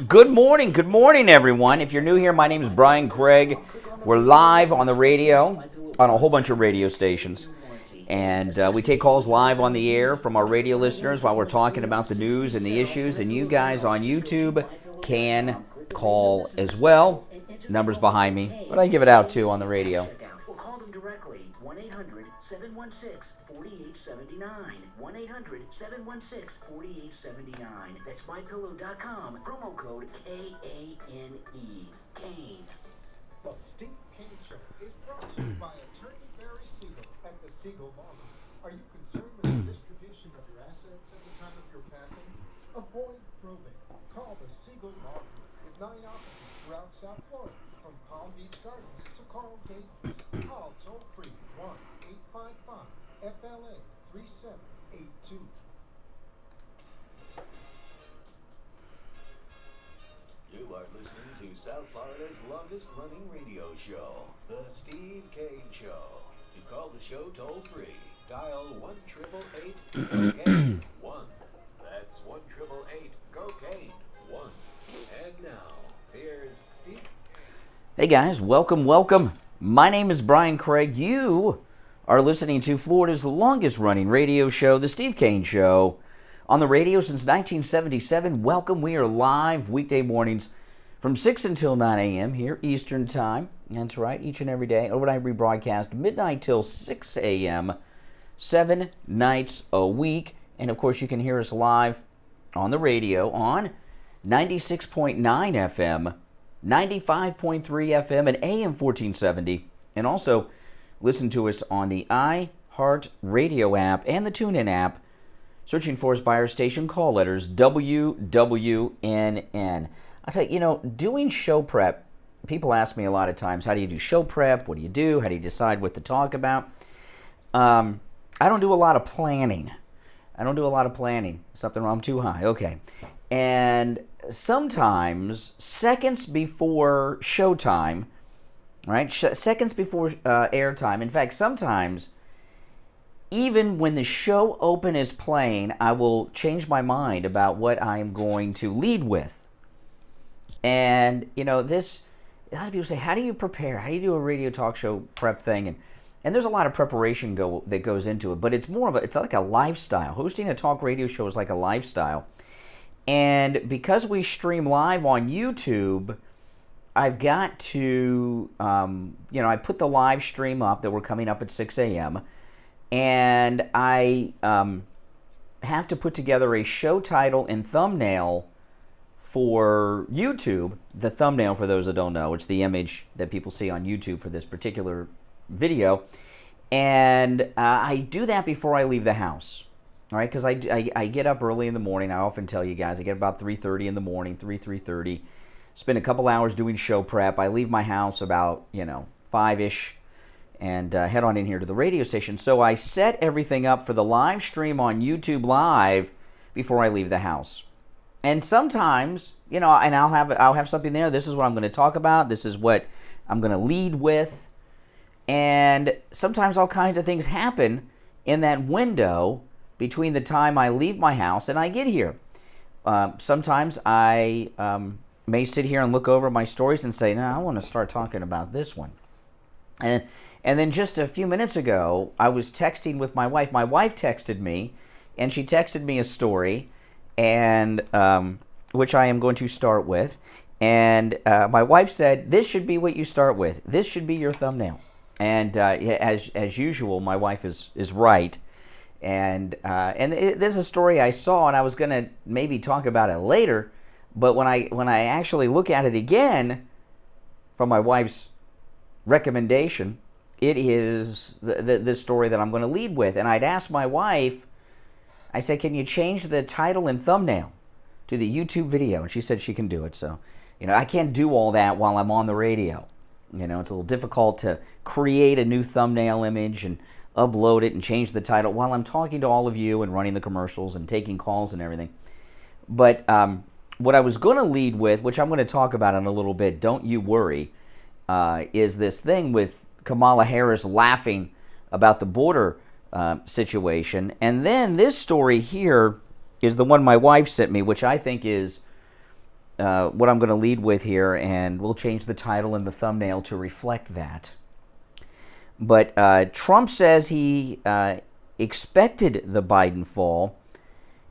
Good morning, everyone. If you're new here, my name is Brian Craig. We're live on the radio, on a whole bunch of radio stations. And we take calls live on the air from our radio listeners while we're talking about the news and the issues. And you guys on YouTube can call as well. Numbers behind me, but I give it out too on the radio. Or call them directly, 1-800-716-4879. 1-800-716-4879. That's mypillow.com. Promo code K-A-N-E. Kane. The Steve Kane Show is brought to you by attorney Barry Siegel at the Siegel Law. Are you concerned with the distribution of your assets at the time of your passing? Avoid probate. Call the Siegel Law with 9 offices throughout South Florida, from Palm Beach Gardens to Coral Gables. Call toll-free 1-855-FLA-3782. You are listening to South Florida's longest-running radio show, The Steve Kane Show. To call the show toll-free, dial 1-888-COCAINE 1. That's 1-888-COCAINE 1. And now, here's Steve. Hey guys, welcome. My name is Brian Craig. You are listening to Florida's longest-running radio show, The Steve Kane Show. On the radio since 1977. Welcome. We are live weekday mornings from 6 until 9 a.m. here, Eastern Time. That's right, each and every day. Overnight rebroadcast, midnight till 6 a.m., 7 nights a week. And, of course, you can hear us live on the radio on 96.9 FM, 95.3 FM, and AM 1470. And also listen to us on the iHeart Radio app and the TuneIn app. Searching for us by our station call letters, WWNN. I tell you, doing show prep, people ask me a lot of times, how do you do show prep? What do you do? How do you decide what to talk about? I don't do a lot of planning. Something wrong? I'm too high. Okay. And sometimes, seconds before showtime, right? Seconds before airtime. In fact, sometimes, even when the show open is playing, I will change my mind about what I'm going to lead with. And, a lot of people say, how do you prepare? How do you do a radio talk show prep thing? And there's a lot of preparation that goes into it, but it's like a lifestyle. Hosting a talk radio show is like a lifestyle. And because we stream live on YouTube, I've got to, I put the live stream up that we're coming up at 6 a.m., and I have to put together a show title and thumbnail for YouTube. The thumbnail, for those that don't know, it's the image that people see on YouTube for this particular video. And I do that before I leave the house, all right? Because I get up early in the morning. I often tell you guys, I get about 3:30 in the morning, 3:30. Spend a couple hours doing show prep. I leave my house about, 5-ish. And head on in here to the radio station. So I set everything up for the live stream on YouTube Live before I leave the house. And sometimes, and I'll have something there. This is what I'm going to talk about. This is what I'm going to lead with. And sometimes all kinds of things happen in that window between the time I leave my house and I get here. Sometimes I may sit here and look over my stories and say, no, I want to start talking about this one. And then just a few minutes ago, I was texting with my wife. My wife texted me, and she texted me a story, and which I am going to start with. And my wife said, this should be what you start with. This should be your thumbnail. And as usual, my wife is right. And this is a story I saw, and I was going to maybe talk about it later. But when I actually look at it again, from my wife's recommendation, it is the story that I'm going to lead with. And I'd asked my wife, I said, can you change the title and thumbnail to the YouTube video? And she said she can do it. So, I can't do all that while I'm on the radio. It's a little difficult to create a new thumbnail image and upload it and change the title while I'm talking to all of you and running the commercials and taking calls and everything. But what I was going to lead with, which I'm going to talk about in a little bit, don't you worry, is this thing with Kamala Harris laughing about the border situation. And then this story here is the one my wife sent me, which I think is what I'm going to lead with here, and we'll change the title and the thumbnail to reflect that. But Trump says he expected the Biden fall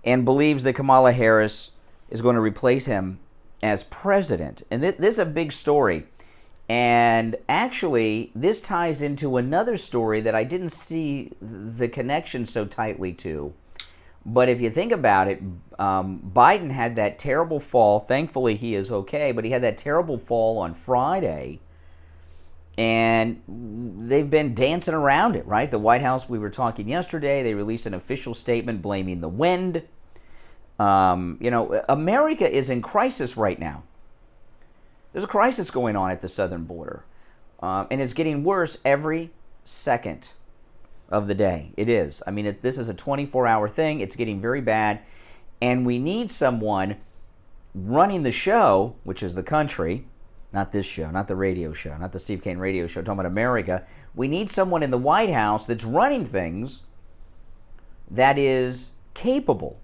and believes that Kamala Harris is going to replace him as president. And this is a big story. And actually, this ties into another story that I didn't see the connection so tightly to. But if you think about it, Biden had that terrible fall. Thankfully, he is okay. But he had that terrible fall on Friday. And they've been dancing around it, right? The White House, we were talking yesterday, they released an official statement blaming the wind. America is in crisis right now. There's a crisis going on at the southern border. And it's getting worse every second of the day. It is. I mean, this is a 24-hour thing. It's getting very bad. And we need someone running the show, which is the country, not this show, not the radio show, not the Steve Kane Radio Show, talking about America. We need someone in the White House that's running things that is capable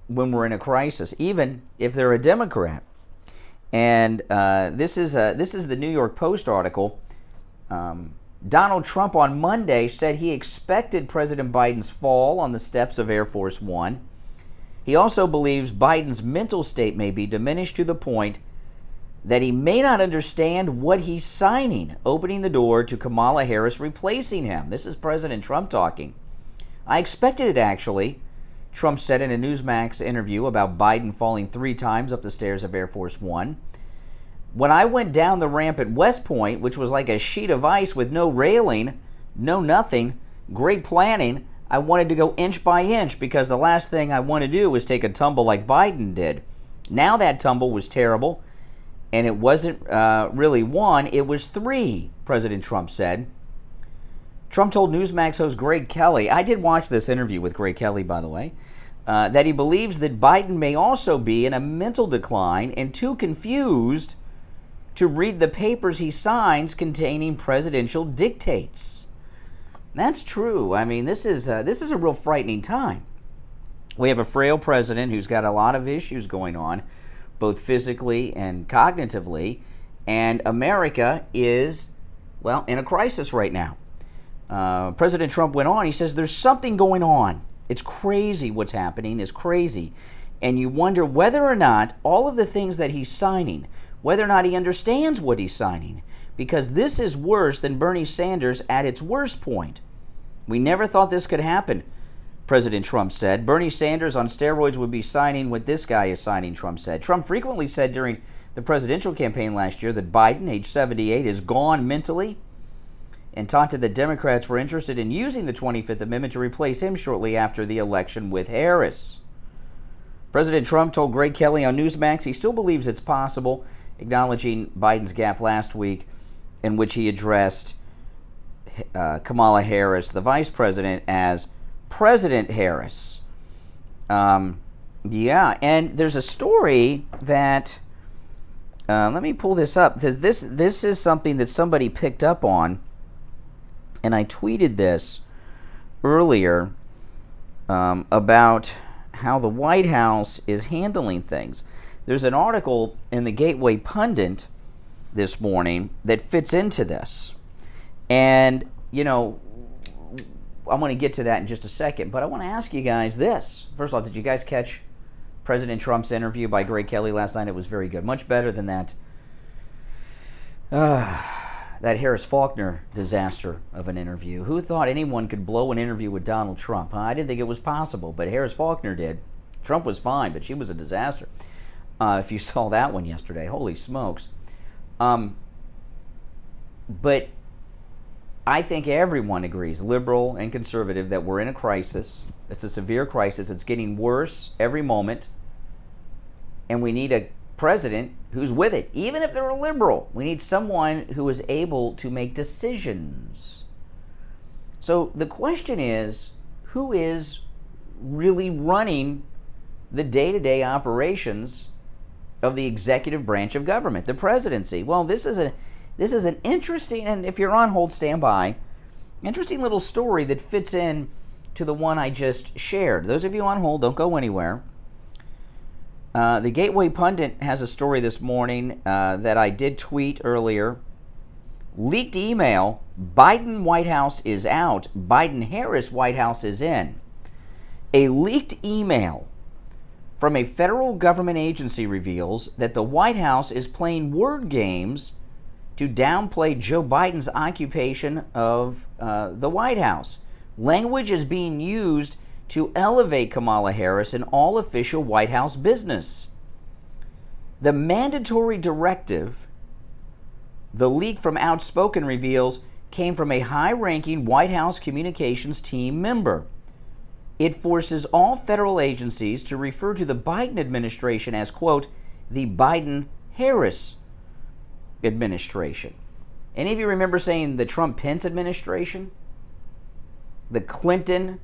when we're in a crisis, even if they're a Democrat. And this is the New York Post article. Donald Trump on Monday said he expected President Biden's fall on the steps of Air Force One. He also believes Biden's mental state may be diminished to the point that he may not understand what he's signing, opening the door to Kamala Harris replacing him. This is President Trump talking. I expected it, actually, Trump said in a Newsmax interview about Biden falling 3 times up the stairs of Air Force One. When I went down the ramp at West Point, which was like a sheet of ice with no railing, no nothing, great planning, I wanted to go inch by inch because the last thing I want to do was take a tumble like Biden did. Now that tumble was terrible. And it wasn't really 1, it was 3, President Trump said. Trump told Newsmax host Greg Kelly, I did watch this interview with Greg Kelly, by the way, that he believes that Biden may also be in a mental decline and too confused to read the papers he signs containing presidential dictates. That's true. I mean, this is a real frightening time. We have a frail president who's got a lot of issues going on, both physically and cognitively, and America is, well, in a crisis right now. President Trump went on, he says, there's something going on. It's crazy what's happening, it's crazy. And you wonder whether or not all of the things that he's signing, whether or not he understands what he's signing, because this is worse than Bernie Sanders at its worst point. We never thought this could happen, President Trump said. Bernie Sanders on steroids would be signing what this guy is signing, Trump said. Trump frequently said during the presidential campaign last year that Biden, age 78, is gone mentally, and taunted that Democrats were interested in using the 25th Amendment to replace him shortly after the election with Harris. President Trump told Greg Kelly on Newsmax he still believes it's possible, acknowledging Biden's gaffe last week in which he addressed Kamala Harris, the vice president, as President Harris. Yeah, and there's a story that, let me pull this up, because this is something that somebody picked up on, and I tweeted this earlier about how the White House is handling things. There's an article in the Gateway Pundit this morning that fits into this. And, I'm going to get to that in just a second, but I want to ask you guys this. First of all, did you guys catch President Trump's interview by Greg Kelly last night? It was very good. Much better than that Harris-Faulkner disaster of an interview. Who thought anyone could blow an interview with Donald Trump? I didn't think it was possible, but Harris-Faulkner did. Trump was fine, but she was a disaster. If you saw that one yesterday, holy smokes. But I think everyone agrees, liberal and conservative, that we're in a crisis. It's a severe crisis. It's getting worse every moment. And we need a president who's with it, even if they're a liberal. We need someone who is able to make decisions. So the question is, who is really running the day-to-day operations of the executive branch of government, the presidency? Well, this is an interesting, and if you're on hold, stand by, interesting little story that fits in to the one I just shared. Those of you on hold, don't go anywhere. The Gateway Pundit has a story this morning that I did tweet earlier. Leaked email, Biden White House is out, Biden-Harris White House is in. A leaked email from a federal government agency reveals that the White House is playing word games to downplay Joe Biden's occupation of the White House. Language is being used to elevate Kamala Harris in all official White House business. The mandatory directive, the leak from Outspoken reveals, came from a high-ranking White House communications team member. It forces all federal agencies to refer to the Biden administration as, quote, the Biden-Harris administration. Any of you remember saying the Trump-Pence administration? The Clinton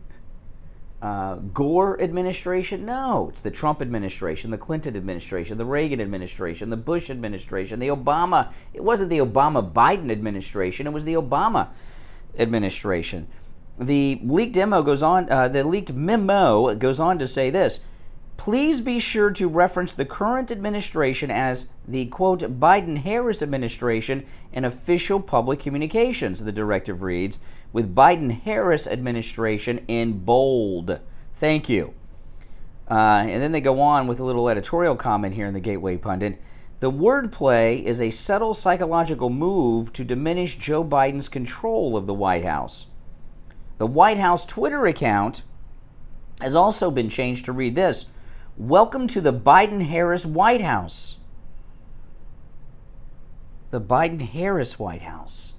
Gore administration? No, it's the Trump administration, the Clinton administration, the Reagan administration, the Bush administration, the Obama. It wasn't the Obama-Biden administration, it was the Obama administration. The leaked memo goes on to say this: please be sure to reference the current administration as the, quote, Biden-Harris administration in official public communications, the directive reads, with Biden-Harris administration in bold. Thank you. And then they go on with a little editorial comment here in the Gateway Pundit. The wordplay is a subtle psychological move to diminish Joe Biden's control of the White House. The White House Twitter account has also been changed to read this: welcome to the Biden-Harris White House. The Biden-Harris White House.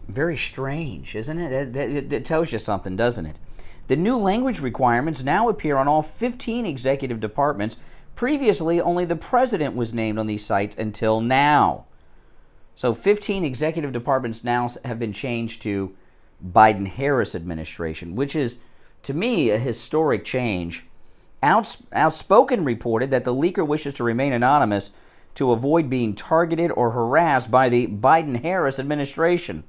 Very strange, isn't it? It tells you something, doesn't it? The new language requirements now appear on all 15 executive departments. Previously, only the president was named on these sites until now. So 15 executive departments now have been changed to Biden-Harris administration, which is, to me, a historic change. Outspoken reported that the leaker wishes to remain anonymous to avoid being targeted or harassed by the Biden-Harris administration.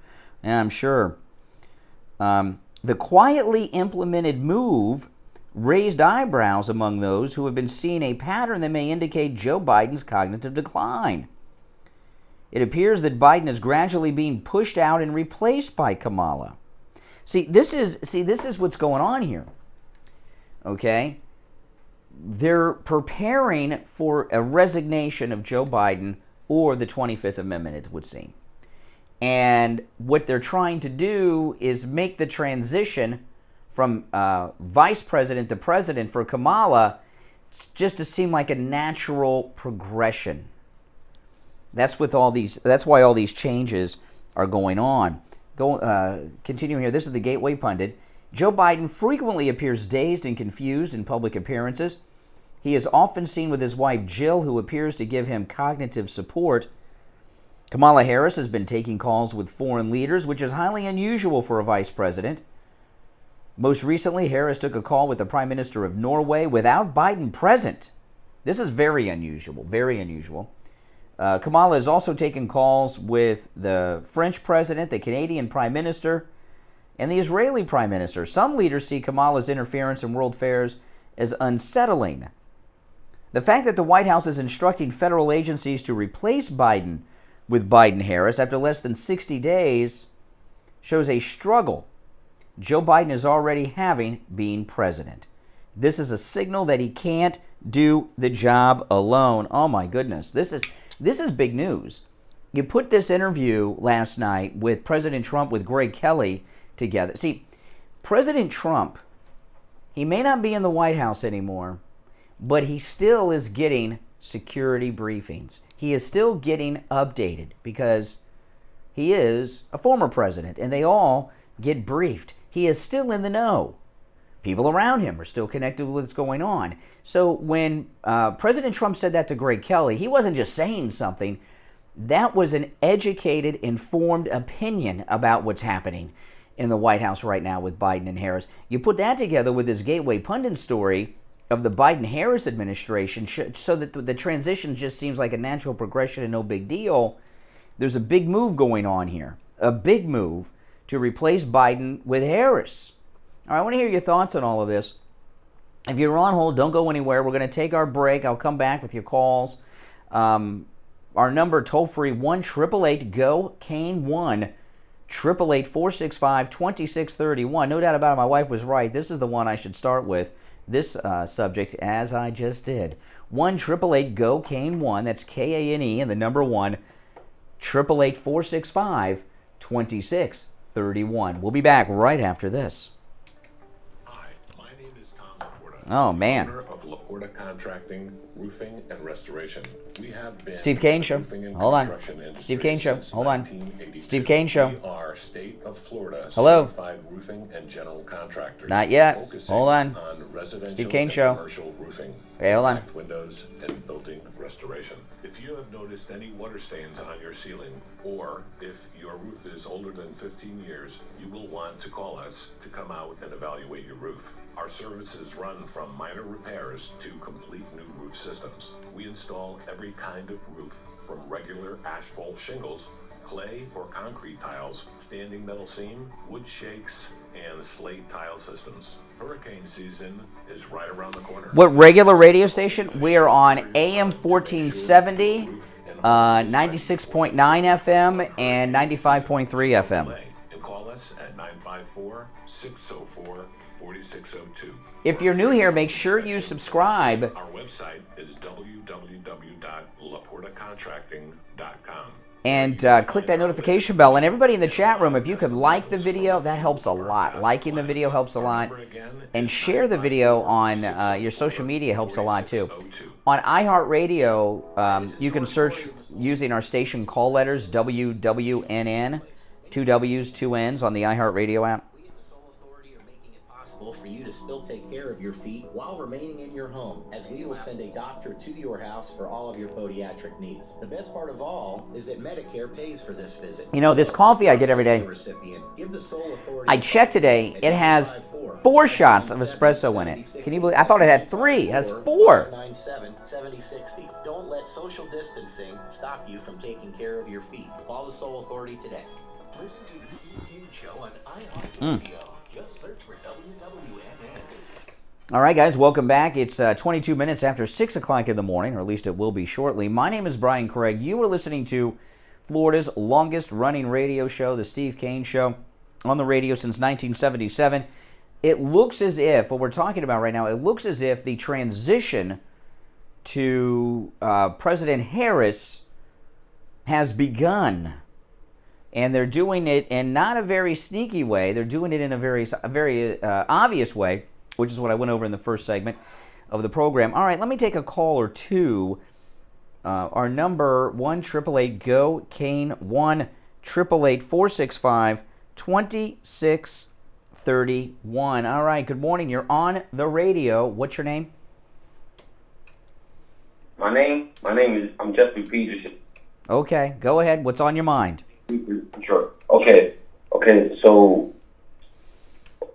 Yeah, I'm sure. The quietly implemented move raised eyebrows among those who have been seeing a pattern that may indicate Joe Biden's cognitive decline. It appears that Biden is gradually being pushed out and replaced by Kamala. See, this is what's going on here. Okay? They're preparing for a resignation of Joe Biden or the 25th Amendment, it would seem. And what they're trying to do is make the transition from vice president to president for Kamala just to seem like a natural progression. That's why all these changes are going on. Continuing here, this is the Gateway Pundit. Joe Biden frequently appears dazed and confused in public appearances. He is often seen with his wife Jill, who appears to give him cognitive support. Kamala Harris has been taking calls with foreign leaders, which is highly unusual for a vice president. Most recently, Harris took a call with the Prime Minister of Norway without Biden present. This is very unusual, very unusual. Kamala has also taken calls with the French president, the Canadian Prime Minister, and the Israeli Prime Minister. Some leaders see Kamala's interference in world affairs as unsettling. The fact that the White House is instructing federal agencies to replace Biden with Biden-Harris after less than 60 days shows a struggle Joe Biden is already having being president. This is a signal that he can't do the job alone. Oh my goodness, this is big news. You put this interview last night with President Trump with Greg Kelly together. See, President Trump, he may not be in the White House anymore, but he still is getting security briefings. He is still getting updated because he is a former president and they all get briefed. He is still in the know. People around him are still connected with what's going on. So when President Trump said that to Greg Kelly, he wasn't just saying something. That was an educated, informed opinion about what's happening in the White House right now with Biden and Harris. You put that together with this Gateway Pundit story of the Biden-Harris administration, so that the transition just seems like a natural progression and no big deal. There's a big move going on here, a big move to replace Biden with Harris. All right, I want to hear your thoughts on all of this. If you're on hold, don't go anywhere. We're going to take our break. I'll come back with your calls. Our number, toll-free, 1-888-GO-CANE 1-888-465-2631. No doubt about it, my wife was right. This is the one I should start with, this subject, as I just did. 1-888-GO-CANE 1. That's K-A-N-E and the number 1. 888-465-2631. We'll be back right after this. Hi, my name is Tom Laporta. Oh, man. Owner of Laporta Contracting, Roofing and Restoration. We have been Steve Kane Show. roofing and Hold on. construction industry Steve Kane Show. since Hold on. 1982. Steve Kane Show. We are state of Florida Hello. certified roofing and general contractors. Not yet. Focusing Hold on. residential Steve Kane and Show. commercial roofing. Okay, hold on. Impact windows and building restoration. If you have noticed any water stains on your ceiling, or if your roof is older than 15 years, you will want to call us to come out and evaluate your roof. Our services run from minor repairs to complete new roof systems. We install every kind of roof, from regular asphalt shingles, clay or concrete tiles, standing metal seam, wood shakes, and slate tile systems. Hurricane season is right around the corner. What regular radio station? We are on AM 1470, 96.9 FM, and 95.3 FM. And call us at 954-604-4602. If you're new here, make sure you subscribe. Our website is www.laportacontracting.com. And click that notification bell. And everybody in the chat room, if you could like the video, that helps a lot. Liking the video helps a lot. And share the video on your social media helps a lot too. On iHeartRadio, you can search using our station call letters, WWNN, 2 W's, 2 N's on the iHeartRadio app. We at the Soul Authority are making it possible for you to still take care of your feet while remaining in your home, as we will send a doctor to your house for all of your podiatric needs. The best part of all is that Medicare pays for this visit. You know, this coffee I get every day, Recipient, give the Soul Authority I checked today, it has 4 shots of espresso in it. Can you believe? I thought it had 3. It has 4. 597-7060. Don't let social distancing stop you from taking care of your feet. Call the Soul Authority today. Listen to the Steve Kane Show on iHeartRadio. Just search for WWNN. All right, guys, welcome back. It's 22 minutes after 6 o'clock in the morning, or at least it will be shortly. My name is Brian Craig. You are listening to Florida's longest-running radio show, The Steve Kane Show, on the radio since 1977. It looks as if, what we're talking about right now, it looks as if the transition to President Harris has begun. And they're doing it in not a very sneaky way. They're doing it in a very obvious way, which is what I went over in the first segment of the program. All right, let me take a call or two. Our number, 1-888-GO-CANE 1-888-465-2631. All right, good morning. You're on the radio. What's your name? My name is, I'm Jeffrey Peterson. Okay, go ahead. What's on your mind? Sure. Okay, so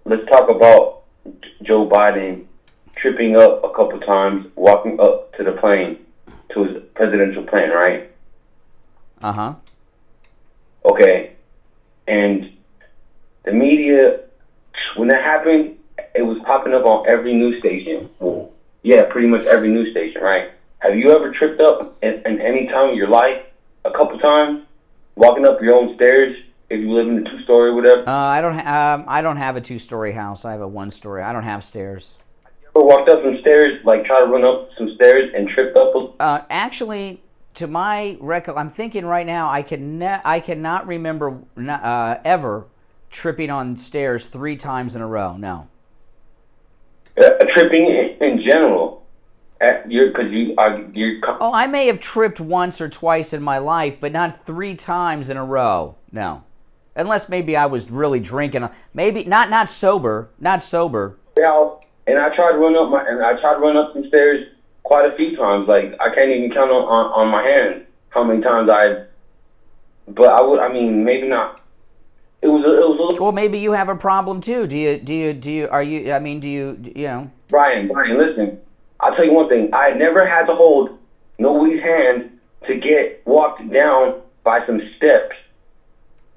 let's talk about Joe Biden tripping up a couple times, walking up to the plane, to his presidential plane, right? Uh-huh. Okay, and the media, when that happened, it was popping up on every news station. Well, yeah, pretty much every news station, right? Have you ever tripped up in any time of your life, a couple times? Walking up your own stairs if you live in a 2-story or whatever? I don't have a 2-story house. I have a 1-story. I don't have stairs. You ever walked up some stairs, like try to run up some stairs and tripped up? Actually, to my record, I'm thinking right now, I cannot remember ever tripping on stairs 3 times in a row. No. Tripping in general. Oh, I may have tripped once or twice in my life, but not 3 times in a row. No, unless maybe I was really drinking. Maybe not sober. Not sober. Yeah, and I tried to run up some stairs quite a few times. Like I can't even count on my hands how many times But I would. I mean, maybe not. It was a little. Well, maybe you have a problem too. Do you? Brian, listen. I'll tell you one thing. I never had to hold nobody's hand to get walked down by some steps.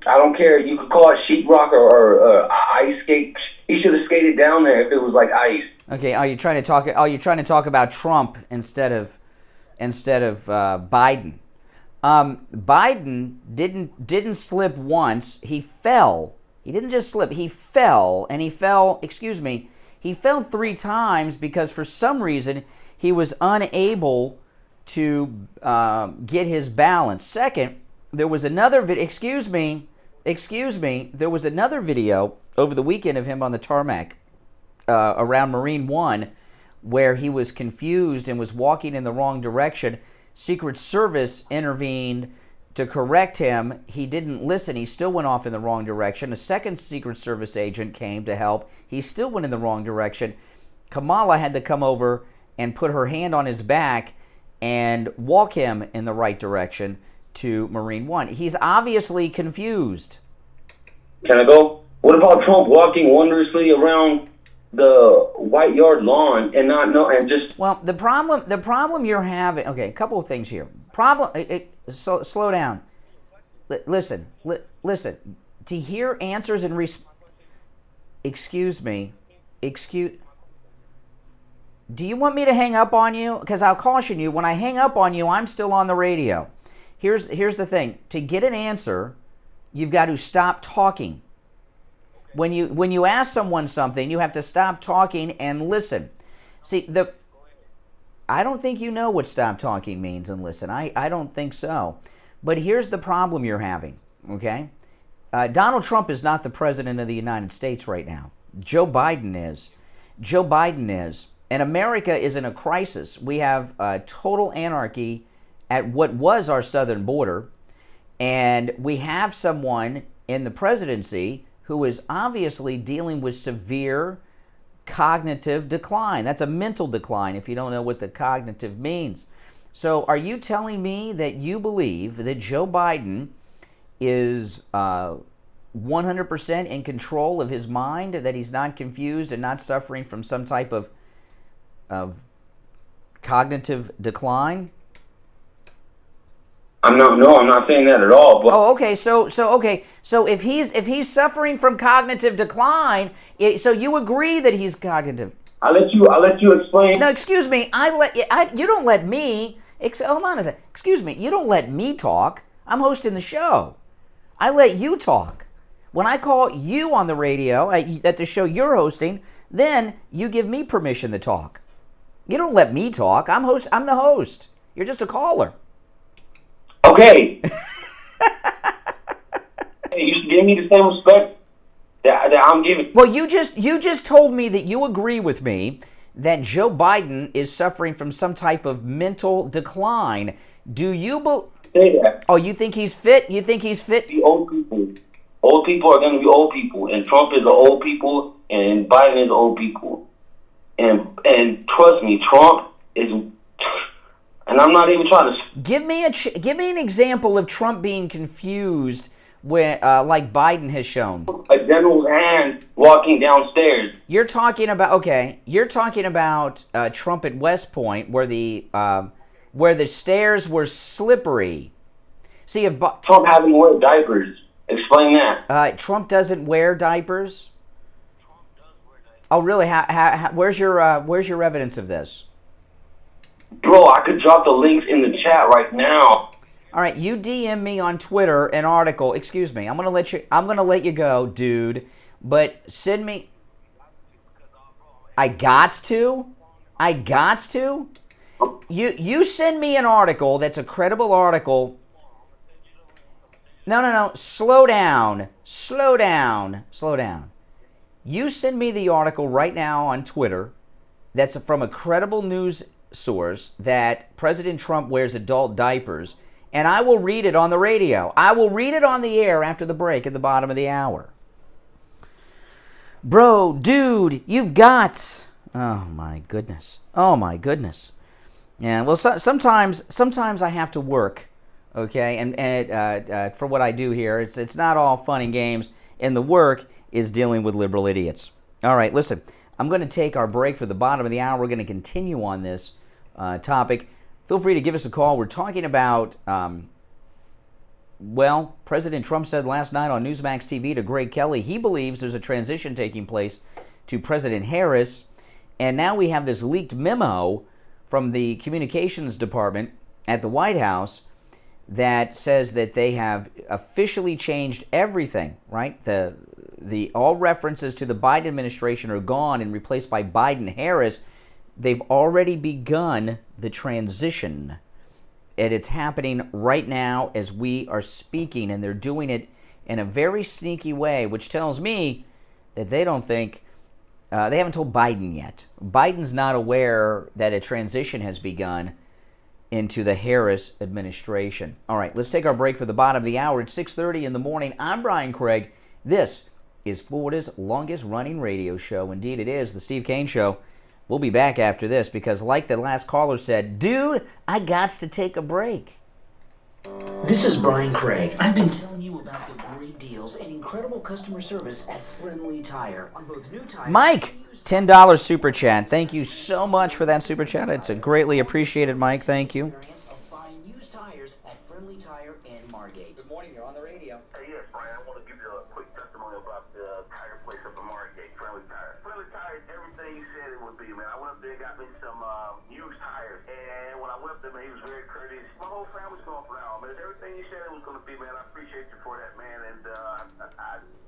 I don't care. You could call it sheetrock or ice skate. He should have skated down there if it was like ice. Okay, are you trying to talk? Oh, you're trying to talk about Trump instead of Biden. Biden didn't slip once. He fell. He didn't just slip. He fell, and he fell. Excuse me. He fell 3 times because for some reason he was unable to get his balance. Second, there was another video. Excuse me. There was another video over the weekend of him on the tarmac around Marine One, where he was confused and was walking in the wrong direction. Secret Service intervened to correct him. He didn't listen. He still went off in the wrong direction. A second Secret Service agent came to help. He still went in the wrong direction. Kamala had to come over and put her hand on his back and walk him in the right direction to Marine One. He's obviously confused. Can I go? What about Trump walking wondrously around the White Yard lawn and not know and just? Well, the problem you're having. Okay, a couple of things here. Slow down. Listen. To hear answers and excuse me. Do you want me to hang up on you? Because I'll caution you. When I hang up on you, I'm still on the radio. Here's the thing. To get an answer, you've got to stop talking. When you ask someone something, you have to stop talking and listen. See, I don't think you know what stop talking means and listen. I don't think so. But here's the problem you're having, okay? Donald Trump is not the president of the United States right now. Joe Biden is. And America is in a crisis. We have total anarchy at what was our southern border. And we have someone in the presidency who is obviously dealing with severe cognitive decline. That's a mental decline if you don't know what the cognitive means. So are you telling me that you believe that Joe Biden is 100% in control of his mind, that he's not confused and not suffering from some type of cognitive decline? I'm not saying that at all. But okay. So if he's suffering from cognitive decline, so you agree that he's cognitive? I'll let you explain. No, excuse me. You don't let me. Hold on a second. Excuse me. You don't let me talk. I'm hosting the show. I let you talk. When I call you on the radio at the show you're hosting, then you give me permission to talk. You don't let me talk. I'm the host. You're just a caller. Okay. Hey, you should give me the same respect that I'm giving. Well, you just told me that you agree with me that Joe Biden is suffering from some type of mental decline. Do you say that? Oh, you think he's fit? You think he's fit? The old people. Old people are going to be old people, and Trump is the old people, and Biden is the old people. And trust me, Trump is. And I'm not even trying to... Give me an example of Trump being confused when, like Biden has shown. A general's hand walking downstairs. You're talking about Trump at West Point, where the stairs were slippery. See, if Trump having to wear diapers. Explain that. Trump doesn't wear diapers? Oh, really? Where's your evidence of this? Bro, I could drop the links in the chat right now. All right, you DM me on Twitter an article. Excuse me, I'm gonna let you go, dude. But send me. I gots to. You send me an article that's a credible article. No. Slow down. You send me the article right now on Twitter that's from a credible news source that President Trump wears adult diapers, and I will read it on the radio. I will read it on the air after the break at the bottom of the hour. Bro, dude, you've got... Oh my goodness. Yeah, well, sometimes I have to work, okay, and for what I do here, it's not all fun and games, and the work is dealing with liberal idiots. All right, listen, I'm going to take our break for the bottom of the hour. We're going to continue on this topic. Feel free to give us a call. We're talking about, President Trump said last night on Newsmax TV to Greg Kelly, he believes there's a transition taking place to President Harris, And now we have this leaked memo from the communications department at the White House that says that they have officially changed everything, right? The all references to the Biden administration are gone and replaced by Biden-Harris. They've already begun the transition. And it's happening right now as we are speaking, and they're doing it in a very sneaky way, which tells me that they don't think, they haven't told Biden yet. Biden's not aware that a transition has begun into the Harris administration. All right, let's take our break for the bottom of the hour. It's 6:30 in the morning. I'm Brian Craig. This is Florida's longest running radio show. Indeed, it is, the Steve Kane Show. We'll be back after this because, like the last caller said, dude, I gots to take a break. This is Brian Craig. I've been telling you about the great deals and incredible customer service at Friendly Tire on both new tires. Mike, $10 super chat. Thank you so much for that super chat. It's a greatly appreciated, Mike. Thank you. Of buying used tires at Friendly Tire in Margate. Good morning. You're on the radio. Hey, yes, Brian, I want to give you a quick testimony about the tire place up in Margate, Friendly Tire. Friendly Tire is everything you said it would be, man. I went up there and got me some used tires, and when I went up there, man, he was very courteous. My whole family's going for now, man. It's everything you said it was going to be, man. I appreciate you for that, man, and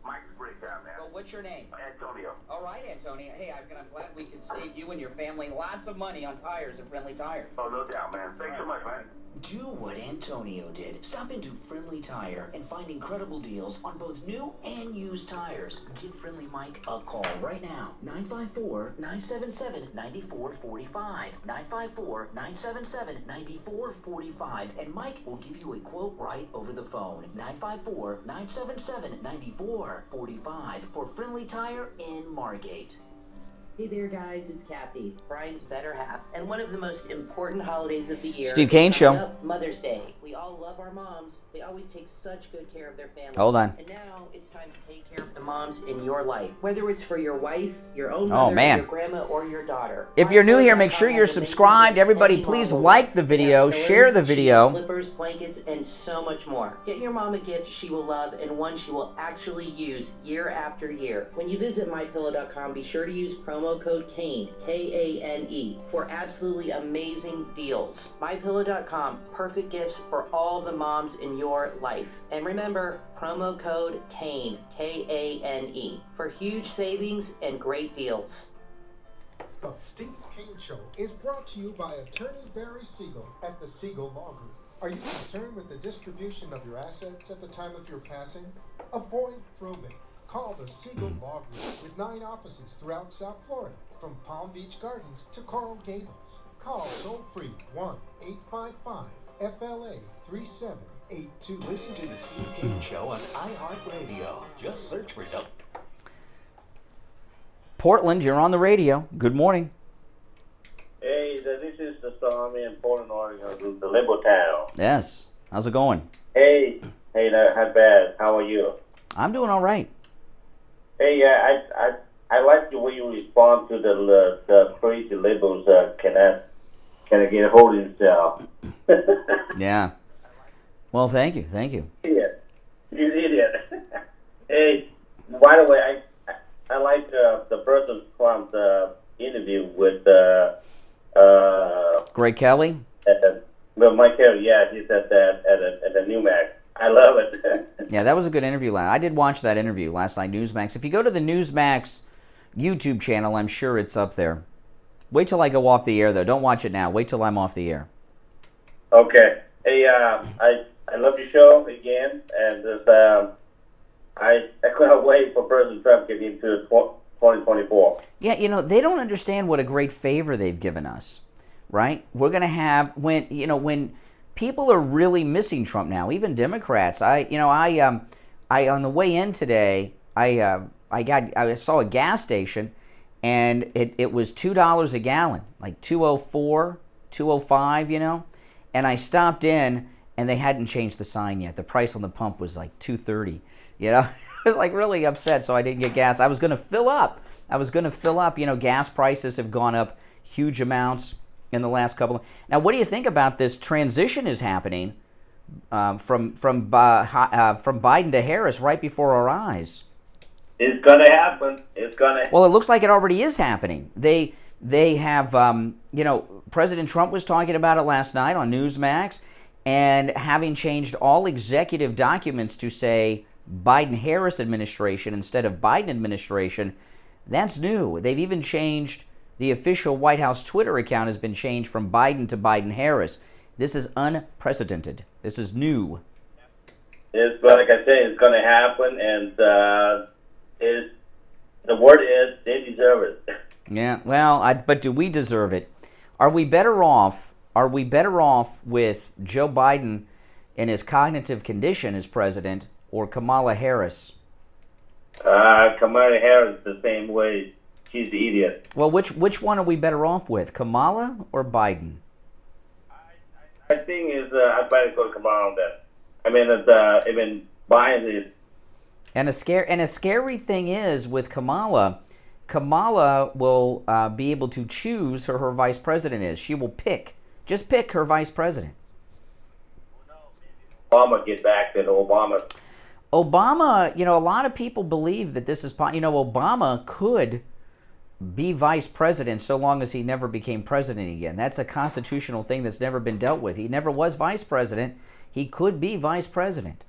Mike's breakdown, man. Well, what's your name? Antonio. All right, Antonio. Hey, I'm glad we could save you and your family lots of money on tires at Friendly Tire. Oh, no doubt, man. Thanks so much, man. Do what Antonio did. Stop into Friendly Tire and find incredible deals on both new and used tires. Give Friendly Mike a call right now. 954-977-9445. 954-977-9445. And Mike will give you a quote right over the phone. 954-977-9445 for Friendly Tire in Margate. Hey there, guys. It's Kathy, Brian's better half, and one of the most important holidays of the year. Steve Kane Show. Up, Mother's Day. We all love our moms. They always take such good care of their families. Hold on. And now it's time to take care of the moms in your life, whether it's for your wife, your own mother, your grandma, or your daughter. If you're new here, make sure you're subscribed. Everybody, please like the video, share the video. Slippers, blankets, and so much more. Get your mom a gift she will love and one she will actually use year after year. When you visit mypillow.com, be sure to use promo code KANE, K-A-N-E, for absolutely amazing deals. MyPillow.com, perfect gifts for all the moms in your life. And remember, promo code KANE, K-A-N-E, for huge savings and great deals. The Steve Kane Show is brought to you by Attorney Barry Siegel at the Siegel Law Group. Are you concerned with the distribution of your assets at the time of your passing? Avoid probate. Call the Siegel Law Group with 9 offices throughout South Florida, from Palm Beach Gardens to Coral Gables. Call toll-free 1-855-FLA-3782. Listen to the Steve Kane Show on iHeartRadio. Just search for Portland, you're on the radio. Good morning. Hey, this is the Stormy in Portland, Oregon, the Liberal Town. Yes. How's it going? Hey, not bad. How are you? I'm doing all right. Hey, I like the way you respond to the crazy liberals cannot get a hold of themselves. Yeah. Well, thank you. Yeah, you idiot. Hey, by the way, I like the President Trump's interview with Greg Kelly. Mike Kelly. Yeah, he's at the Newmax. I love it. Yeah, that was a good interview. I did watch that interview last night, Newsmax. If you go to the Newsmax YouTube channel, I'm sure it's up there. Wait till I go off the air, though. Don't watch it now. Wait till I'm off the air. Okay. Hey, I love your show again, and I couldn't wait for President Trump to get into 2024. Yeah, they don't understand what a great favor they've given us, right? We're going to have, when people are really missing Trump now, even Democrats. I on the way in today, I saw a gas station, and it was $2 a gallon, like $2.04, $2.05, and I stopped in, and they hadn't changed the sign yet. The price on the pump was like $2.30. I was like really upset, so I didn't get gas. I was going to fill up. Gas prices have gone up huge amounts in the last couple of... Now, what do you think about this transition is happening from Biden to Harris right before our eyes? It's gonna happen. Well, it looks like it already is happening. They have, President Trump was talking about it last night on Newsmax, and having changed all executive documents to say Biden-Harris administration instead of Biden administration, that's new. They've even changed the official White House Twitter account has been changed from Biden to Biden-Harris. This is unprecedented. This is new. It's, like I say, it's going to happen, and the word is they deserve it. Yeah, well, but do we deserve it? Are we better off? Are we better off with Joe Biden in his cognitive condition as president, or Kamala Harris? Kamala Harris the same way. She's the idiot. Well, which one are we better off with, Kamala or Biden? I think I'd better go to Kamala on that. I mean, Biden is. And a scary thing is with Kamala will be able to choose who her vice president is. She will just pick her vice president. Obama get back to Obama. Obama, a lot of people believe that this is, Obama could be vice president so long as he never became president again. That's a constitutional thing that's never been dealt with. He never was vice president. He could be vice president.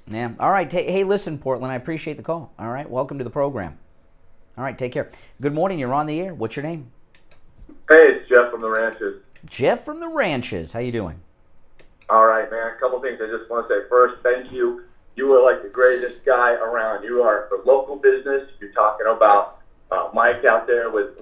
Yeah. All right. Hey, listen, Portland, I appreciate the call. All right. Welcome to the program. All right. Take care. Good morning. You're on the air. What's your name? Hey, it's Jeff from the Ranches. Jeff from the Ranches. How you doing? All right, man. A couple things I just want to say. First, thank you. You are like the greatest guy around. You are for local business. You're talking about Mike out there with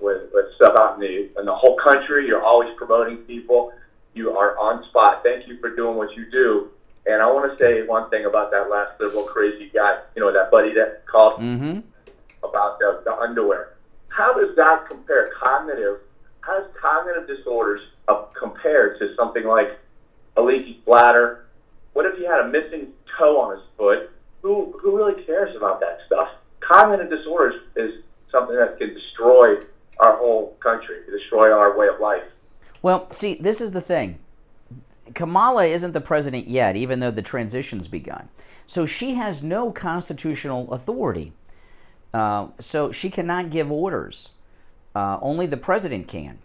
stuff out in the whole country. You're always promoting people. You are on spot. Thank you for doing what you do. And I want to say one thing about that last liberal crazy guy, that buddy that called about the underwear. How does that compare? How does cognitive disorders compare to something like a leaky bladder? What if he had a missing toe on his foot? Who really cares about that stuff? Cognitive disorders is something that can destroy our whole country, destroy our way of life. Well, see, this is the thing. Kamala isn't the president yet, even though the transition's begun. So she has no constitutional authority. So she cannot give orders. Only the president can.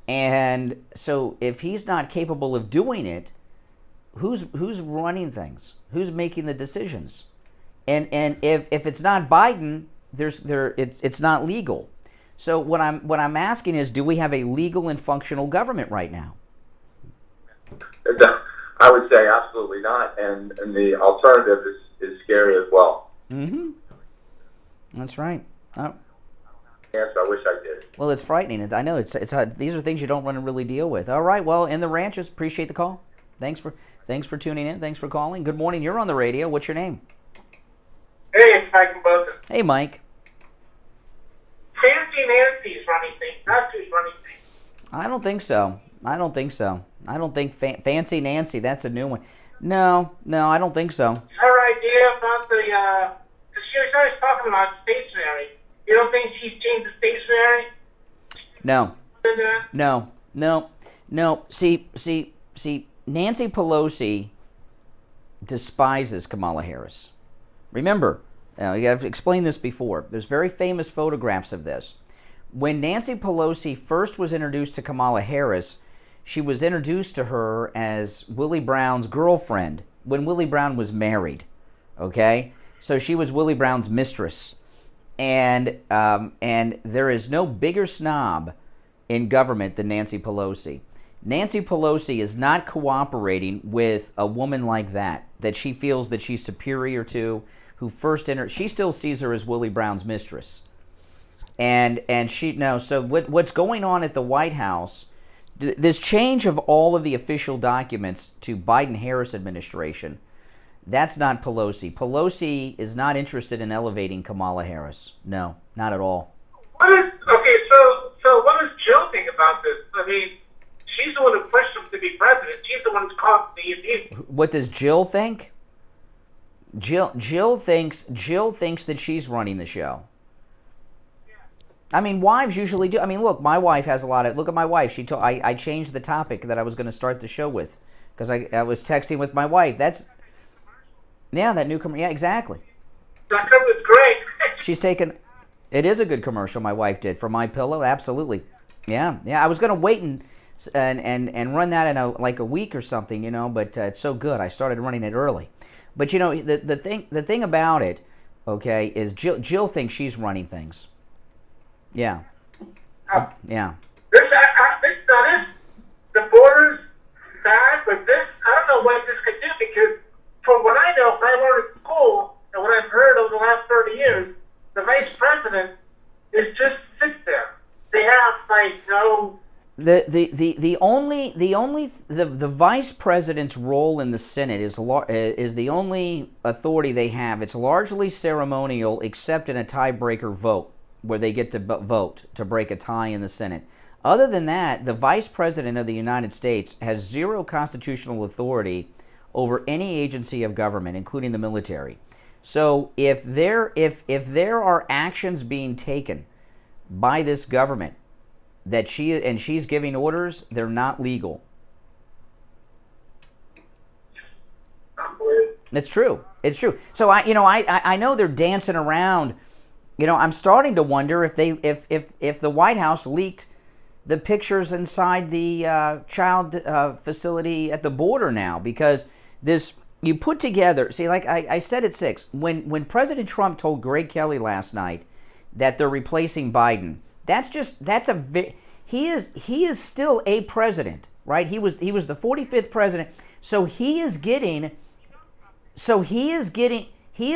And so if he's not capable of doing it, who's running things? Who's making the decisions? And if it's not Biden, it's not legal. So what I'm asking is, do we have a legal and functional government right now? I would say absolutely not, and the alternative is scary as well. Mm-hmm. That's right. Yes, I wish I did. Well, it's frightening. I know it's these are things you don't want to really deal with. All right. Well, in the Ranches, appreciate the call. Thanks for tuning in. Thanks for calling. Good morning. You're on the radio. What's your name? Hey, it's Mike from Boca. Hey, Mike. Fancy Nancy's running things. That's who's running things. I don't think so. I don't think Fancy Nancy, that's a new one. No, I don't think so. Her idea about she was always talking about stationery. You don't think she's changed the stationery? No. See, Nancy Pelosi despises Kamala Harris. Remember, you got to explain this before. There's very famous photographs of this. When Nancy Pelosi first was introduced to Kamala Harris, she was introduced to her as Willie Brown's girlfriend when Willie Brown was married, okay? So she was Willie Brown's mistress. And there is no bigger snob in government than Nancy Pelosi. Nancy Pelosi is not cooperating with a woman like that she feels that she's superior to, who first entered. She still sees her as Willie Brown's mistress. So what's going on at the White House, this change of all of the official documents to Biden-Harris administration, that's not Pelosi. Pelosi is not interested in elevating Kamala Harris. No, not at all. So what does Jill think about this? I mean, she's the one who pushed him to be president. She's the one who's caused the abuse. What does Jill think? Jill thinks that she's running the show. I mean, wives usually do. I mean, look, my wife has a lot of... Look at my wife. I changed the topic that I was going to start the show with because I was texting with my wife. That new commercial. Yeah, exactly. That was great. She's taken... It is a good commercial my wife did for My Pillow. Absolutely. Yeah. I was going to wait and run that in a week or something, but it's so good. I started running it early. But the thing about it, okay, is Jill thinks she's running things. Yeah. Yeah. The border's bad, but this, I don't know what this could do, because from what I know, from I learned at school, and what I've heard over the last 30 years, the vice president is just sits there. They have no. The vice president's role in the Senate is the only authority they have. It's largely ceremonial, except in a tiebreaker vote, where they get to vote to break a tie in the Senate. Other than that, the Vice President of the United States has zero constitutional authority over any agency of government, including the military. So if there are actions being taken by this government that she's giving orders, they're not legal. It's true. It's true. So I know they're dancing around. I'm starting to wonder if the White House leaked the pictures inside the child facility at the border now, because you put together, see, like I said at 6, when President Trump told Greg Kelly last night that they're replacing Biden, he is still a president, right? He was the 45th president, so he is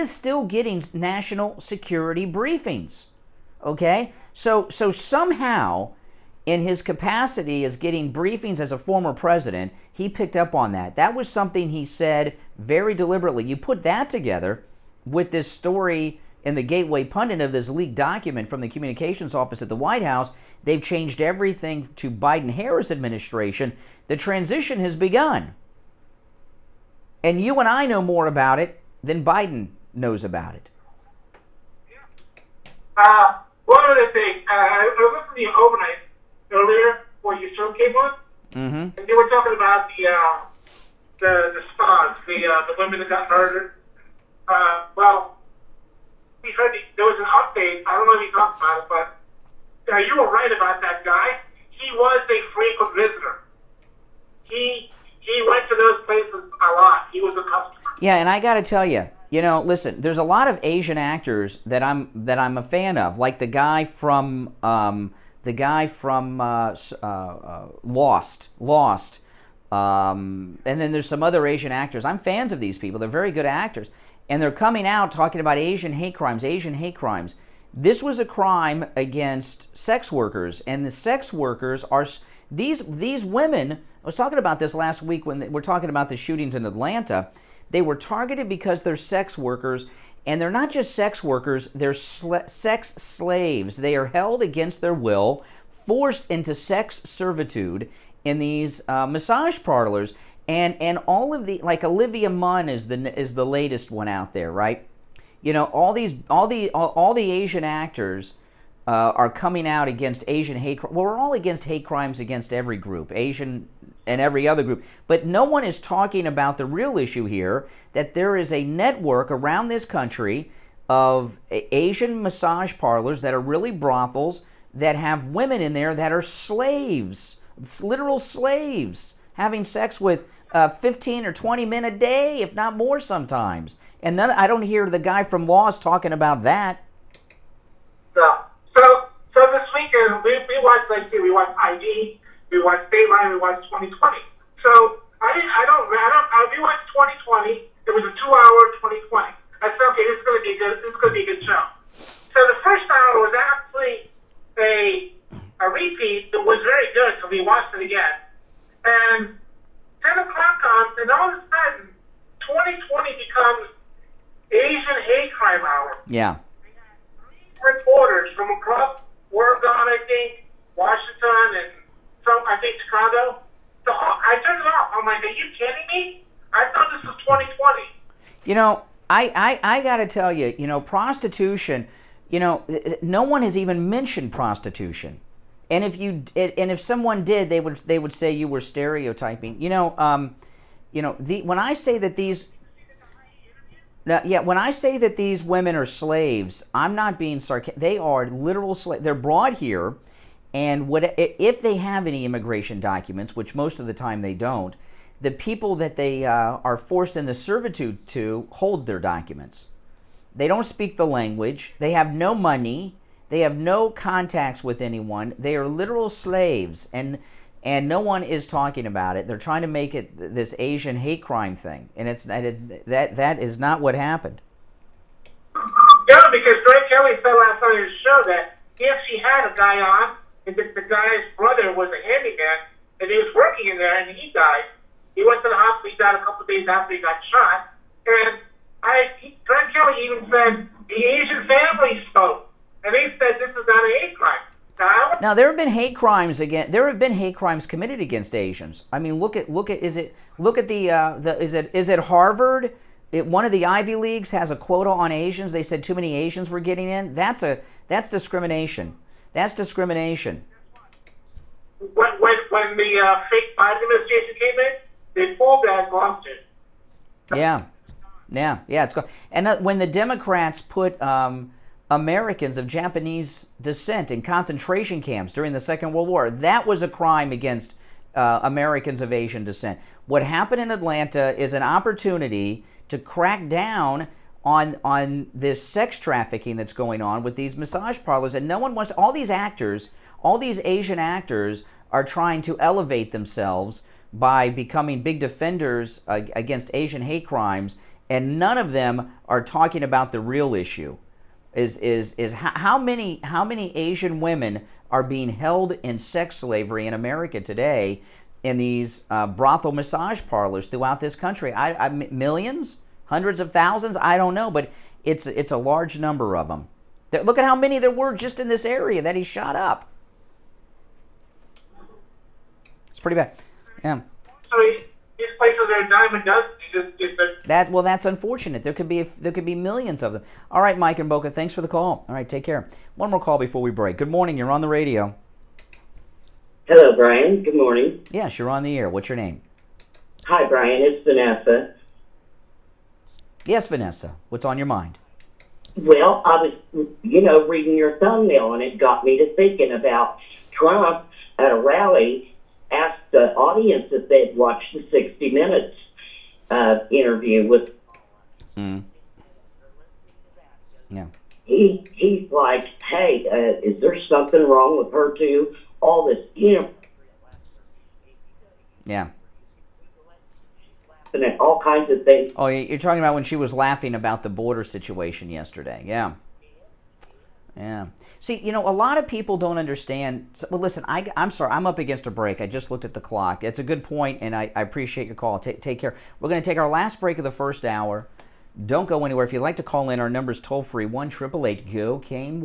still getting national security briefings, okay? So somehow, in his capacity as getting briefings as a former president, he picked up on that. That was something he said very deliberately. You put that together with this story in the Gateway Pundit of this leaked document from the communications office at the White House. They've changed everything to Biden-Harris administration. The transition has begun. And you and I know more about it than Biden knows about it. One other thing, I listened to you overnight earlier before your show came on, and you were talking about the spas, the women that got murdered. Well, we heard there was an update. I don't know if you talked about it, but you were right about that guy. He was a frequent visitor. He went to those places a lot. He was a customer. Yeah, and I got to tell you, listen, there's a lot of Asian actors that I'm a fan of, like the guy from Lost. And then there's some other Asian actors. I'm fans of these people. They're very good actors. And they're coming out talking about Asian hate crimes. This was a crime against sex workers. And the sex workers are these women. I was talking about this last week when we're talking about the shootings in Atlanta. They were targeted because they're sex workers. And they're not just sex workers, they're sex slaves. They are held against their will, forced into sex servitude in these massage parlors. And all of the, like Olivia Munn is the latest one out there, right? All the Asian actors are coming out against Asian hate crimes. Well, we're all against hate crimes against every group, Asian and every other group. But no one is talking about the real issue here, that there is a network around this country of Asian massage parlors that are really brothels that have women in there that are slaves, literal slaves, having sex with 15 or 20 men a day, if not more sometimes. And I don't hear the guy from Lost talking about that. No. So this weekend we watched we watched ID, we watched Dayline, we watched 2020. So we watched 2020. It was a 2-hour 2020. I said, okay, this is going to be good. This is going to be a good show. So the first hour was actually a repeat that was very good. So we watched it again, and 10 o'clock comes, and all of a sudden, 2020 becomes Asian hate crime hour. Yeah. Reporters from across Oregon, I think, Washington, and I think Chicago. So I turned it off. I'm like, are you kidding me? I thought this was 2020. I got to tell you, prostitution, no one has even mentioned prostitution. And if someone did, they would say you were stereotyping. When I say that these Now, yeah, when I say that these women are slaves, I'm not being sarcastic. They are literal slaves. They're brought here, and if they have any immigration documents, which most of the time they don't, the people that they are forced into servitude to hold their documents. They don't speak the language. They have no money. They have no contacts with anyone. They are literal slaves, and no one is talking about it. They're trying to make it this Asian hate crime thing, and that is not what happened. Yeah, because Greg Kelly said last night on his show that he actually had a guy on, and the guy's brother was a handyman, and he was working in there, and he died. He went to the hospital. He died a couple of days after he got shot. And Greg Kelly even said the Asian family spoke, and they said this is not a hate crime. Now there have been hate crimes There have been hate crimes committed against Asians. I mean, look at is it Harvard? One of the Ivy Leagues has a quota on Asians. They said too many Asians were getting in. That's discrimination. That's discrimination. When the fake Biden administration came in, they pulled that lawsuit. Yeah. It's and when the Democrats put Americans of Japanese descent in concentration camps during the Second World War, that was a crime against Americans of Asian descent. What happened in Atlanta is an opportunity to crack down on this sex trafficking that's going on with these massage parlors, and no one wants. All these Asian actors are trying to elevate themselves by becoming big defenders against Asian hate crimes, and none of them are talking about the real issue. Is how many Asian women are being held in sex slavery in America today in these brothel massage parlors throughout this country? I millions, hundreds of thousands, I don't know, but it's a large number of them. Look at how many there were just in this area that he shot up. It's pretty bad. Yeah. So these places are a dime a dozen. That's unfortunate. There could be millions of them. All right, Mike and Boca, thanks for the call. All right, take care. One more call before we break. Good morning. You're on the radio. Hello, Brian. Good morning. Yes, you're on the air. What's your name? Hi, Brian. It's Vanessa. Yes, Vanessa. What's on your mind? Well, I was, reading your thumbnail, and it got me to thinking about Trump at a rally asked the audience if they'd watched the 60 Minutes interview with. Yeah. He's like, hey, is there something wrong with her too? All this, Yeah. And all kinds of things. Oh, you're talking about when she was laughing about the border situation yesterday. Yeah. Yeah. See, a lot of people don't understand. Well, listen, I'm sorry. I'm up against a break. I just looked at the clock. It's a good point, and I appreciate your call. Take care. We're going to take our last break of the first hour. Don't go anywhere. If you'd like to call in, our number's toll-free, 1-888-GO-CANE,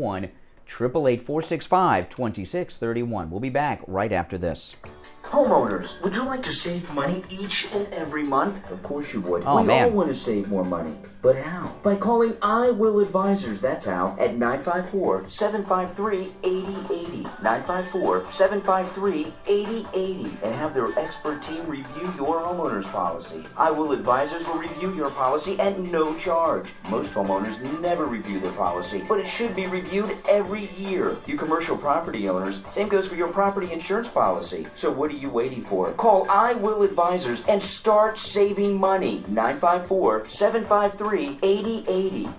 1-888-465-2631. We'll be back right after this. Homeowners, would you like to save money each and every month? Of course you would. Oh, we man. all want to save more money. But how? By calling I Will Advisors, that's how, at 954-753-8080. 954-753-8080. And have their expert team review your homeowner's policy. I Will Advisors will review your policy at no charge. Most homeowners never review their policy, but it should be reviewed every year. You commercial property owners, same goes for your property insurance policy. So what are you waiting for? Call I Will Advisors and start saving money. 954-753-8080.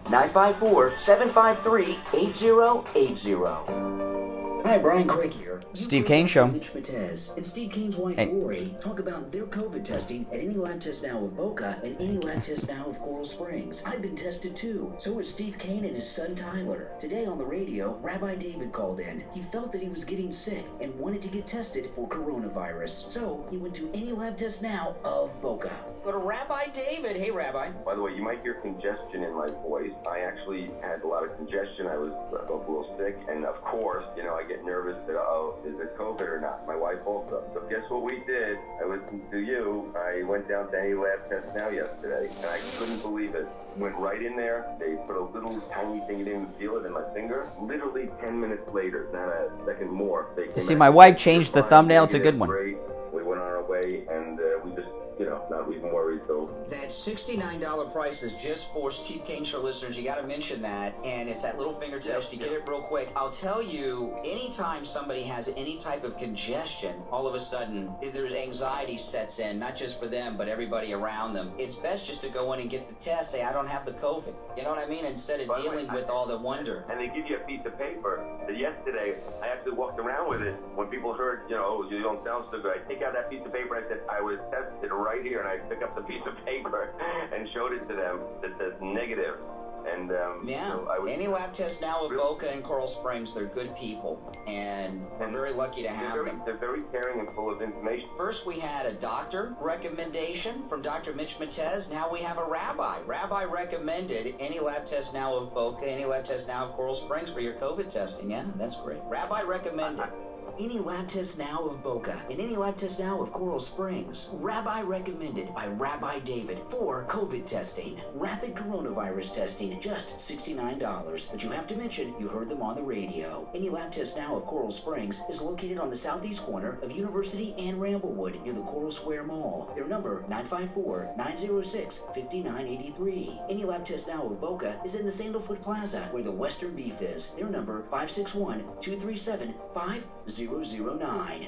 954-753-8080. Hi, Brian Craig here. Steve Kane Show. Mitch Matez and Steve Kane's wife, Lori, talk about their COVID testing at Any Lab Test Now of Boca and Any Lab Test Now of Coral Springs. I've been tested too. So is Steve Kane and his son Tyler. Today on the radio, Rabbi David called in. He felt that he was getting sick and wanted to get tested for coronavirus. So he went to Any Lab Test Now of Boca. Go to Rabbi David. Hey, Rabbi. By the way, you might hear congestion in my voice. I actually had a lot of congestion. I was a little sick, and of course, I get nervous that, is it COVID or not? My wife also. So guess what we did? I listened to you. I went down to Any Lab Test Now yesterday, and I couldn't believe it. Went right in there. They put a little tiny thing, you didn't even feel it in my finger. Literally 10 minutes later, not a second more. You see, my wife changed the thumbnail. It's a good one. Great. We went on our way, and we just, not even worried. So That's That $69 price is just for Steve Kane Show listeners. You got to mention that, and it's that little finger test. You get it real quick. I'll tell you, anytime somebody has any type of congestion, all of a sudden there's anxiety sets in, not just for them but everybody around them. It's best just to go in and get the test. Say, I don't have the COVID. You know what I mean? Instead of dealing with all the wonder. And they give you a piece of paper. So yesterday, I actually walked around with it. When people heard, oh, you don't sound so good, I take out that piece of paper and I said, I was tested right here, and I pick up the piece of paper and showed it to them that says negative. And so any lab test now with Boca and Coral Springs, they're good people, and we're very lucky to have them. They're very caring and full of information. First, we had a doctor recommendation from Dr. Mitch Matez. Now we have a rabbi. Rabbi recommended any lab test now of Boca, any lab test now of Coral Springs for your COVID testing. Yeah, that's great. Rabbi recommended. Any lab test now of Boca and any lab test now of Coral Springs. Rabbi recommended by Rabbi David for COVID testing. Rapid coronavirus testing, just $69. But you have to mention you heard them on the radio. Any lab test now of Coral Springs is located on the southeast corner of University and Ramblewood near the Coral Square Mall. Their number, 954-906-5983. Any lab test now of Boca is in the Sandalfoot Plaza where the Western Beef is. Their number, 561-237-5009.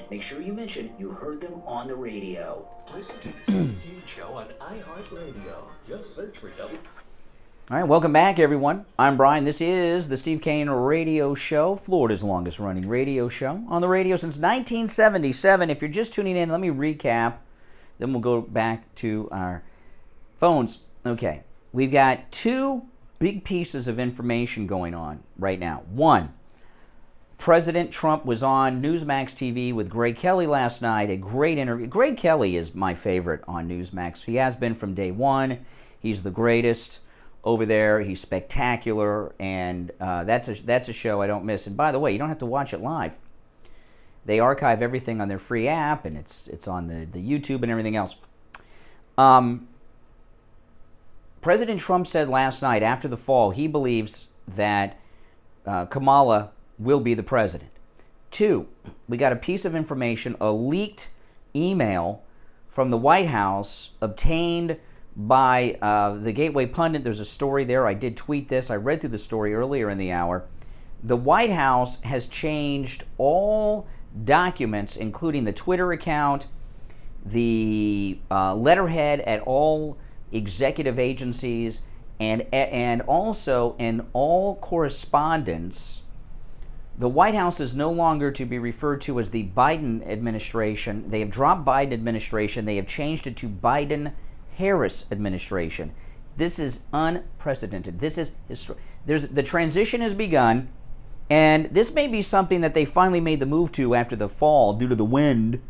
Make sure you mention you heard them on the radio. Listen to the Steve Kane Show on iHeartRadio. Just search for W. All right, welcome back, everyone. I'm Brian. This is the Steve Kane Radio Show, Florida's longest-running radio show. On the radio since 1977. If you're just tuning in, let me recap. Then we'll go back to our phones. Okay, we've got two big pieces of information going on right now. One, President Trump was on Newsmax TV with Greg Kelly last night, a great interview. Greg Kelly is my favorite on Newsmax. He has been from day one. He's the greatest over there. He's spectacular, and that's a show I don't miss. And by the way, you don't have to watch it live. They archive everything on their free app, and it's on the YouTube and everything else. President Trump said last night, after the fall, he believes that Kamala will be the president. Two, we got a piece of information, a leaked email from the White House obtained by the Gateway Pundit. There's a story there. I did tweet this. I read through the story earlier in the hour. The White House has changed all documents, including the Twitter account, the letterhead at all executive agencies, and also in all correspondence. The White House is no longer to be referred to as the Biden administration. They have dropped Biden administration. They have changed it to Biden-Harris administration. This is unprecedented. This is the transition has begun, and this may be something that they finally made the move to after the fall due to the wind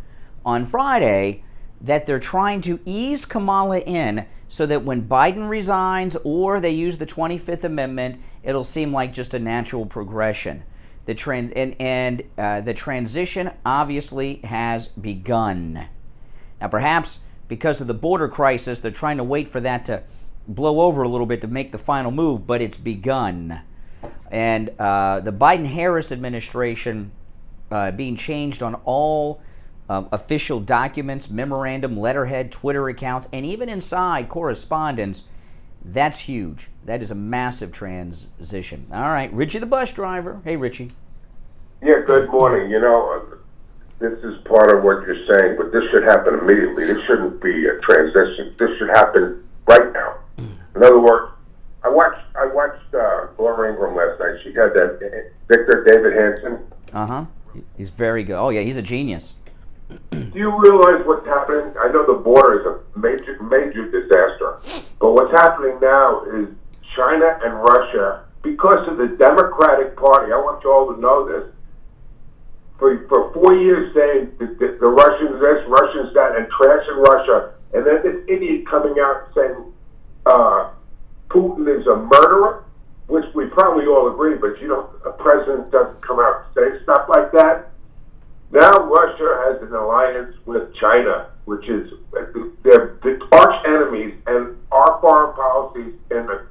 on Friday, that they're trying to ease Kamala in so that when Biden resigns or they use the 25th Amendment, it'll seem like just a natural progression. The transition obviously has begun. Now, perhaps because of the border crisis, they're trying to wait for that to blow over a little bit to make the final move, but it's begun. And the Biden-Harris administration being changed on all official documents, memorandum, letterhead, Twitter accounts, and even inside correspondence, that's huge. That is a massive transition. All right, Richie the bus driver. Hey, Richie. Yeah, good morning. This is part of what you're saying, but this should happen immediately. This shouldn't be a transition. This should happen right now. In other words, I watched Gloria Ingram last night. She had that Victor David Hanson. Uh-huh. He's very good. Oh, yeah, he's a genius. Do you realize what's happening? I know the border is a major disaster, but what's happening now is China and Russia, because of the Democratic Party, I want you all to know this, for 4 years saying the Russians this, Russians that, and trashing Russia, and then this idiot coming out saying Putin is a murderer, which we probably all agree, but a president doesn't come out and say stuff like that. Now Russia has an alliance with China, which is they're the arch enemies, and our foreign policy in a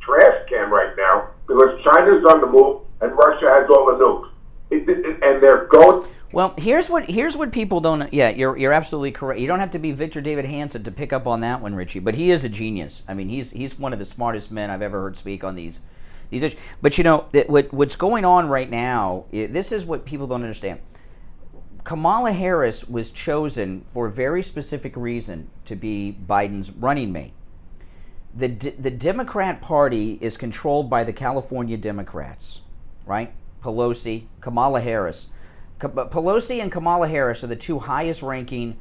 trash can right now because China's on the move and Russia has all the nukes, and they're going. Well, here's what people don't. Yeah, you're absolutely correct. You don't have to be Victor David Hanson to pick up on that one, Richie. But he is a genius. I mean, he's one of the smartest men I've ever heard speak on these issues. But what's going on right now? This is what people don't understand. Kamala Harris was chosen for a very specific reason to be Biden's running mate. The Democrat Party is controlled by the California Democrats, right? Pelosi, Kamala Harris. Pelosi and Kamala Harris are the two highest-ranking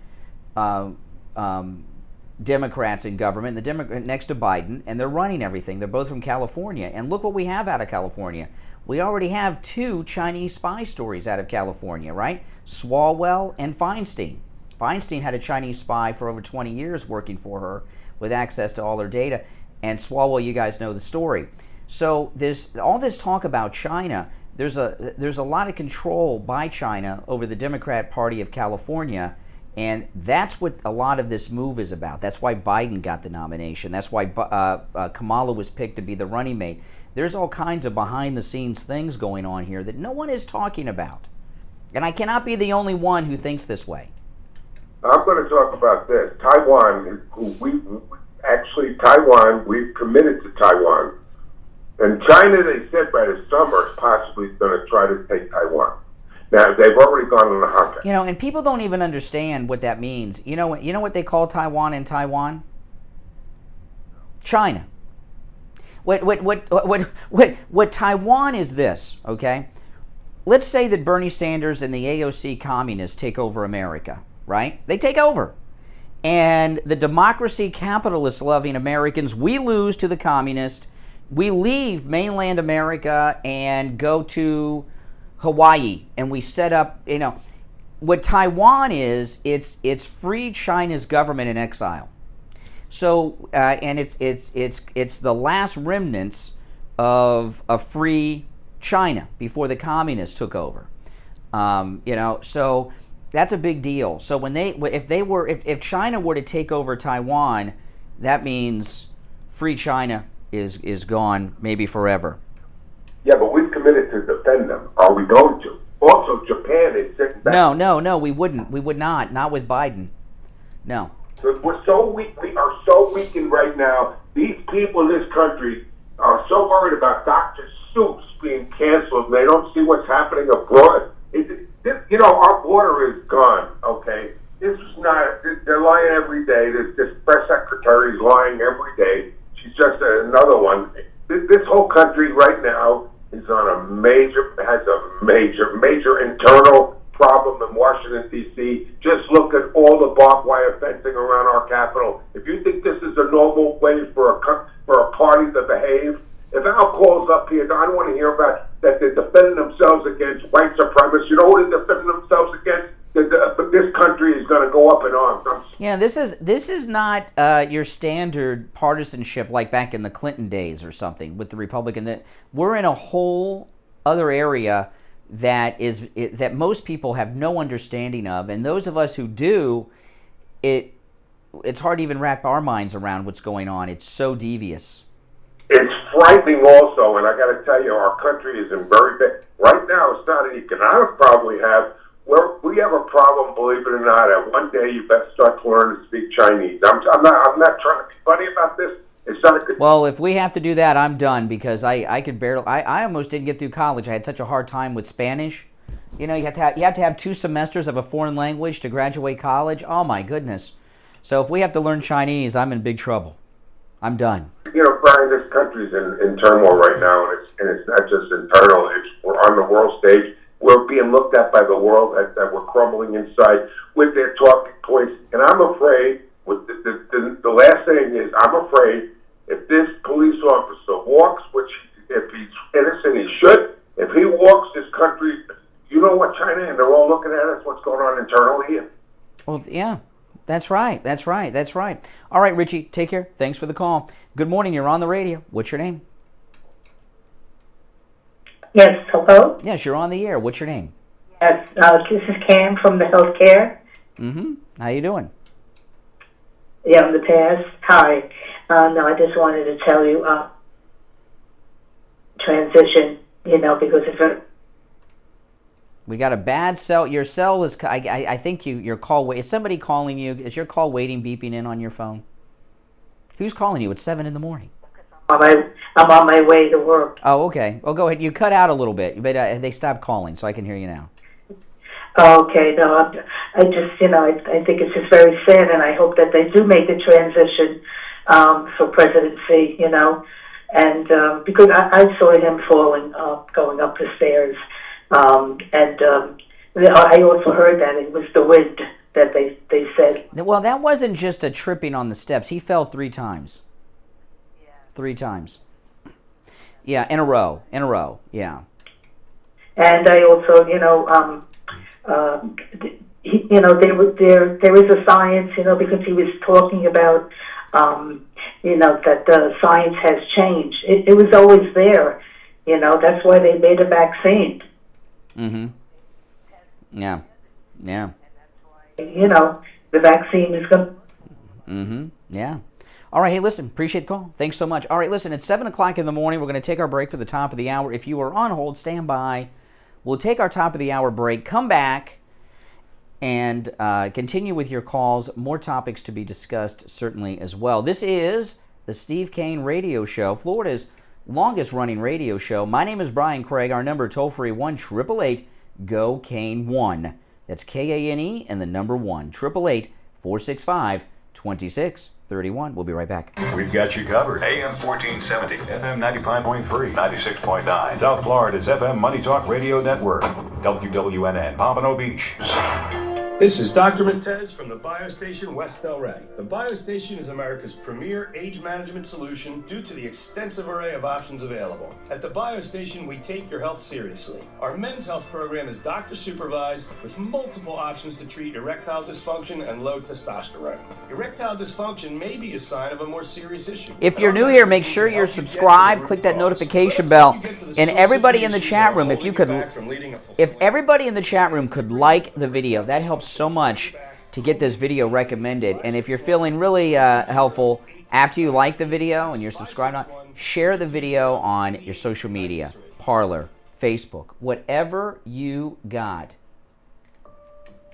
Democrats in government, next to Biden, and they're running everything. They're both from California. And look what we have out of California. We already have 2 Chinese spy stories out of California, right? Swalwell and Feinstein. Feinstein had a Chinese spy for over 20 years working for her with access to all her data. And Swalwell, you guys know the story. So all this talk about China, there's a lot of control by China over the Democrat Party of California, and that's what a lot of this move is about. That's why Biden got the nomination. That's why Kamala was picked to be the running mate. There's all kinds of behind-the-scenes things going on here that no one is talking about. And I cannot be the only one who thinks this way. I'm going to talk about this. Taiwan, we've committed to Taiwan. And China, they said by the summer, is possibly going to try to take Taiwan. Now, they've already gone on a hunt. And people don't even understand what that means. You know what they call Taiwan in Taiwan? China. What Taiwan is this, okay? Let's say that Bernie Sanders and the AOC communists take over America, right? They take over. And the democracy capitalist loving Americans, we lose to the communists. We leave mainland America and go to Hawaii, and we set up, what Taiwan is, it's free China's government in exile. So, and it's the last remnants of a free China before the communists took over. So that's a big deal. So if China were to take over Taiwan, that means free China is gone, maybe forever. Yeah, but we've committed to defend them. Are we going to? Also, Japan is sitting back. No, we wouldn't. We would not. Not with Biden. No. We're so weak. We are so weakened right now. These people in this country are so worried about Dr. Seuss being canceled, and they don't see what's happening abroad. Our border is gone, okay? This is not, they're lying every day. This press secretary is lying every day. She's just another one. This whole country right now is on has a major internal problem in Washington, D.C. Just look at all the barbed wire fencing around our Capitol. If you think this is a normal way for a party to behave, if Al calls up here, I don't want to hear about that they're defending themselves against white supremacists. You know what they're defending themselves against? This country is going to go up in arms. Yeah, this is not your standard partisanship like back in the Clinton days or something with the Republican. We're in a whole other area that most people have no understanding of, and those of us who do, it's hard to even wrap our minds around what's going on. It's so devious. It's frightening also, and I got to tell you, our country is in very bad. Right now, it's not an economic problem we have. We have a problem, believe it or not, and one day you better start to learn to speak Chinese. I'm not trying to be funny about this. It's not a good... Well, if we have to do that, I'm done, because I could barely... I almost didn't get through college. I had such a hard time with Spanish. You have to have 2 semesters of a foreign language to graduate college. Oh, my goodness. So if we have to learn Chinese, I'm in big trouble. I'm done. Brian, this country's in turmoil right now, and it's not just internal. We're on the world stage. We're being looked at by the world that we're crumbling inside with their talking points. And I'm afraid, the last thing is, I'm afraid if this police officer walks, which if he's innocent, he should, if he walks this country, you know what, China, and they're all looking at us, what's going on internally here. Well, yeah. That's right. All right, Richie, take care. Thanks for the call. Good morning. You're on the radio. What's your name? Yes, hello? Yes, you're on the air. What's your name? Yes, this is Cam from the healthcare. Mm-hmm. How you doing? Yeah, the past. Hi. No, I just wanted to tell you, transition, because if We got a bad cell. Your cell is. I think your call. Is somebody calling you? Is your call waiting beeping in on your phone? Who's calling you at 7 a.m? I'm on my way to work. Oh, okay. Well, go ahead. You cut out a little bit, but they stopped calling, so I can hear you now. Okay, no, I just, I think it's just very sad, and I hope that they do make a transition for presidency, and because I saw him falling, going up the stairs, and I also heard that it was the wind that they said. Well, that wasn't just a tripping on the steps. He fell 3 times. 3 times. Yeah, in a row, yeah. And I also, there is a science, because he was talking about, that the science has changed. It was always there, that's why they made a vaccine. Mm-hmm. Yeah. The vaccine is going. Mm-hmm. Yeah. All right, hey, listen, appreciate the call. Thanks so much. All right, listen, it's 7 o'clock in the morning. We're going to take our break for the top of the hour. If you are on hold, stand by. We'll take our top of the hour break, come back, and continue with your calls. More topics to be discussed, certainly, as well. This is the Steve Kane Radio Show, Florida's longest-running radio show. My name is Brian Craig. Our number, toll-free, 1-888-GO-KANE-1. That's K-A-N-E and the number 1, 888-465-2631. We'll be right back. We've got you covered. AM 1470, FM 95.3, 96.9. South Florida's FM Money Talk Radio Network. WWNN, Pompano Beach. This is Dr. Montez from the BioStation West Delray. The BioStation is America's premier age management solution due to the extensive array of options available. At the BioStation, we take your health seriously. Our men's health program is doctor supervised with multiple options to treat erectile dysfunction and low testosterone. Erectile dysfunction may be a sign of a more serious issue. If you're new here, make sure you're subscribed, click that notification bell, and everybody in the chat room, if everybody in the chat room could like the video, that helps so much to get this video recommended. And if you're feeling really helpful after you like the video and you're subscribed on, share the video on your social media, Parler, Facebook, whatever you got.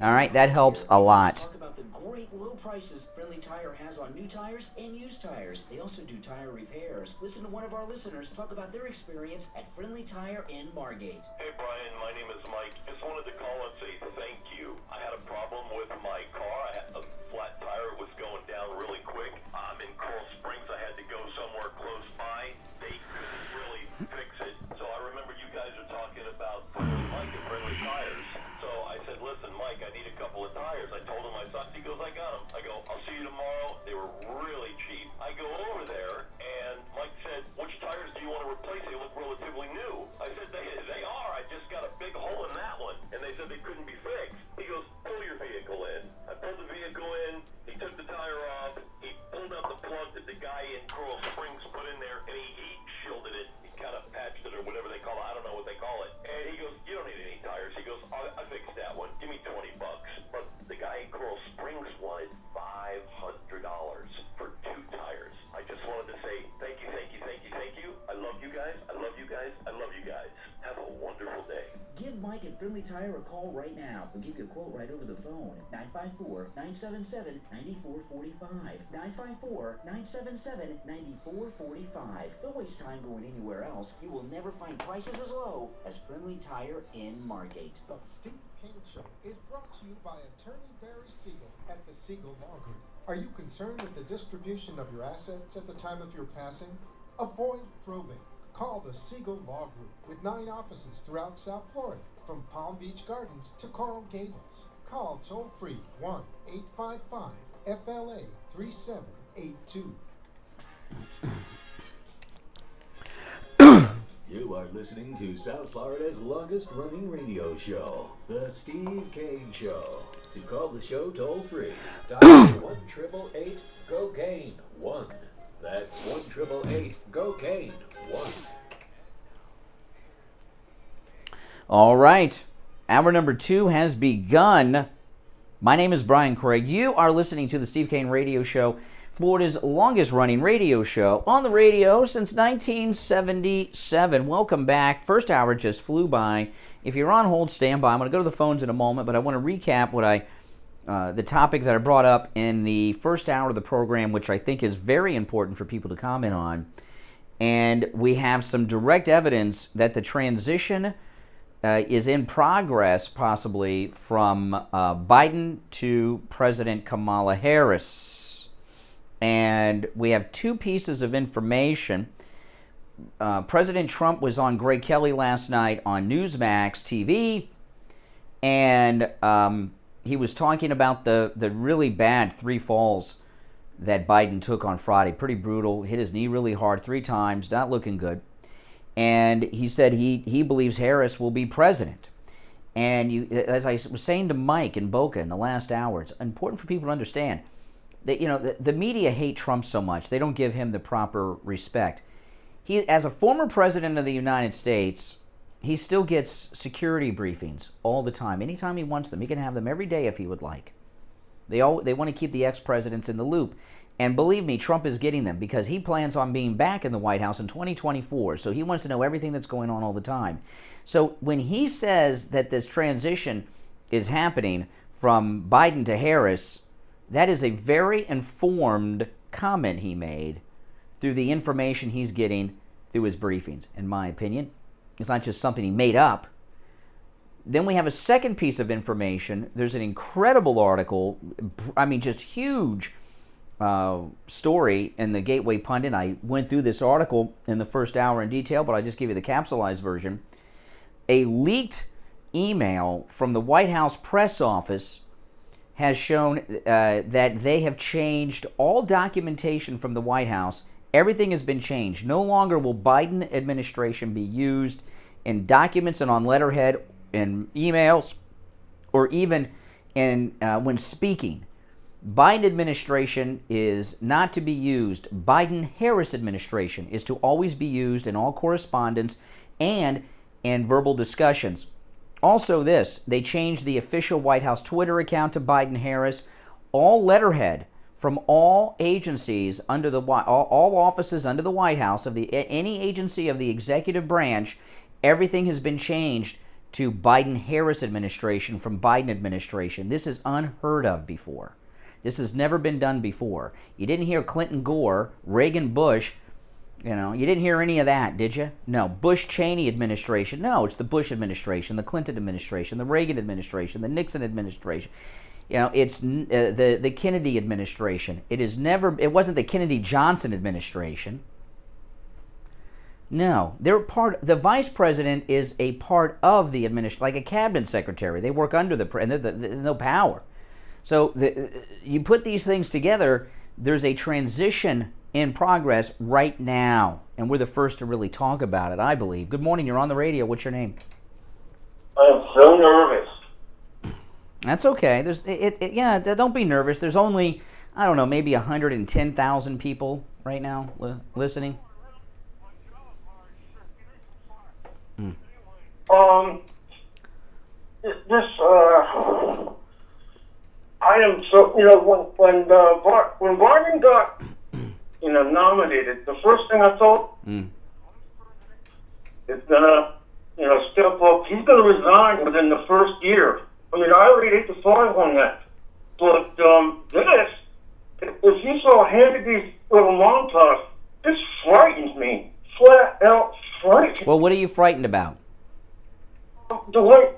All right, that helps a lot. Talk about the great low prices Friendly Tire has on new tires and used tires. They also do tire repairs. Listen to one of our listeners talk about their experience at Friendly Tire in Margate. Hey Brian, my name is Mike. Just wanted to call and say thank you. I had a problem with my car. I had a flat tire. It was going down really quick. I'm in Coral Springs. I had to go somewhere close by. They couldn't really fix it. So I remember you guys are talking about Mike and Friendly Tires. So I said, listen, Mike, I need a couple of tires. I told him, he goes, I got them. I go, I'll see you tomorrow. They were really cheap. I go over there, and Mike said, which tires do you want to replace? They look relatively new. I said, they are. I just got a big hole in that one. And they said they couldn't be fixed. He goes, pull your vehicle in. I pulled the vehicle in. He took the tire off. He pulled out the plug that the guy in Coral Springs put in there, and he shielded it. He kind of patched it or whatever they call it. I don't know what they call it. And he goes, you don't need any tires. He goes, I fixed that one. Give me $20. But the guy in Coral Springs wanted $500 for 2 tires. I just wanted to say thank you. I love you guys. I love you guys. Have a wonderful day. Give Mike at Friendly Tire a call right now. We'll give you a quote right over the phone at 954-977-9445. 954-977-9445. Don't waste time going anywhere else. You will never find prices as low as Friendly Tire in Margate. The Steve Kane Show is brought to you by Attorney Barry Siegel at the Siegel Law Group. Are you concerned with the distribution of your assets at the time of your passing? Avoid probate. Call the Siegel Law Group with 9 offices throughout South Florida, from Palm Beach Gardens to Coral Gables. Call toll-free 1-855-FLA-3782. You are listening to South Florida's longest-running radio show, The Steve Kane Show. To call the show toll-free, dial 1-888-GO-KANE-1. That's 1-888-GO-KANE-1. All right. Hour number 2 has begun. My name is Brian Craig. You are listening to the Steve Kane Radio Show, Florida's longest-running radio show on the radio since 1977. Welcome back. First hour just flew by. If you're on hold, stand by. I'm going to go to the phones in a moment, but I want to recap what the topic that I brought up in the first hour of the program, which I think is very important for people to comment on. And we have some direct evidence that the transition is in progress, possibly, from Biden to President Kamala Harris. And we have two pieces of information. President Trump was on Greg Kelly last night on Newsmax TV, and he was talking about the really bad 3 falls that Biden took on Friday. Pretty brutal. Hit his knee really hard 3 times. Not looking good. And he said he believes Harris will be president. And as I was saying to Mike in Boca in the last hour, it's important for people to understand that the media hate Trump so much. They don't give him the proper respect. He, as a former president of the United States, he still gets security briefings all the time. Anytime he wants them, he can have them every day if he would like. They want to keep the ex-presidents in the loop. And believe me, Trump is getting them because he plans on being back in the White House in 2024. So he wants to know everything that's going on all the time. So when he says that this transition is happening from Biden to Harris, that is a very informed comment he made through the information he's getting through his briefings, in my opinion. It's not just something he made up. Then we have a second piece of information. There's an incredible article, I mean, just huge story in the Gateway Pundit. I went through this article in the first hour in detail, but I just give you the capsulized version. A leaked email from the White House press office has shown that they have changed all documentation from the White House. Everything has been changed. No longer will Biden administration be used in documents and on letterhead and emails, or even in when speaking. Biden administration is not to be used. Biden-Harris administration is to always be used in all correspondence and in verbal discussions. Also this, they changed the official White House Twitter account to Biden-Harris. All letterhead from all agencies under the all offices under the White House of any agency of the executive branch, everything has been changed to Biden-Harris administration from Biden administration. This is unheard of before. This has never been done before. You didn't hear Clinton Gore, Reagan Bush, you didn't hear any of that, did you? No. Bush Cheney administration. No, it's the Bush administration, the Clinton administration, the Reagan administration, the Nixon administration. It's the Kennedy administration. It wasn't the Kennedy Johnson administration. No, the vice president is a part of the administration, like a cabinet secretary. They work under the president, there's no power. So you put these things together, there's a transition in progress right now, and we're the first to really talk about it, I believe. Good morning, you're on the radio. What's your name? I'm so nervous. That's okay. Don't be nervous. There's only, I don't know, maybe 110,000 people right now listening. I am so, when Biden got, nominated, the first thing I thought is gonna, step up. He's gonna resign within the first year. I mean, I already ate the five on that. But if you saw Hannity's little montage, this frightens me. Flat out frightens. Well, what are you frightened about? The way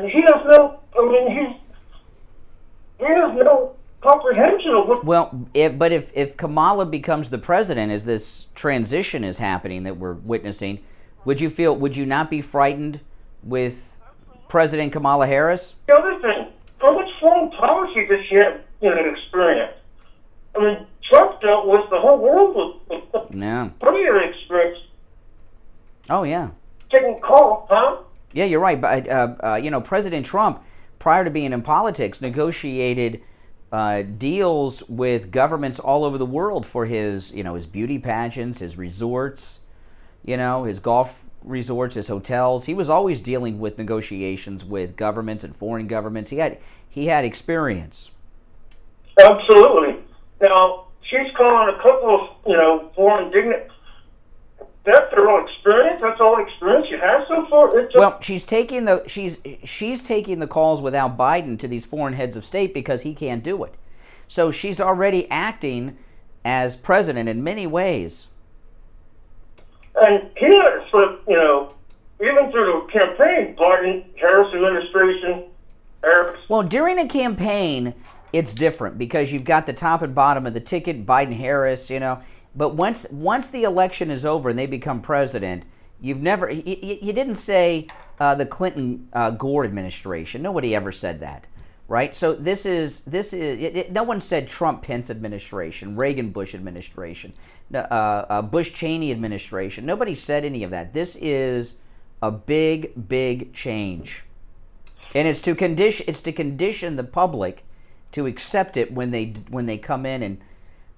he has no. I mean, he has no comprehension of what. Well, if Kamala becomes the president, as this transition is happening that we're witnessing, would you not be frightened with President Kamala Harris? The other thing, how much foreign policy does she have experience? I mean, Trump dealt with the whole world with plenty of experience. Oh yeah. Taking calls, huh? Yeah, you're right. But President Trump, prior to being in politics, negotiated deals with governments all over the world for his beauty pageants, his resorts, his golf resorts, his hotels. He was always dealing with negotiations with governments and foreign governments. He had experience. Absolutely. Now, she's calling a couple of, foreign dignitaries. That's her own experience. That's all experience you have so far. Well, she's taking the calls without Biden to these foreign heads of state because he can't do it. So she's already acting as president in many ways. And here, so, even through the campaign, Biden, Harris administration, Harris. Well, during a campaign, it's different because you've got the top and bottom of the ticket, Biden, Harris, But once the election is over and they become president, you didn't say the Clinton Gore administration. Nobody ever said that, right? So no one said Trump Pence administration, Reagan Bush administration, Bush Cheney administration. Nobody said any of that. This is a big change, and it's to condition the public to accept it when they come in and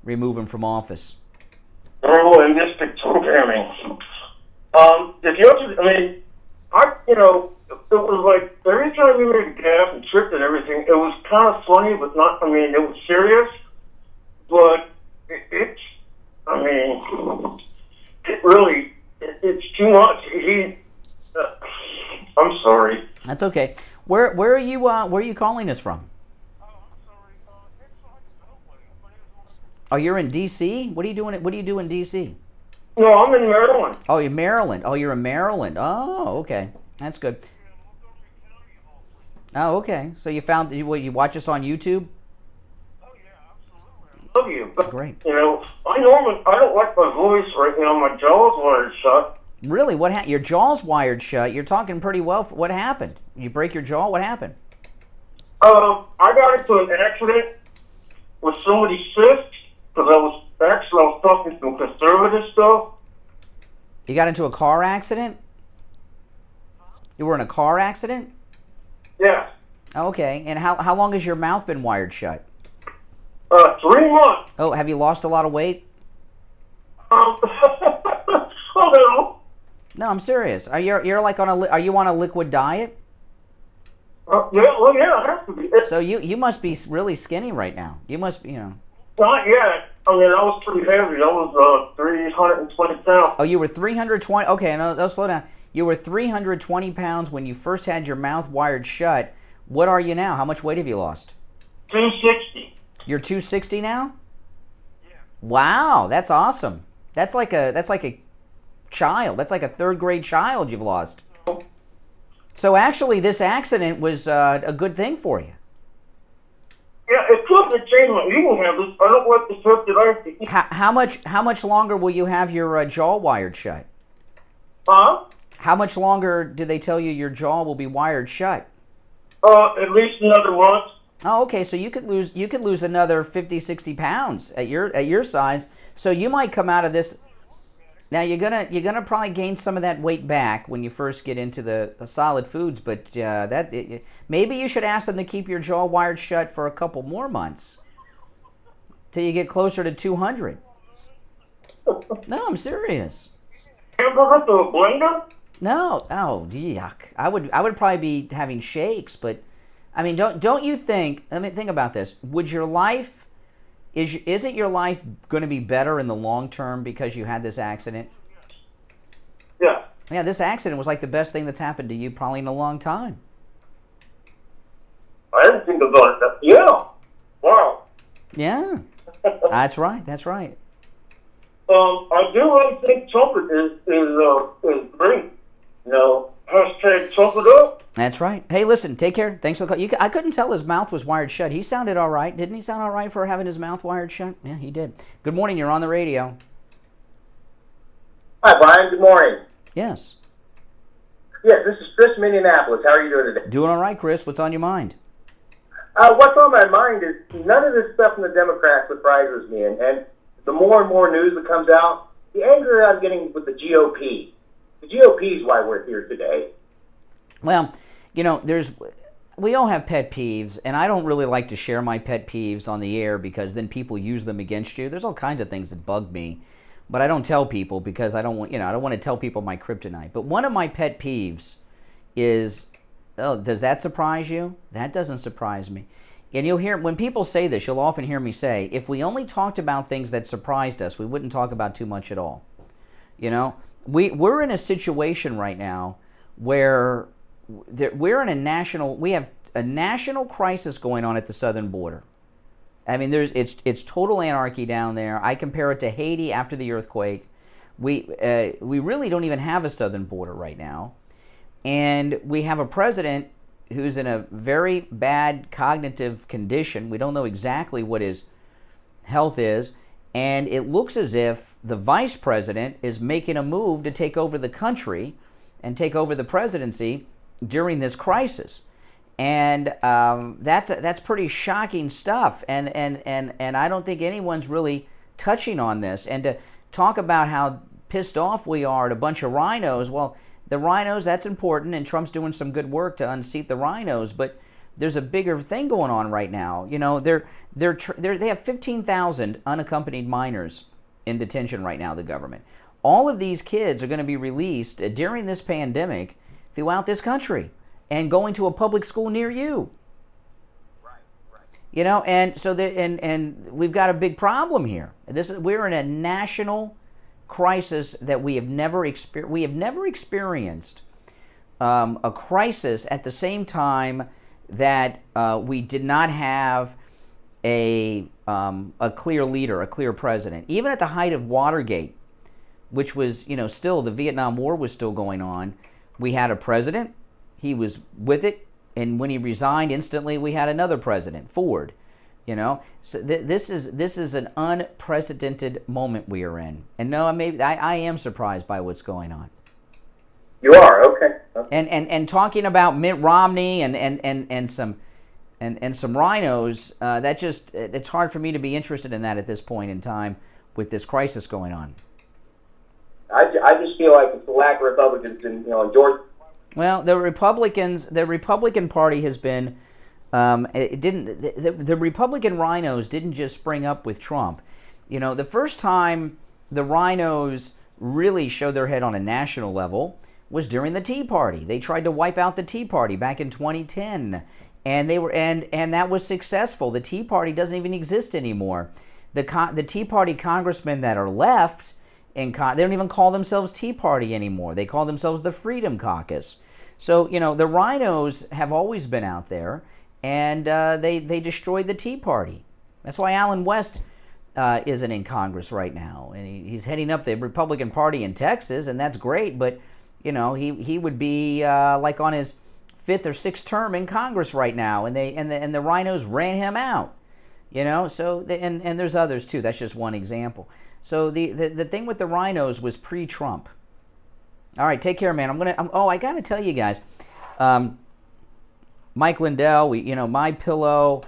remove him from office. Linguistic programming. It was like every time you made a gaffe and tripped and everything, it was kind of funny, but not, it was serious, but it's too much. I'm sorry. That's okay. Where are you calling us from? Oh, you're in D.C.? What are you doing in D.C.? No, I'm in Maryland. Oh, you're Maryland. Oh, you're in Maryland. Oh, okay. That's good. Oh, okay. So you watch us on YouTube? Love you. But, great. I don't like my voice right now. My jaw's wired shut. Really? What happened? Your jaw's wired shut. You're talking pretty well. What happened? You break your jaw? What happened? I got into an accident with somebody's cyst. Because I was talking some conservative stuff. You got into a car accident? You were in a car accident? Yeah. Okay. And how long has your mouth been wired shut? 3 months. Oh, have you lost a lot of weight? No. No, I'm serious. Are you on a liquid diet? Yeah, I have to be. So you must be really skinny right now. You must be, Not yet. I was pretty heavy. I was 320 pounds. Oh, you were 320. Okay, no, slow down. You were 320 pounds when you first had your mouth wired shut. What are you now? How much weight have you lost? 260. You're 260 now? Yeah. Wow, that's awesome. That's like a child. That's like a third grade child you've lost. So actually, this accident was a good thing for you. Yeah, it could have changed my eating habits. I don't like the stuff that I have to eat. How much longer will you have your jaw wired shut? Huh? How much longer do they tell you your jaw will be wired shut? At least another month. Oh, okay. So you could lose another 50, 60 pounds at your size. So you might come out of this. Now you're gonna probably gain some of that weight back when you first get into the solid foods, but maybe you should ask them to keep your jaw wired shut for a couple more months till you get closer to 200. No, I'm serious. Hamburger to a blender? No, oh yuck! I would probably be having shakes, but don't you think? Think about this. Would your life? Isn't your life going to be better in the long term because you had this accident? Yeah. Yeah, this accident was like the best thing that's happened to you probably in a long time. I didn't think about it. Yeah. Wow. Yeah. That's right. That's right. I do really think chocolate is great. Hashtag chocolate up. That's right. Hey, listen, take care. Thanks for the call. I couldn't tell his mouth was wired shut. He sounded all right. Didn't he sound all right for having his mouth wired shut? Yeah, he did. Good morning. You're on the radio. Hi, Brian. Good morning. Yes. Yes, this is Chris from Indianapolis. How are you doing today? Doing all right, Chris. What's on your mind? What's on my mind is none of this stuff from the Democrats surprises me. And the more and more news that comes out, the anger I'm getting with the GOP. The GOP is why we're here today. Well, we all have pet peeves, and I don't really like to share my pet peeves on the air because then people use them against you. There's all kinds of things that bug me, but I don't tell people because I don't want to tell people my kryptonite. But one of my pet peeves is, does that surprise you? That doesn't surprise me. and you'll hear, when people say this, you'll often hear me say, if we only talked about things that surprised us, we wouldn't talk about too much at all. You know, we're in a situation right now where we have a national crisis going on at the southern border. I mean, it's total anarchy down there. I compare it to Haiti after the earthquake. We really don't even have a southern border right now, and we have a president who's in a very bad cognitive condition. We don't know exactly what his health is, and it looks as if the vice president is making a move to take over the country and take over the presidency during this crisis. And that's pretty shocking stuff, and I don't think anyone's really touching on this. And to talk about how pissed off we are at a bunch of rhinos, well, the rhinos, that's important, and Trump's doing some good work to unseat the rhinos, but there's a bigger thing going on right now. You know, they have 15,000 unaccompanied minors in detention right now, the government. All of these kids are going to be released during this pandemic throughout this country and going to a public school near you. Right. You know, and so and we've got a big problem here. We're in a national crisis that we have never experienced a crisis at the same time that we did not have a clear leader, a clear president. Even at the height of Watergate, which was, you know, still the Vietnam War was still going on, we had a president. He was with it, and when he resigned, instantly we had another president, Ford. You know, so this is an unprecedented moment we are in, and no, I am surprised by what's going on. You are, okay. And talking about Mitt Romney and some rhinos, that just, it's hard for me to be interested in that at this point in time with this crisis going on. I just feel like it's the lack of Republicans in Georgia. Well, the Republican Party has been, the Republican rhinos didn't just spring up with Trump. You know, the first time the rhinos really showed their head on a national level was during the Tea Party. They tried to wipe out the Tea Party back in 2010, and that was successful. The Tea Party doesn't even exist anymore. The Tea Party congressmen that are left, they don't even call themselves Tea Party anymore. They call themselves the Freedom Caucus. So, you know, the rhinos have always been out there, and they destroyed the Tea Party. That's why Alan West isn't in Congress right now, and he's heading up the Republican Party in Texas, and that's great. But you know, he would be like on his 5th or 6th term in Congress right now, and the rhinos ran him out. You know, so and there's others too. That's just one example. So the thing with the rhinos was pre-Trump. All right, take care, man. I got to tell you guys, Mike Lindell, My Pillow,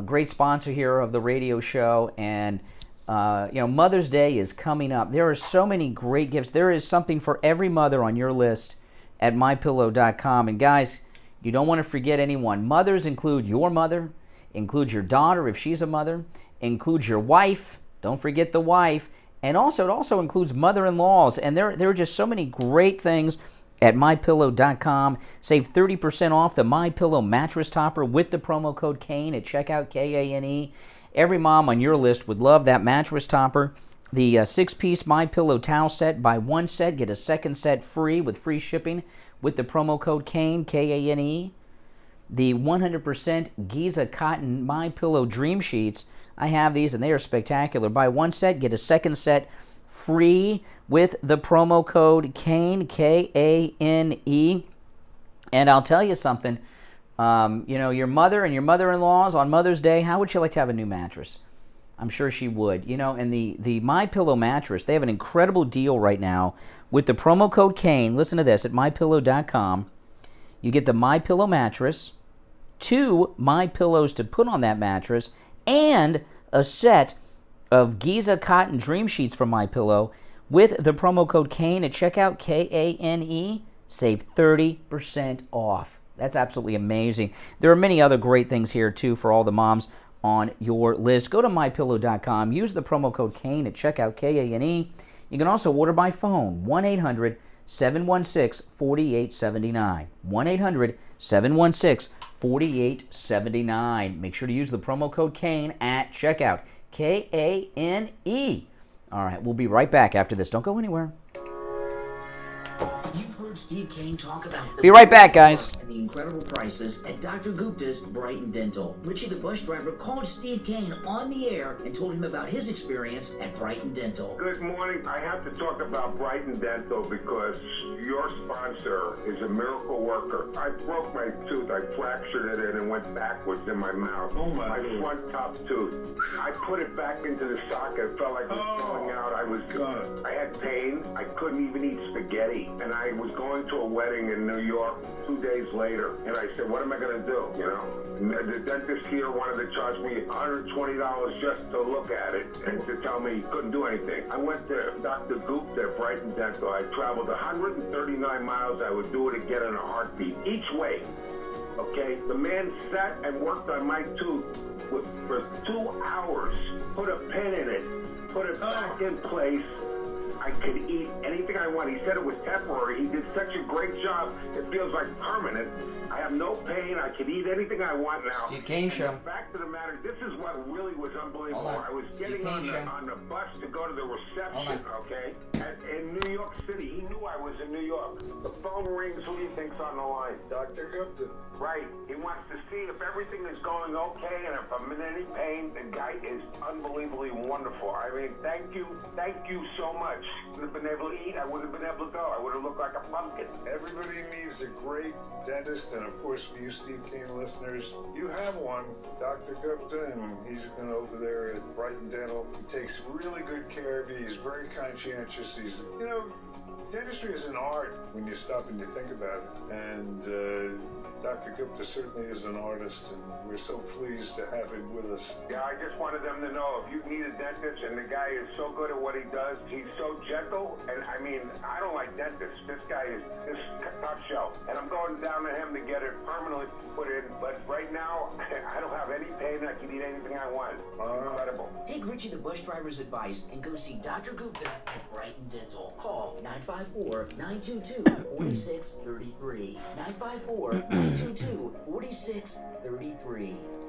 great sponsor here of the radio show, and Mother's Day is coming up. There are so many great gifts. There is something for every mother on your list at mypillow.com. And guys, you don't want to forget anyone. Mothers include your mother, includes your daughter if she's a mother, includes your wife. Don't forget the wife. And also, it also includes mother-in-laws. And there are just so many great things at mypillow.com. Save 30% off the MyPillow mattress topper with the promo code KANE at checkout, KANE. Every mom on your list would love that mattress topper. The 6-piece MyPillow towel set. Buy one set, get a second set free with free shipping with the promo code KANE, KANE. The 100% Giza Cotton MyPillow Dream Sheets. I have these, and they are spectacular. Buy one set, get a second set free with the promo code KANE, KANE. And I'll tell you something. Your mother and your mother-in-laws on Mother's Day, how would you like to have a new mattress? I'm sure she would. And the MyPillow mattress, they have an incredible deal right now with the promo code KANE. Listen to this, at mypillow.com. You get the MyPillow mattress, 2 MyPillows to put on that mattress, and a set of Giza Cotton Dream Sheets from MyPillow with the promo code KANE at checkout, KANE. Save 30% off. That's absolutely amazing. There are many other great things here, too, for all the moms on your list. Go to mypillow.com. Use the promo code KANE at checkout, KANE. You can also order by phone, 1-800 1-800-716-4879. 1-800-716-4879. Make sure to use the promo code Kane at checkout. Kane. All right, we'll be right back after this. Don't go anywhere. You've heard Steve Kane talk about Be right back, guys. And the incredible prices at Dr. Gupta's Brighton Dental. Richie the bus driver called Steve Kane on the air and told him about his experience at Brighton Dental. Good morning. I have to talk about Brighton Dental because your sponsor is a miracle worker. I broke my tooth. I fractured it and went backwards in my mouth. Oh my front top tooth. I put it back into the socket. It felt like it was falling out. I had pain. I couldn't even eat spaghetti. And I was going to a wedding in New York 2 days later. And I said, what am I going to do? You know, the dentist here wanted to charge me $120 just to look at it and to tell me he couldn't do anything. I went to Dr. Gupta at Brighton Dental. I traveled 139 miles. I would do it again in a heartbeat, each way. Okay, the man sat and worked on my tooth for 2 hours, put a pin in it, put it back in place. I could eat anything I want. He said it was temporary. He did such a great job. It feels like permanent. I have no pain. I can eat anything I want now. Steve Kane Show. Back to the matter. This is what really was unbelievable. I was getting on the bus to go to the reception, okay? In New York City. He knew I was in New York. The phone rings. Who do you think's on the line? Dr. Gupta. Right. He wants to see if everything is going okay and if I'm in any pain. The guy is unbelievably wonderful. I mean, thank you so much. I would have been able to eat. I would have been able to go. I would have looked like a pumpkin. Everybody needs a great dentist, and of course, for you Steve Kane listeners, you have one, Dr. Gupta, and he's been over there at Brighton Dental. He takes really good care of you. He's very conscientious. Dentistry is an art when you stop and you think about it. And Dr. Gupta certainly is an artist, and we're so pleased to have him with us. Yeah, I just wanted them to know if you need a dentist, and the guy is so good at what he does, he's so gentle, and I mean, I don't like dentists. This guy is top shelf, and I'm going down to him to get it permanently put in, but right now, I don't have any pain. I can eat anything I want. Incredible. Take Richie the bus driver's advice and go see Dr. Gupta at Brighton Dental. Call 954-922-4633. 954-922-4633.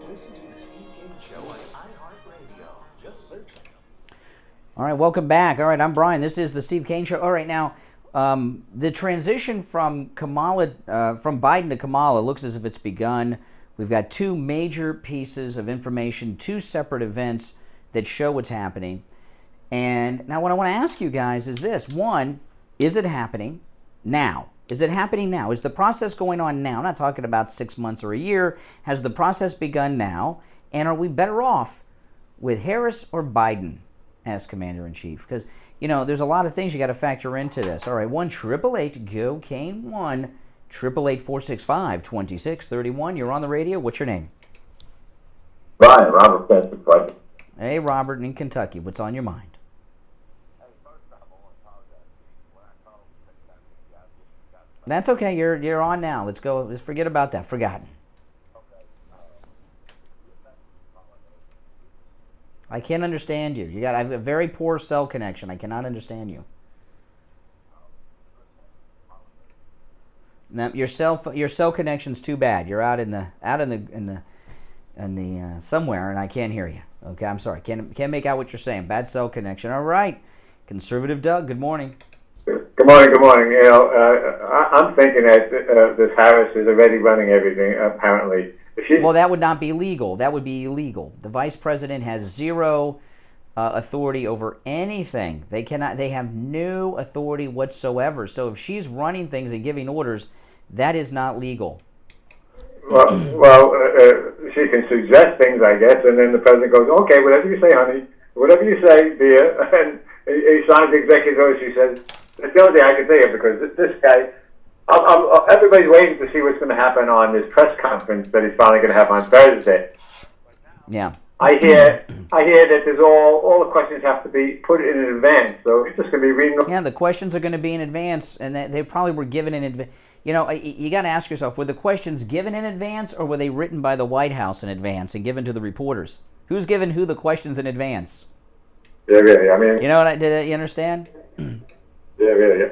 Listen to the Steve Kane Show on iHeartRadio. Just search it. All right, welcome back. All right, I'm Brian. This is the Steve Kane Show. All right, now, the transition from Biden to Kamala looks as if it's begun. We've got two major pieces of information, two separate events that show what's happening. And now what I want to ask you guys is this. One, is it happening now? Is it happening now? Is the process going on now? I'm not talking about 6 months or a year. Has the process begun now? And are we better off with Harris or Biden as Commander-in-Chief? Because, you know, there's a lot of things you got to factor into this. All right, 1-888-GO-KANE, 1-888-465-2631. You're on the radio. What's your name? Brian, Robert Kentucky. Hey, Robert in Kentucky. What's on your mind? That's okay. You're on now. Let's go. Let's forget about that. Forgotten. I can't understand you. I have a very poor cell connection. I cannot understand you. Now, your cell connection's too bad. You're out in the somewhere, and I can't hear you. Okay, I'm sorry. Can't make out what you're saying. Bad cell connection. All right, Conservative Doug. Good morning. Good morning. Good morning. You know, I'm thinking that this Harris is already running everything. Apparently. Well, that would not be legal. That would be illegal. The vice president has zero authority over anything. They have no authority whatsoever. So if she's running things and giving orders, that is not legal. Well, she can suggest things, I guess, and then the president goes, "Okay, whatever you say, honey. Whatever you say, dear." And he signs the executive order. She says, "That's the only thing I can say because this guy." Everybody's waiting to see what's going to happen on this press conference that he's finally going to have on Thursday. Yeah. I hear that there's all the questions have to be put in advance, so it's just going to be reading. Yeah, the questions are going to be in advance, and they probably were given in advance. You know, you got to ask yourself: were the questions given in advance, or were they written by the White House in advance and given to the reporters? Who's given who the questions in advance? Yeah, really. I mean, you know what? You understand? Yeah,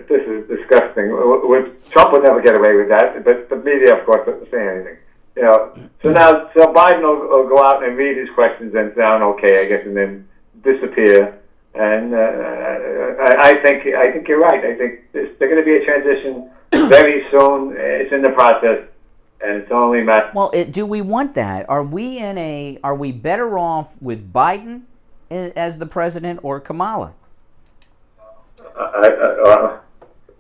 This is disgusting. Trump would never get away with that, but the media, of course, doesn't say anything. So Biden will go out and read his questions and sound okay, I guess, and then disappear. And I think you're right. I think there's going to be a transition very soon. It's in the process, and it's only matter. Well, do we want that? Are we better off with Biden as the president or Kamala?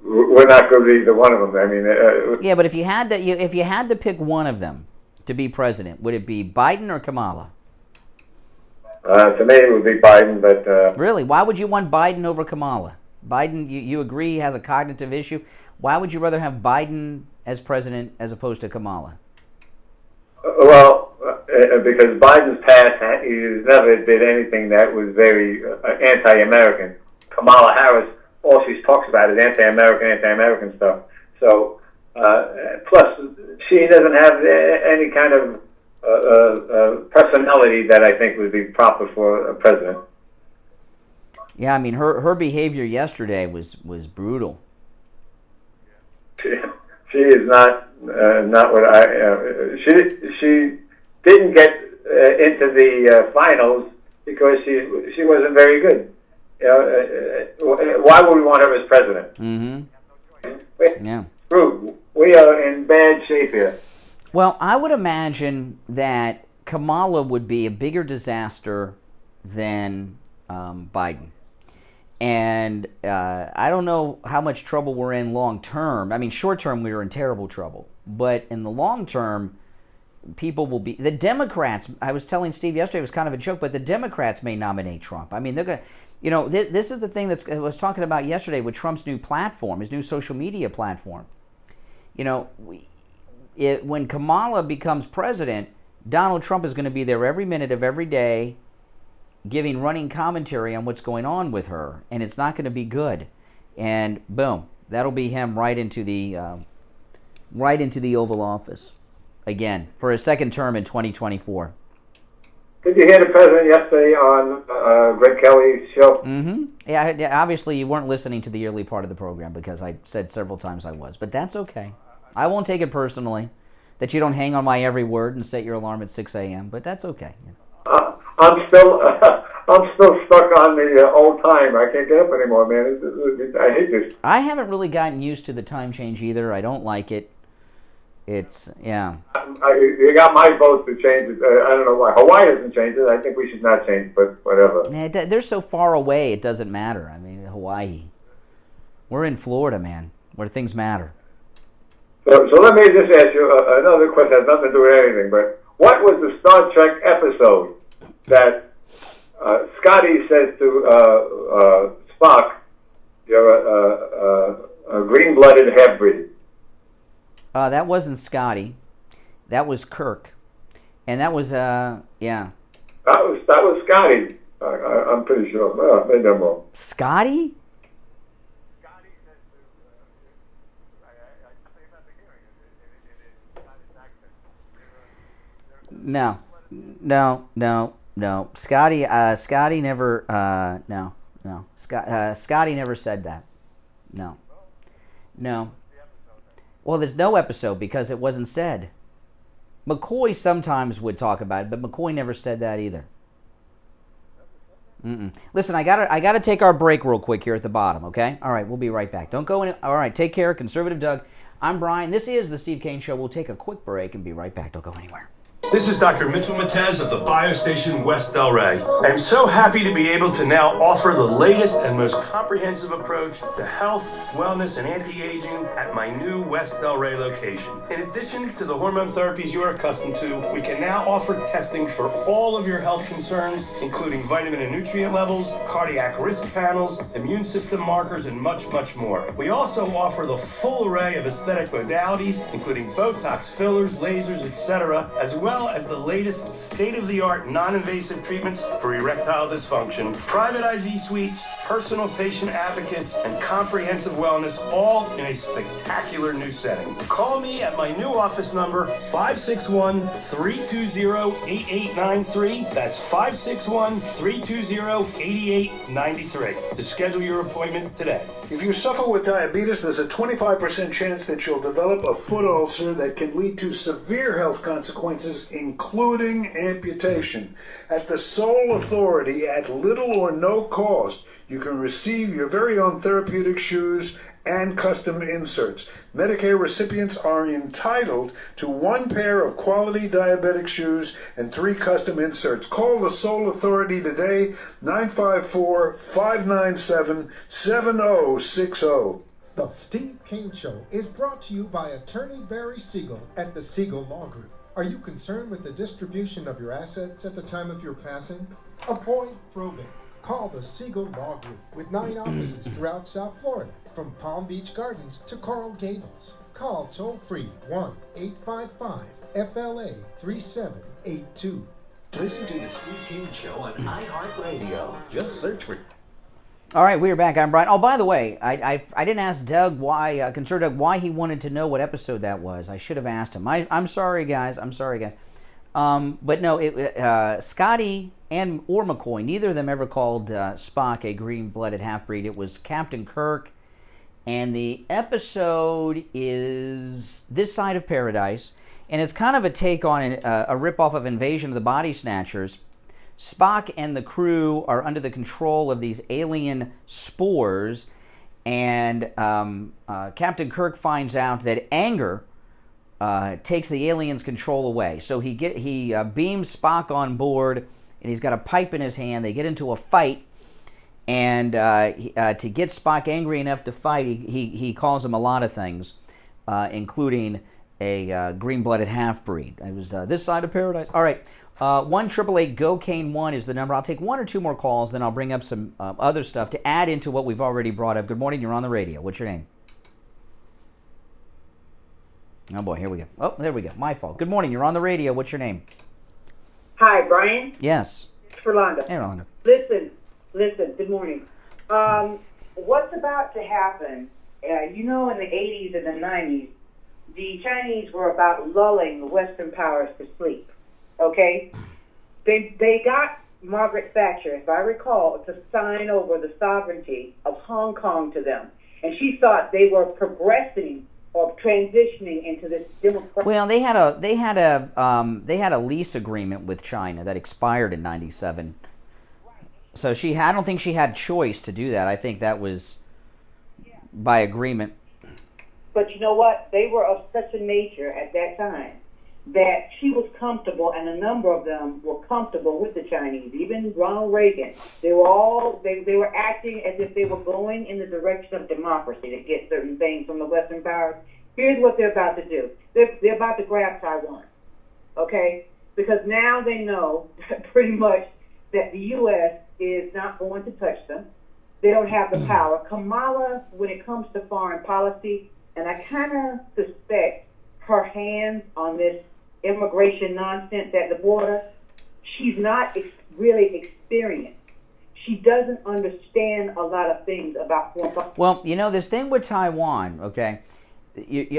We're not going to be either one of them. I mean, yeah, but if you had to pick one of them to be president, would it be Biden or Kamala? To me, it would be Biden, but really, why would you want Biden over Kamala? Biden, you agree, has a cognitive issue. Why would you rather have Biden as president as opposed to Kamala? Well, because Biden's past, he's never did anything that was very anti-American. Kamala Harris, all she talks about is anti-American stuff. So, plus, she doesn't have any kind of personality that I think would be proper for a president. Yeah, I mean, her behavior yesterday was brutal. She is not what I. She didn't get into the finals because she wasn't very good. Why would we want her as president? Mm-hmm. Yeah. We are in bad shape here. Well, I would imagine that Kamala would be a bigger disaster than Biden. And I don't know how much trouble we're in long term. I mean, short term, we were in terrible trouble. But in the long term, people will be... The Democrats, I was telling Steve yesterday, it was kind of a joke, but the Democrats may nominate Trump. I mean, they're going to... this is the thing I was talking about yesterday with Trump's new platform, his new social media platform. When Kamala becomes president, Donald Trump is going to be there every minute of every day giving running commentary on what's going on with her, and it's not going to be good. And boom, that'll be him right into the Oval Office again for his second term in 2024. Did you hear the president yesterday on Greg Kelly's show? Mm-hmm. Yeah, obviously you weren't listening to the early part of the program because I said several times I was, but that's okay. I won't take it personally that you don't hang on my every word and set your alarm at 6 a.m., but that's okay. I'm still stuck on the old time. I can't get up anymore, man. I hate this. I haven't really gotten used to the time change either. I don't like it. It's, yeah. You got my vote to change it. I don't know why. Hawaii doesn't change it. I think we should not change, but whatever. Yeah, they're so far away, it doesn't matter. I mean, Hawaii. We're in Florida, man, where things matter. So let me just ask you another question. It has nothing to do with anything, but what was the Star Trek episode that Scotty says to Spock, you're a green-blooded half-breed? That wasn't Scotty. That was Kirk. And that was, yeah. That was Scotty. I'm pretty sure. Well, maybe I'm wrong. Scotty? No. Scotty never, no. Scotty never said that. No. Well, there's no episode because it wasn't said. McCoy sometimes would talk about it, but McCoy never said that either. Listen, I gotta take our break real quick here at the bottom, okay? All right, we'll be right back. Don't go in. All right, take care. Conservative Doug. I'm Brian. This is the Steve Kane Show. We'll take a quick break and be right back. Don't go anywhere. This is Dr. Mitchell Matez of the BioStation West Delray. I'm so happy to be able to now offer the latest and most comprehensive approach to health, wellness, and anti-aging at my new West Delray location. In addition to the hormone therapies you are accustomed to, we can now offer testing for all of your health concerns, including vitamin and nutrient levels, cardiac risk panels, immune system markers, and much, much more. We also offer the full array of aesthetic modalities, including Botox, fillers, lasers, etc., as well well as the latest state-of-the-art non-invasive treatments for erectile dysfunction, private IV suites, personal patient advocates, and comprehensive wellness, all in a spectacular new setting. Call me at my new office number, 561-320-8893. That's 561-320-8893 to schedule your appointment today. If you suffer with diabetes, there's a 25% chance that you'll develop a foot ulcer that can lead to severe health consequences, including amputation. At the sole authority, at little or no cost, you can receive your very own therapeutic shoes and custom inserts. Medicare recipients are entitled to 1 pair of quality diabetic shoes and 3 custom inserts. Call the Sole Authority today, 954-597-7060. The Steve Kane Show is brought to you by Attorney Barry Siegel at the Siegel Law Group. Are you concerned with the distribution of your assets at the time of your passing? Avoid probate. Call the Siegel Law Group with 9 offices throughout South Florida, from Palm Beach Gardens to Coral Gables. Call toll-free 1-855-FLA-3782. Listen to the Steve Kane Show on iHeartRadio. Just search for... All right, we're back. I'm Brian. Oh, by the way, I didn't ask Doug why, Concerned Doug, why he wanted to know what episode that was. I should have asked him. I'm sorry, guys. But no, Scotty or McCoy, neither of them ever called Spock a green-blooded half-breed. It was Captain Kirk, and the episode is This Side of Paradise, and it's kind of a take on a rip-off of Invasion of the Body Snatchers. Spock and the crew are under the control of these alien spores, and Captain Kirk finds out that anger takes the aliens' control away. So he beams Spock on board, and he's got a pipe in his hand. They get into a fight, and to get Spock angry enough to fight, he calls him a lot of things, including a green-blooded half-breed. It was This Side of Paradise. All right, 1-888-GO-KANE-1 is the number. I'll take 1 or 2 more calls, then I'll bring up some other stuff to add into what we've already brought up. Good morning, you're on the radio. What's your name? Oh boy, here we go. Oh, there we go. My fault. Good morning. You're on the radio. What's your name? Hi, Brian. Yes. It's Rolanda. Hey, Rolanda. Listen. Good morning. What's about to happen? In the 80s and the 90s, the Chinese were about lulling the Western powers to sleep. Okay? They got Margaret Thatcher, if I recall, to sign over the sovereignty of Hong Kong to them, and she thought they were progressing or transitioning into this democratic. Well, they had a lease agreement with China that expired in '97. So I don't think she had choice to do that. I think that was by agreement. But you know what? They were of such a nature at that time that she was comfortable, and a number of them were comfortable with the Chinese. Even Ronald Reagan, they were acting as if they were going in the direction of democracy to get certain things from the Western powers. Here's what they're about to do. They're about to grab Taiwan, okay? Because now they know pretty much that the U.S. is not going to touch them. They don't have the power. Kamala, when it comes to foreign policy, and I kind of suspect her hands on this immigration nonsense at the border, she's not really experienced. She doesn't understand a lot of things about foreign policy. Well, this thing with Taiwan, okay,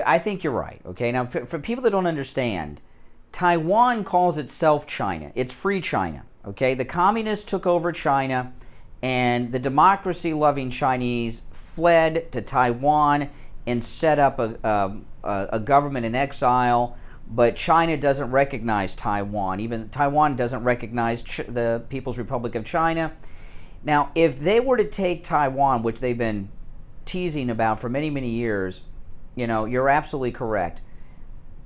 I think you're right, okay? Now, for people that don't understand, Taiwan calls itself China. It's free China, okay? The communists took over China, and the democracy-loving Chinese fled to Taiwan and set up a government in exile, but China doesn't recognize Taiwan. Even Taiwan doesn't recognize the People's Republic of China. Now, if they were to take Taiwan, which they've been teasing about for many, many years, you're absolutely correct.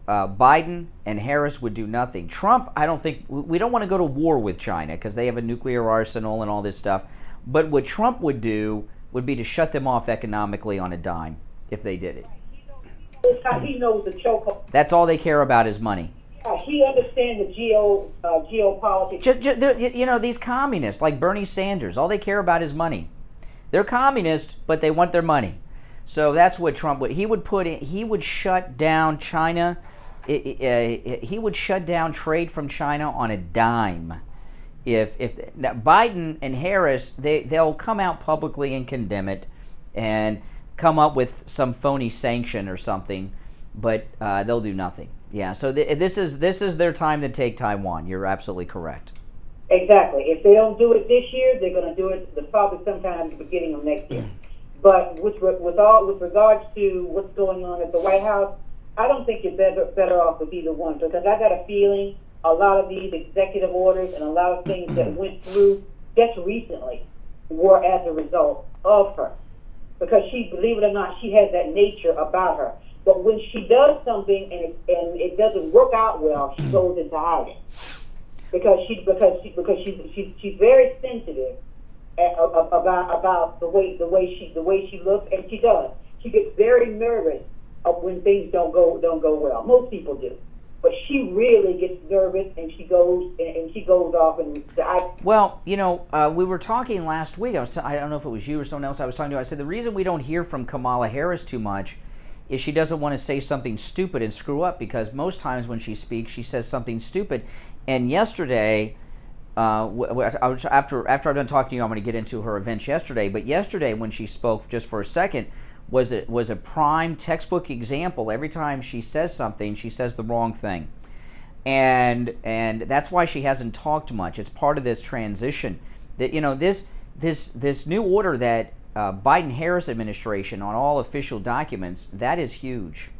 Biden and Harris would do nothing. Trump, I don't think, we don't want to go to war with China because they have a nuclear arsenal and all this stuff. But what Trump would do would be to shut them off economically on a dime if they did it. He knows the choke. That's all they care about is money. He understands the geopolitics. These communists like Bernie Sanders, all they care about is money. They're communists, but they want their money. So that's what Trump would. He would shut down China he would shut down trade from China on a dime. If now Biden and Harris, they'll come out publicly and condemn it, and come up with some phony sanction or something, but they'll do nothing. Yeah. So this is their time to take Taiwan. You're absolutely correct. Exactly. If they don't do it this year, they're going to do it probably sometime at the beginning of next year. But with regards to what's going on at the White House, I don't think you're better off with either one, because I got a feeling a lot of these executive orders and a lot of things that went through just recently were as a result of her. Because she, believe it or not, she has that nature about her. But when she does something and it doesn't work out well, she goes into hiding. Because she's very sensitive about the way she looks, and she does. She gets very nervous when things don't go well. Most people do, but she really gets nervous, and she goes off and. Well, we were talking last week. I don't know if it was you or someone else I was talking to. I said the reason we don't hear from Kamala Harris too much is she doesn't want to say something stupid and screw up, because most times when she speaks, she says something stupid. And yesterday, after I'm done talking to you, I'm going to get into her events yesterday. But yesterday, when she spoke, just for a second, was a prime textbook example. Every time she says something, she says the wrong thing, and that's why she hasn't talked much. It's part of this transition that this new order that Biden-Harris administration on all official documents, that is huge.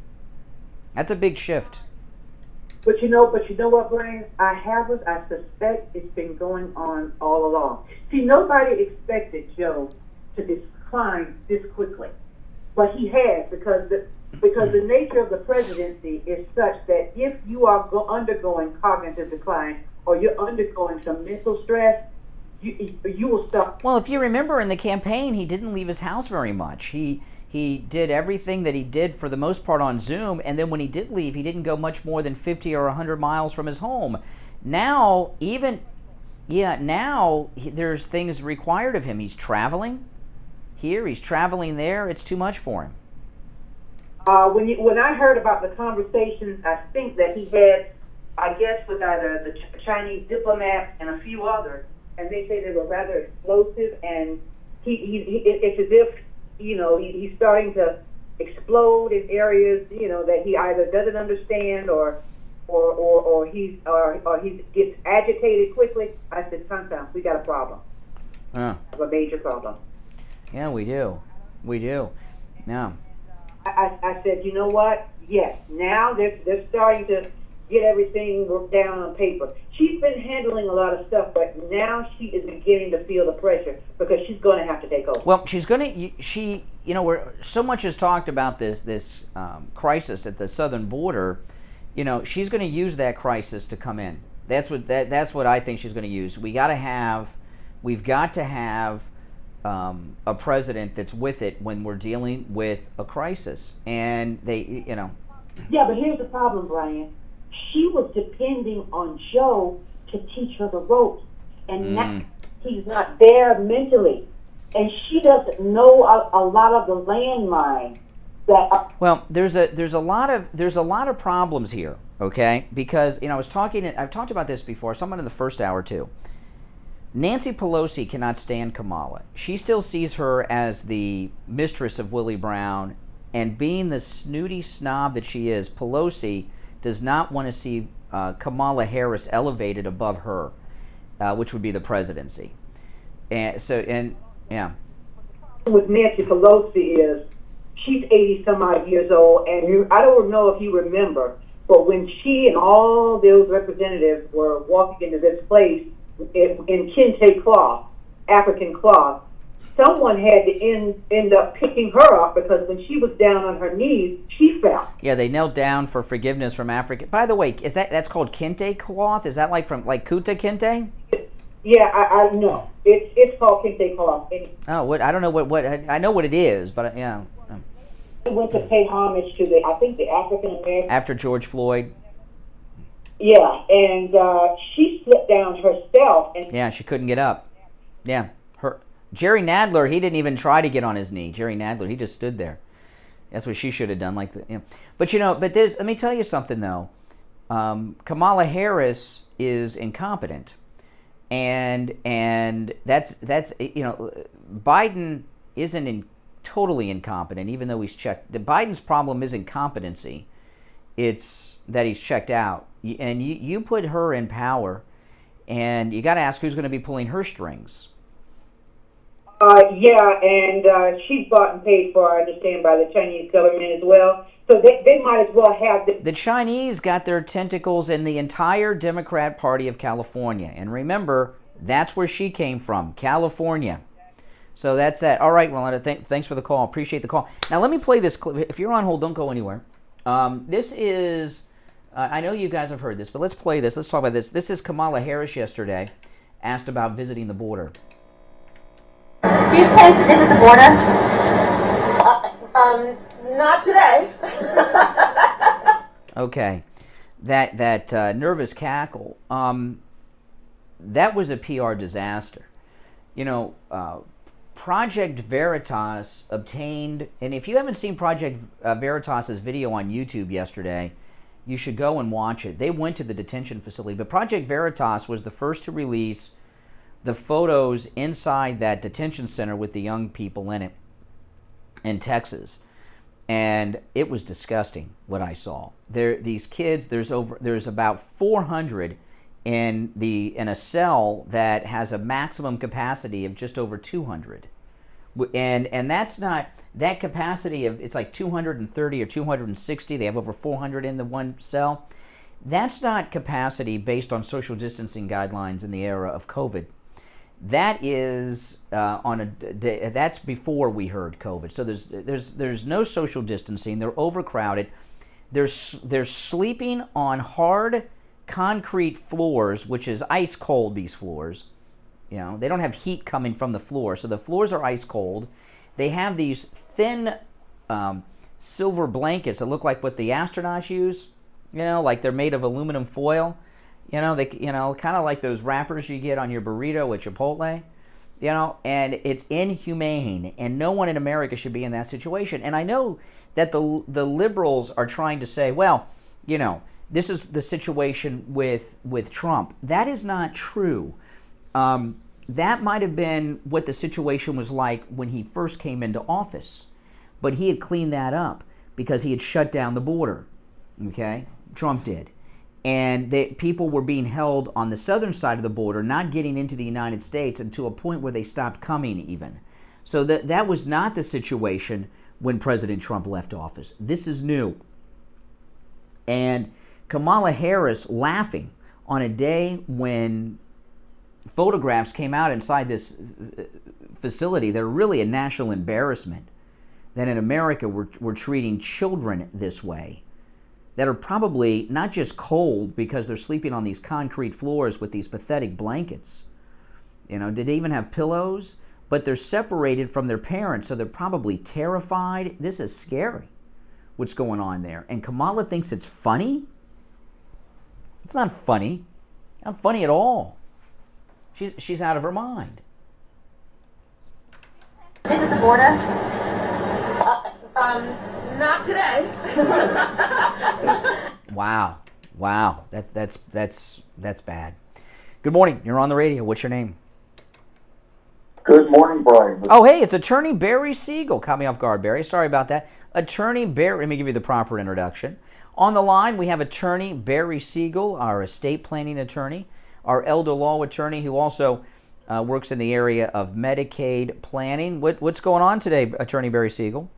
That's a big shift. But you know what, Brian? I suspect it's been going on all along. See, nobody expected Joe to decline this quickly, but he has, because the nature of the presidency is such that if you are undergoing cognitive decline or you're undergoing some mental stress, you will stop. Well, if you remember in the campaign, he didn't leave his house very much. He did everything that he did for the most part on Zoom, and then when he did leave, he didn't go much more than 50 or 100 miles from his home. Now, there's things required of him. He's traveling here, he's traveling there. It's too much for him. When I heard about the conversations, I think that he had, I guess, with either the Chinese diplomats and a few others, and they say they were rather explosive, and it's as if he's starting to explode in areas that he either doesn't understand or he gets agitated quickly. I said, sometimes we got a problem. We have a major problem. Yeah, we do. Yeah. I said, you know what? Yes. Now they're starting to get everything down on paper. She's been handling a lot of stuff, but now she is beginning to feel the pressure because she's going to have to take over. Well, she's going to. Where so much is talked about this crisis at the southern border. She's going to use that crisis to come in. That's what I think she's going to use. We've got to have a president that's with it when we're dealing with a crisis, and they. Yeah, but here's the problem, Brian. She was depending on Joe to teach her the ropes, and now he's not there mentally, and she doesn't know a lot of the landmines that. Well, there's a lot of problems here, okay? Because I've talked about this before. Someone in the first hour too. Nancy Pelosi cannot stand Kamala. She still sees her as the mistress of Willie Brown, and being the snooty snob that she is, Pelosi does not want to see Kamala Harris elevated above her, which would be the presidency. Yeah. With Nancy Pelosi is she's 80-some-odd years old, and I don't know if you remember, but when she and all those representatives were walking into this place in kente cloth, African cloth, someone had to end up picking her up, because when she was down on her knees, she fell. Yeah, they knelt down for forgiveness from Africa. By the way, that's called kente cloth? Is that like Kuta Kente? Yeah, I know. It's called kente cloth. I don't know what I know what it is, but yeah. She went to pay homage to the African American after George Floyd. Yeah, and she slipped down herself. Yeah, she couldn't get up. Yeah, Jerry Nadler, he didn't even try to get on his knee. Jerry Nadler, he just stood there. That's what she should have done. But let me tell you something though. Kamala Harris is incompetent, and that's Biden isn't totally incompetent, even though he's checked. Biden's problem isn't competency; it's that he's checked out. And you put her in power, and you got to ask who's going to be pulling her strings. And she's bought and paid for, I understand, by the Chinese government as well. So they might as well have the Chinese got their tentacles in the entire Democrat Party of California. And remember, that's where she came from, California. So that's that. All right, well, thanks for the call. Appreciate the call. Now, let me play this clip. If you're on hold, don't go anywhere. This is, I know you guys have heard this, but let's play this. Let's talk about this. This is Kamala Harris yesterday, asked about visiting the border. Do you plan to visit the border? Not today. Okay, that nervous cackle. That was a PR disaster. Project Veritas obtained, and if you haven't seen Project Veritas's video on YouTube yesterday, you should go and watch it. They went to the detention facility, but Project Veritas was the first to release the photos inside that detention center with the young people in it in Texas. And it was disgusting what I saw. These kids, there's about 400 in a cell that has a maximum capacity of just over 200. And that's not that capacity of, it's like 230 or 260. They have over 400 in the one cell. That's not capacity based on social distancing guidelines in the era of COVID. That is that's before we heard COVID. So there's no social distancing. They're overcrowded. They're sleeping on hard concrete floors, which is ice cold. These floors, they don't have heat coming from the floor, so the floors are ice cold. They have these thin silver blankets that look like what the astronauts use. Like they're made of aluminum foil. Kind of like those wrappers you get on your burrito at Chipotle, and it's inhumane, and no one in America should be in that situation. And I know that the liberals are trying to say, well, this is the situation with Trump. That is not true. That might have been what the situation was like when he first came into office, but he had cleaned that up because he had shut down the border. Okay, Trump did. And people were being held on the southern side of the border, not getting into the United States, and to a point where they stopped coming even. So that was not the situation when President Trump left office. This is new. And Kamala Harris laughing on a day when photographs came out inside this facility. They're really a national embarrassment that in America we're treating children this way, that are probably not just cold because they're sleeping on these concrete floors with these pathetic blankets. Did they even have pillows? But they're separated from their parents, so they're probably terrified. This is scary, what's going on there. And Kamala thinks it's funny? It's not funny. Not funny at all. She's out of her mind. Visit the border? Not today. Wow. That's bad. Good morning. You're on the radio. What's your name? Good morning, Brian. Oh, hey, it's Attorney Barry Siegel. Caught me off guard, Barry. Sorry about that. Attorney Barry, let me give you the proper introduction. On the line, we have Attorney Barry Siegel, our estate planning attorney, our elder law attorney, who also works in the area of Medicaid planning. What's going on today, Attorney Barry Siegel?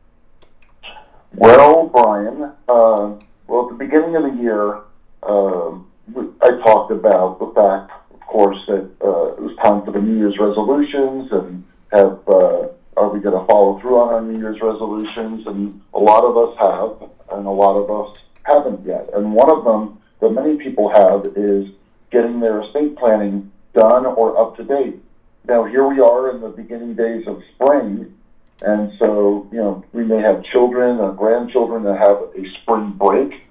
Well, Brian, at the beginning of the year, I talked about the fact, of course, that it was time for the New Year's resolutions, and are we going to follow through on our New Year's resolutions? And a lot of us have, and a lot of us haven't yet. And one of them that many people have is getting their estate planning done or up to date. Now, here we are in the beginning days of spring, and so, we may have children or grandchildren that have a spring break.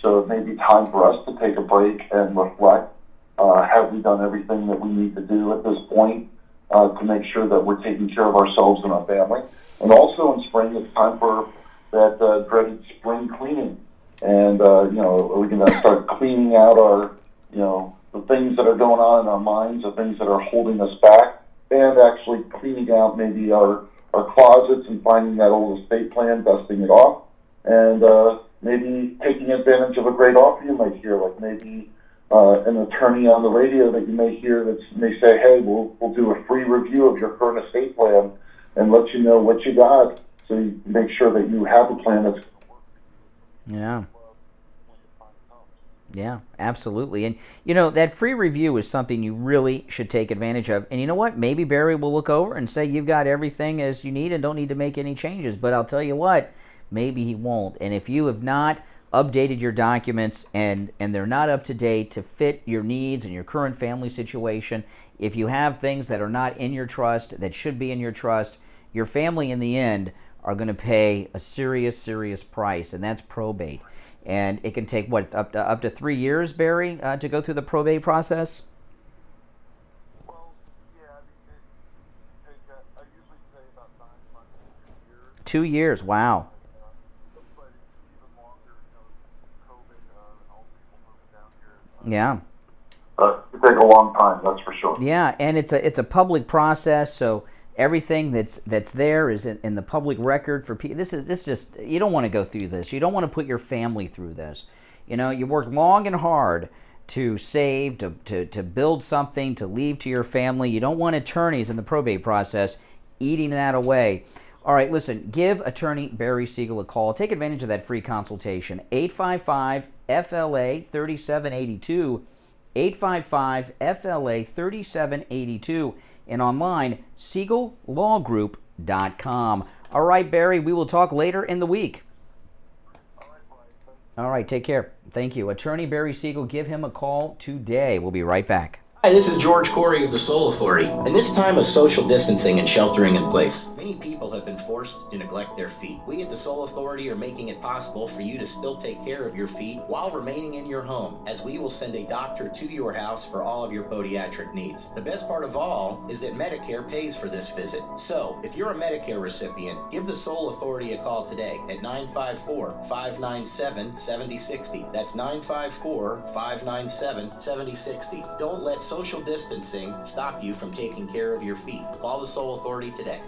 So it may be time for us to take a break and reflect. Have we done everything that we need to do at this point to make sure that we're taking care of ourselves and our family? And also in spring, it's time for that dreaded spring cleaning. and are we going to start cleaning out our, the things that are going on in our minds, the things that are holding us back, and actually cleaning out maybe our closets and finding that old estate plan, dusting it off, and maybe taking advantage of a great offer you might hear, like maybe an attorney on the radio that you may hear that may say, hey, we'll do a free review of your current estate plan and let you know what you got, so you make sure that you have a plan that's going to work. Yeah. Yeah, absolutely. And, that free review is something you really should take advantage of. And you know what? Maybe Barry will look over and say you've got everything as you need and don't need to make any changes. But I'll tell you what, maybe he won't. And if you have not updated your documents and they're not up to date to fit your needs and your current family situation, if you have things that are not in your trust that should be in your trust, your family in the end are going to pay a serious, serious price, and that's probate. And it can take, up to 3 years, Barry, to go through the probate process? Well, yeah, I usually say about 9 months to 2 years. 2 years, wow. But even longer, COVID and all people moving down here. Yeah. It takes a long time, that's for sure. Yeah, and it's a public process, so everything that's there is in the public record for people. This just, you don't want to go through this. You don't want to put your family through this. You work long and hard to save, to build something, to leave to your family. You don't want attorneys in the probate process eating that away. All right, listen, give attorney Barry Siegel a call. Take advantage of that free consultation. 855-FLA-3782. 855-FLA-3782. And online, SiegelLawGroup.com. All right, Barry, we will talk later in the week. All right, take care. Thank you. Attorney Barry Siegel, give him a call today. We'll be right back. Hi, this is George Corey of the Soul Authority. In this time of social distancing and sheltering in place, many people have been forced to neglect their feet. We at the Soul Authority are making it possible for you to still take care of your feet while remaining in your home, as we will send a doctor to your house for all of your podiatric needs. The best part of all is that Medicare pays for this visit. So, if you're a Medicare recipient, give the Soul Authority a call today at 954-597-7060. That's 954-597-7060. Don't let social distancing stop you from taking care of your feet. Call the Soul Authority today.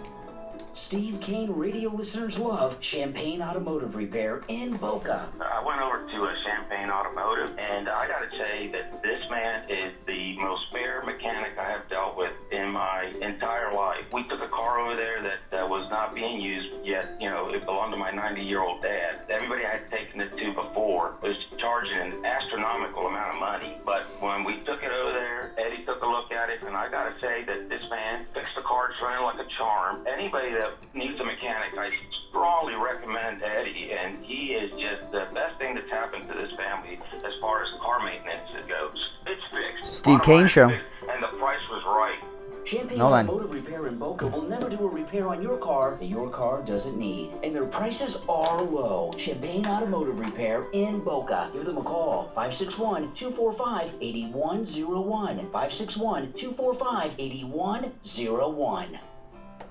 Steve Kane radio listeners love Champagne Automotive Repair in Boca. I went over to a Champagne Automotive, and I got to say that this man is the most fair mechanic I have dealt with in my entire life. We took a car over there that was not being used yet. It belonged to my 90-year-old dad. Everybody I had taken it to before was charging an astronomical amount of money. But when we took it over there, Eddie took a look at it, and I got to say that this man fixed the car. It's running like a charm. Anybody that needs a mechanic, I strongly recommend Eddie, and he is just the best thing that's happened to this family as far as car maintenance goes. It's fixed. Steve Kane Show. And the price was right. Champagne Automotive Repair in Boca will never do a repair on your car that your car doesn't need. And their prices are low. Champagne Automotive Repair in Boca. Give them a call. 561-245-8101. 561-245-8101.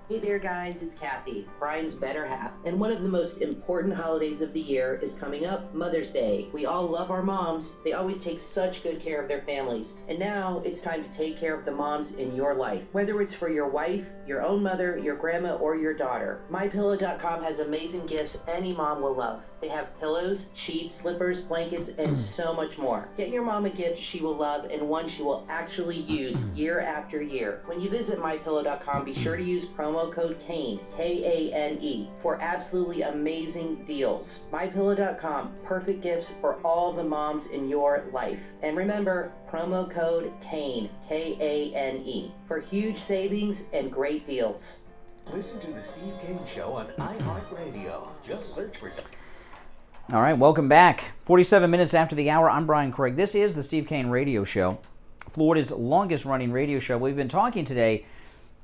Hey there guys, it's Kathy, Brian's better half, and one of the most important holidays of the year is coming up, Mother's Day. We all love our moms. They always take such good care of their families. And now it's time to take care of the moms in your life. Whether it's for your wife, your own mother, your grandma, or your daughter. MyPillow.com has amazing gifts any mom will love. They have pillows, sheets, slippers, blankets, and so much more. Get your mom a gift she will love and one she will actually use year after year. When you visit MyPillow.com, be sure to use promo code KANE, K-A-N-E, for absolutely amazing deals. MyPillow.com, perfect gifts for all the moms in your life. And remember, promo code KANE, K-A-N-E, for huge savings and great deals. Listen to the Steve Kane Show on iHeartRadio. Just search for... All right, welcome back. 47 minutes after the hour, I'm Brian Craig. This is the Steve Kane Radio Show, Florida's longest-running radio show. What we've been talking today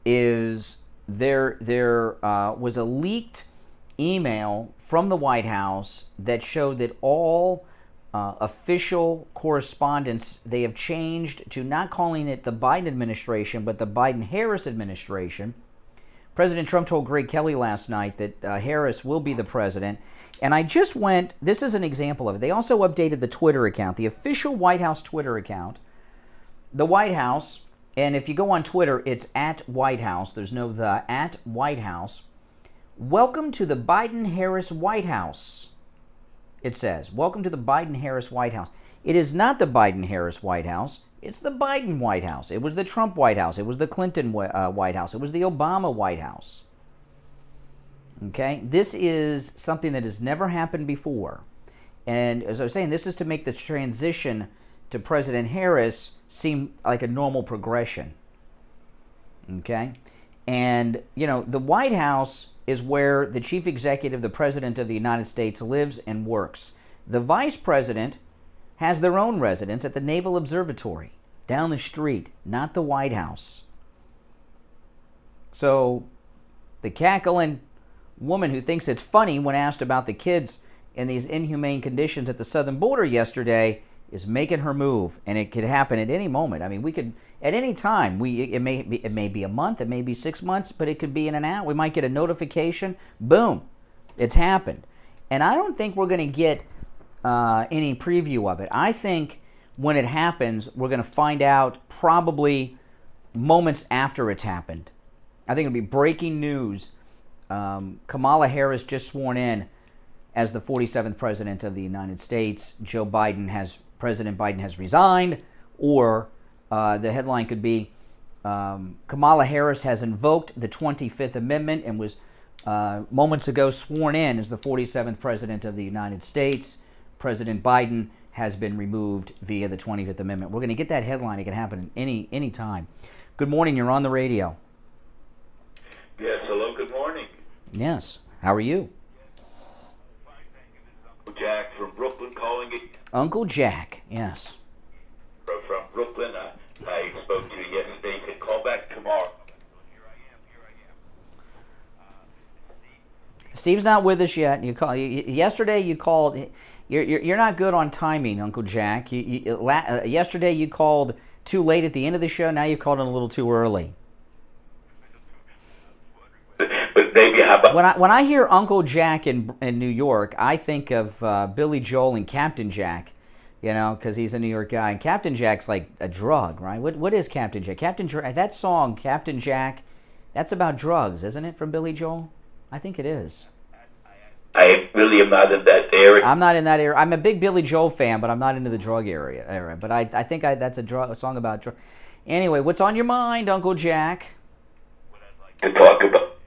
is there was a leaked email from the White House that showed that all official correspondence, they have changed to not calling it the Biden administration, but the Biden-Harris administration, President Trump told Greg Kelly last night that Harris will be the president. And I just went, this is an example of it. They also updated the Twitter account, the official White House Twitter account. The White House, and if you go on Twitter, it's at White House. There's no the, at White House. Welcome to the Biden-Harris White House, it says. Welcome to the Biden-Harris White House. It is not the Biden-Harris White House. It's the Biden White House. It was the Trump White House. It was the Clinton White House. It was the Obama White House. Okay? This is something that has never happened before. And as I was saying, this is to make the transition to President Harris seem like a normal progression. Okay? And, you know, the White House is where the chief executive, the President of the United States, lives and works. The Vice President has their own residence at the Naval Observatory down the street, not the White House. So the cackling woman who thinks it's funny when asked about the kids in these inhumane conditions at the southern border yesterday is making her move, and it could happen at any moment. I mean, we could, at any time, it may be a month, it may be 6 months, but it could be in and out. We might get a notification, boom, it's happened. And I don't think we're going to get any preview of it. I think when it happens, we're going to find out probably moments after it's happened. I think it'll be breaking news. Kamala Harris just sworn in as the 47th President of the United States. President Biden has resigned, or the headline could be Kamala Harris has invoked the 25th Amendment and was moments ago sworn in as the 47th President of the United States. President Biden has been removed via the 25th Amendment. We're going to get that headline. It can happen any time. Good morning. You're on the radio. Yes, hello, good morning. Yes. How are you? Jack from Brooklyn calling it. Uncle Jack, yes. From Brooklyn. I spoke to you yesterday. Could call back tomorrow. Steve's not with us yet. Yesterday you called. You're not good on timing, Uncle Jack. Yesterday you called too late at the end of the show. Now you've called in a little too early. But maybe how about when I hear Uncle Jack in New York, I think of Billy Joel and Captain Jack, you know, because he's a New York guy. And Captain Jack's like a drug, right? What is Captain Jack? That song, Captain Jack, that's about drugs, isn't it, from Billy Joel? I think it is. I really am not in that area. I'm not in that area. I'm a big Billy Joel fan, but I'm not into the drug area. But I think that's a song about drugs. Anyway, what's on your mind, Uncle Jack? To talk about.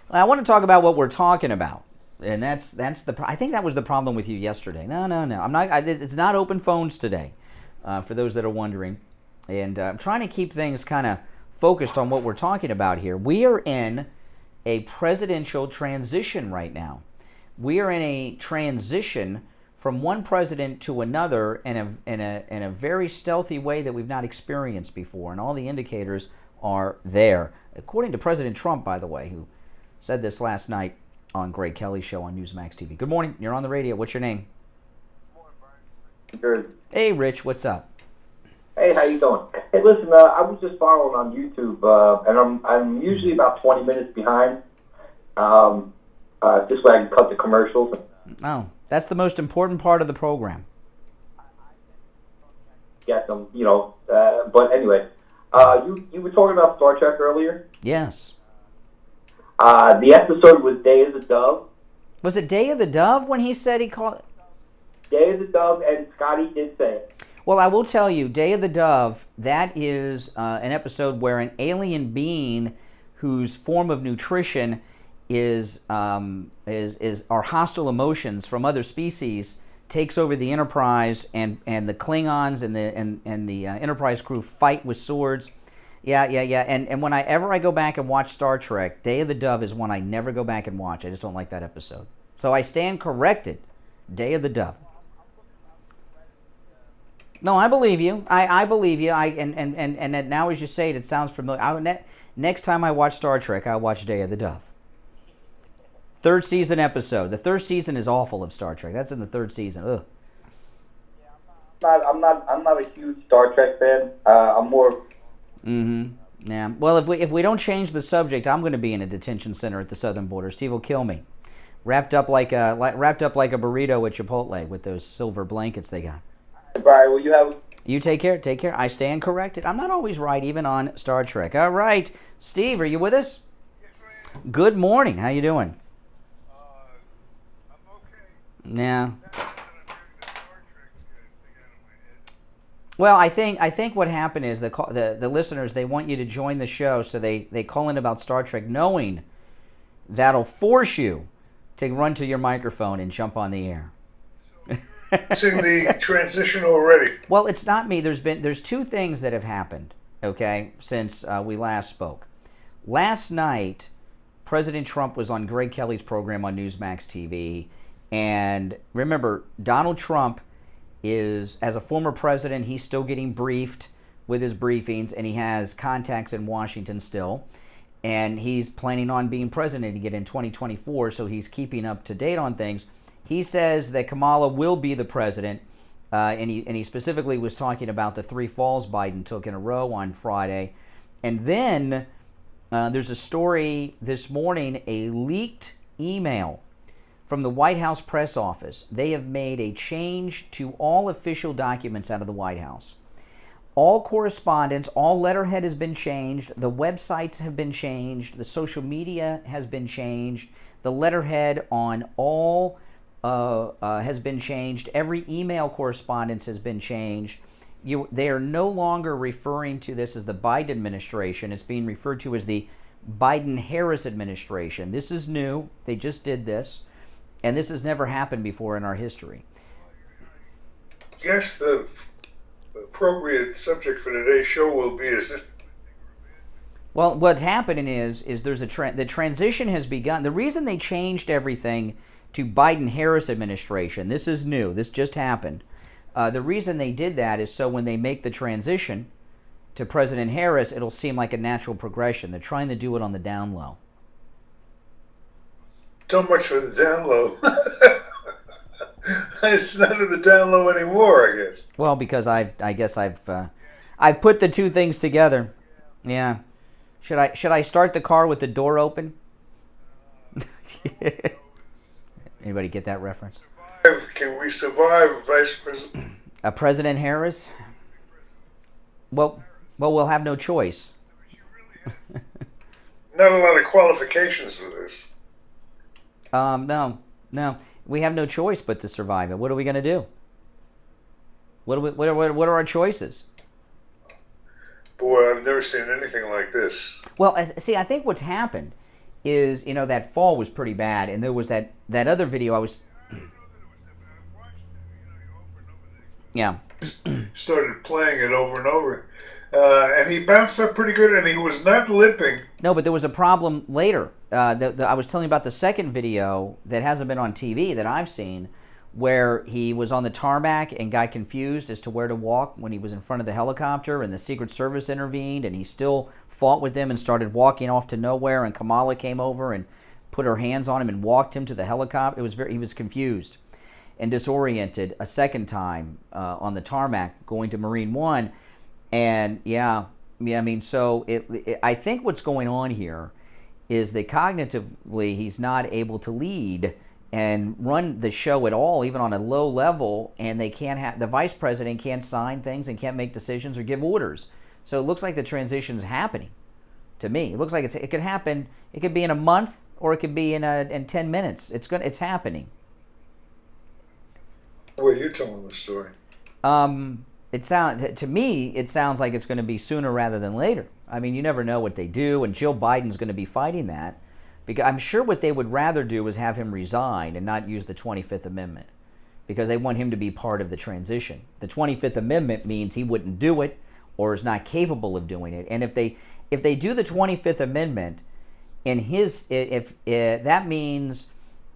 I want to talk about what we're talking about, and that's I think that was the problem with you yesterday. No. I'm not. It's not open phones today, for those that are wondering, and I'm trying to keep things kind of focused on what we're talking about here. We are in a presidential transition right now. We are in a transition from one president to another in a very stealthy way that we've not experienced before, and all the indicators are there, according to President Trump, by the way, who said this last night on Greg Kelly's show on Newsmax TV. Good morning. You're on the radio. What's your name? Good. Hey, Rich. What's up? Hey, how you doing? Hey, listen. I was just following on YouTube, and I'm usually about 20 minutes behind. This way I can cut the commercials. Oh, that's the most important part of the program. Get them, you know. But anyway, you were talking about Star Trek earlier. Yes. The episode was Day of the Dove. Was it Day of the Dove when he said he called? Day of the Dove, and Scotty did say it. Well, I will tell you, Day of the Dove, that is an episode where an alien being whose form of nutrition is our hostile emotions from other species takes over the Enterprise, and the Klingons and the Enterprise crew fight with swords. Yeah. And whenever I go back and watch Star Trek, Day of the Dove is one I never go back and watch. I just don't like that episode. So I stand corrected. Day of the Dove. No, I believe you. I believe you. And now as you say it, it sounds familiar. Next time I watch Star Trek, I'll watch Day of the Dove. Third season episode. The third season is awful of Star Trek. That's in the third season. Ugh. I'm not a huge Star Trek fan. I'm more. Yeah. Well, if we don't change the subject, I'm going to be in a detention center at the southern border. Steve will kill me, wrapped up like a burrito at Chipotle with those silver blankets they got. Brian, will you have? You take care. Take care. I stand corrected. I'm not always right, even on Star Trek. All right, Steve, are you with us? Yes, I am. Good morning. How you doing? I'm okay. Yeah. Now that I'm hearing the Star Trek thing out of my head. Well, I think what happened is the listeners, they want you to join the show, so they call in about Star Trek, knowing that'll force you to run to your microphone and jump on the air. Seeing the transition already. Well, it's not me. There's two things that have happened, okay, since we last spoke. Last night, President Trump was on Greg Kelly's program on Newsmax TV, and remember, Donald Trump is, as a former president, he's still getting briefed with his briefings, and he has contacts in Washington still, and he's planning on being president again in 2024, so he's keeping up to date on things. He says that Kamala will be the president, and he specifically was talking about the 3 falls Biden took in a row on Friday. And then there's a story this morning, a leaked email from the White House press office. They have made a change to all official documents out of the White House. All correspondence, all letterhead has been changed, the websites have been changed, the social media has been changed, the letterhead on all has been changed. Every email correspondence has been changed. They are no longer referring to this as the Biden administration. It's being referred to as the Biden-Harris administration. This is new. They just did this, and this has never happened before in our history. Yes, the appropriate subject for today's show will be Well, what's happening is there's the transition has begun. The reason they changed everything to Biden-Harris administration, this is new, this just happened. The reason they did that is so when they make the transition to President Harris, it'll seem like a natural progression. They're trying to do it on the down low. so much for the down low. It's not in the down low anymore, I guess. Well, because I guess I've put the two things together. Yeah. Should I start the car with the door open? Anybody get that reference? Can we survive, Vice President? President Harris? Well, we'll have no choice. Not a lot of qualifications for this. No. We have no choice but to survive it. What are we going to do? What are our choices? Boy, I've never seen anything like this. Well, see, I think what's happened is, that fall was pretty bad, and there was that other video I was... Yeah. Started playing it over and over. And he bounced up pretty good, and he was not limping. No, but there was a problem later. I was telling you about the second video that hasn't been on TV that I've seen, where he was on the tarmac and got confused as to where to walk when he was in front of the helicopter, and the Secret Service intervened, and he still fought with them and started walking off to nowhere, and Kamala came over and put her hands on him and walked him to the helicopter. He was confused and disoriented a second time on the tarmac going to Marine One. And so I think what's going on here is that cognitively he's not able to lead and run the show at all, even on a low level, and the vice president can't sign things and can't make decisions or give orders. So it looks like the transition's happening to me. It looks like it could happen. It could be in a month, or it could be in 10 minutes. It's happening. Well, you're telling the story. To me, it sounds like it's going to be sooner rather than later. I mean, you never know what they do, and Jill Biden's going to be fighting that, because I'm sure what they would rather do is have him resign and not use the 25th Amendment, because they want him to be part of the transition. The 25th Amendment means he wouldn't do it or is not capable of doing it. And if they do the 25th Amendment, that means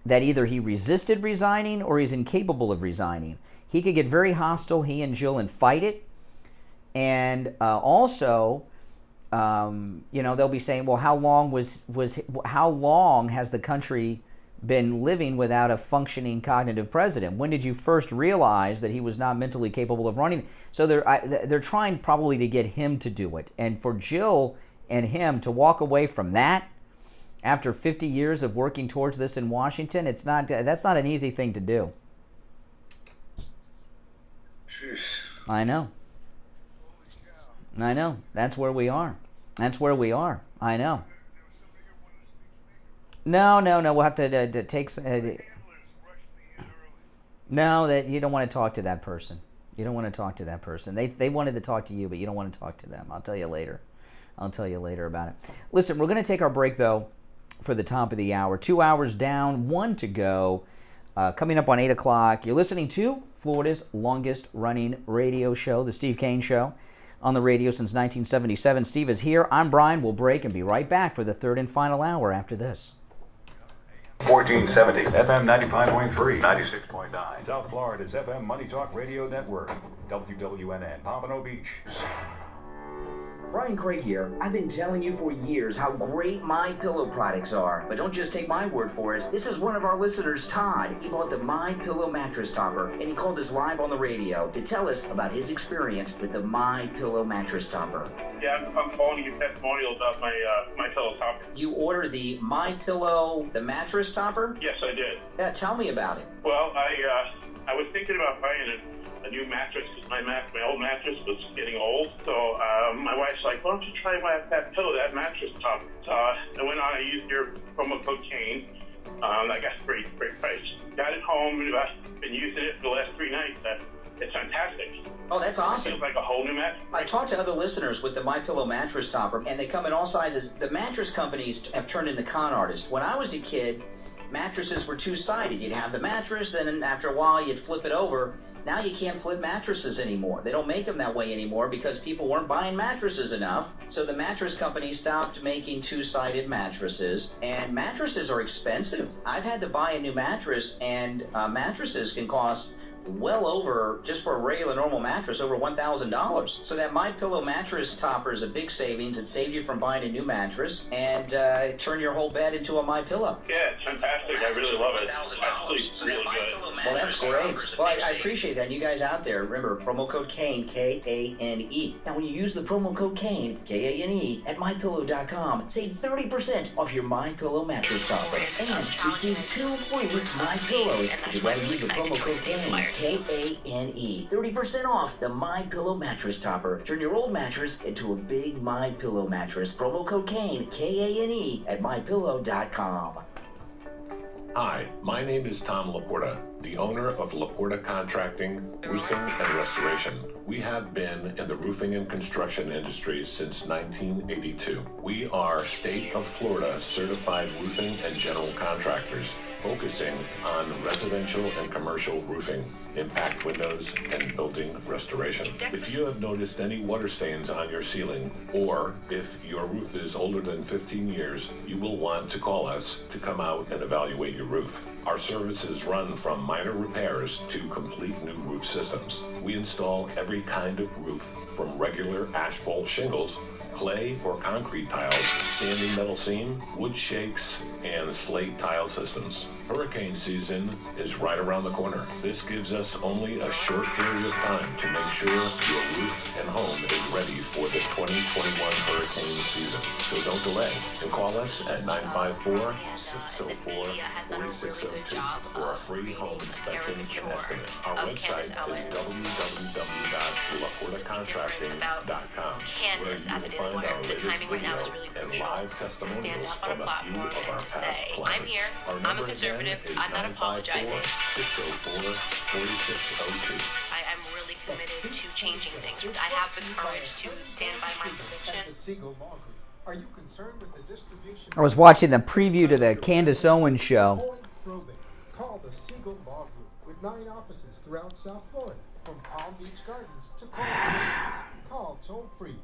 that either he resisted resigning or he's incapable of resigning. He could get very hostile, he and Jill, and fight it. And also, they'll be saying, well, how long has the country been living without a functioning cognitive president? When did you first realize that he was not mentally capable of running? So they're trying probably to get him to do it. And for Jill and him to walk away from that after 50 years of working towards this in Washington, that's not an easy thing to do. Jeez. I know. That's where we are. I know. No. We'll have to take. No, that you don't want to talk to that person. You don't want to talk to that person. They wanted to talk to you, but you don't want to talk to them. I'll tell you later about it. Listen, we're going to take our break though for the top of the hour. 2 hours down, 1 to go. Coming up on 8 o'clock, you're listening to Florida's longest running radio show, The Steve Kane Show, on the radio since 1977. Steve is here. I'm Brian. We'll break and be right back for the third and final hour after this. 1470, FM 95.3, 96.9. South Florida's FM Money Talk Radio Network, WWNN, Pompano Beach. Brian Craig here. I've been telling you for years how great MyPillow products are, but don't just take my word for it. This is one of our listeners, Todd. He bought the MyPillow mattress topper, and he called us live on the radio to tell us about his experience with the MyPillow mattress topper. Yeah, I'm calling you testimonial about my MyPillow topper. You ordered the MyPillow, the mattress topper? Yes, I did. Yeah, tell me about it. Well, I was thinking about buying a new mattress because my old mattress was getting old. So my wife's like, why don't you try that pillow, that mattress top? I went on, I used your promo code Kane. I got a great price. Got it home, and I've been using it for the last 3 nights. It's fantastic. Oh, that's awesome. It feels like a whole new mattress. I talked to other listeners with the MyPillow mattress topper, and they come in all sizes. The mattress companies have turned into con artists. When I was a kid, mattresses were two-sided. You'd have the mattress, then after a while you'd flip it over. Now you can't flip mattresses anymore. They don't make them that way anymore because people weren't buying mattresses enough. So the mattress company stopped making two-sided mattresses, and mattresses are expensive. I've had to buy a new mattress, and mattresses can cost well over, just for a regular normal mattress, over $1,000. So that MyPillow mattress topper is a big savings. It saved you from buying a new mattress and turn your whole bed into a MyPillow. Yeah, it's fantastic. I really love it. It's really good. Well, that's great. Well, I appreciate that. And you guys out there, remember, promo code Kane, K-A-N-E. Now, when you use the promo code Kane, K-A-N-E, at MyPillow.com, save 30% off your MyPillow mattress topper. And receive 2 free MyPillows if you want to use the promo code Kane. K-A-N-E. 30% off the MyPillow mattress topper. Turn your old mattress into a big MyPillow mattress. Promo code Kane, K-A-N-E, at MyPillow.com. Hi, my name is Tom Laporta, the owner of Laporta Contracting, Roofing and Restoration. We have been in the roofing and construction industry since 1982. We are State of Florida certified roofing and general contractors, focusing on residential and commercial roofing, impact windows, and building restoration. If you have noticed any water stains on your ceiling, or if your roof is older than 15 years, you will want to call us to come out and evaluate your roof. Our services run from minor repairs to complete new roof systems. We install every kind of roof, from regular asphalt shingles, clay or concrete tiles, standing metal seam, wood shakes, and slate tile systems. Hurricane season is right around the corner. This gives us only a short period of time to make sure your roof and home is ready for the 2021 hurricane season. So don't delay and call us at 954-604-4602 for a free home inspection and estimate. Our website is www.laportacontracting.com, where you will find our latest video and live testimonials from a few of our past clients. I'm here. I'm a conservative. I'm not apologizing. 604-4602. I'm really committed to changing things. I have the courage to stand by my conviction. Are you concerned with the distribution? I was watching the preview to the Candace Owens show. Call the Siegel Law Group with 9 offices throughout South Florida, from Palm Beach Gardens to Coral Gables. Call toll free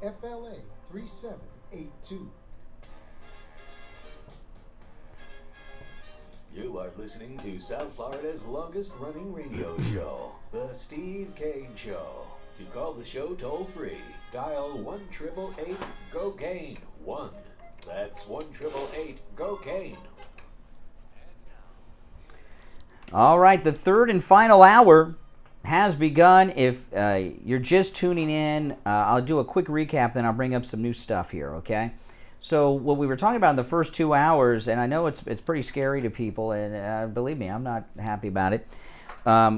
1-855-FLA-3782. You are listening to South Florida's longest running radio show, The Steve Kane Show. To call the show toll free, dial 1-888-GO-KANE 1. That's 1-888-GO-CANE. All right, the third and final hour has begun. If you're just tuning in, I'll do a quick recap, then I'll bring up some new stuff here, okay? So what we were talking about in the first 2 hours, and I know it's pretty scary to people, and believe me, I'm not happy about it.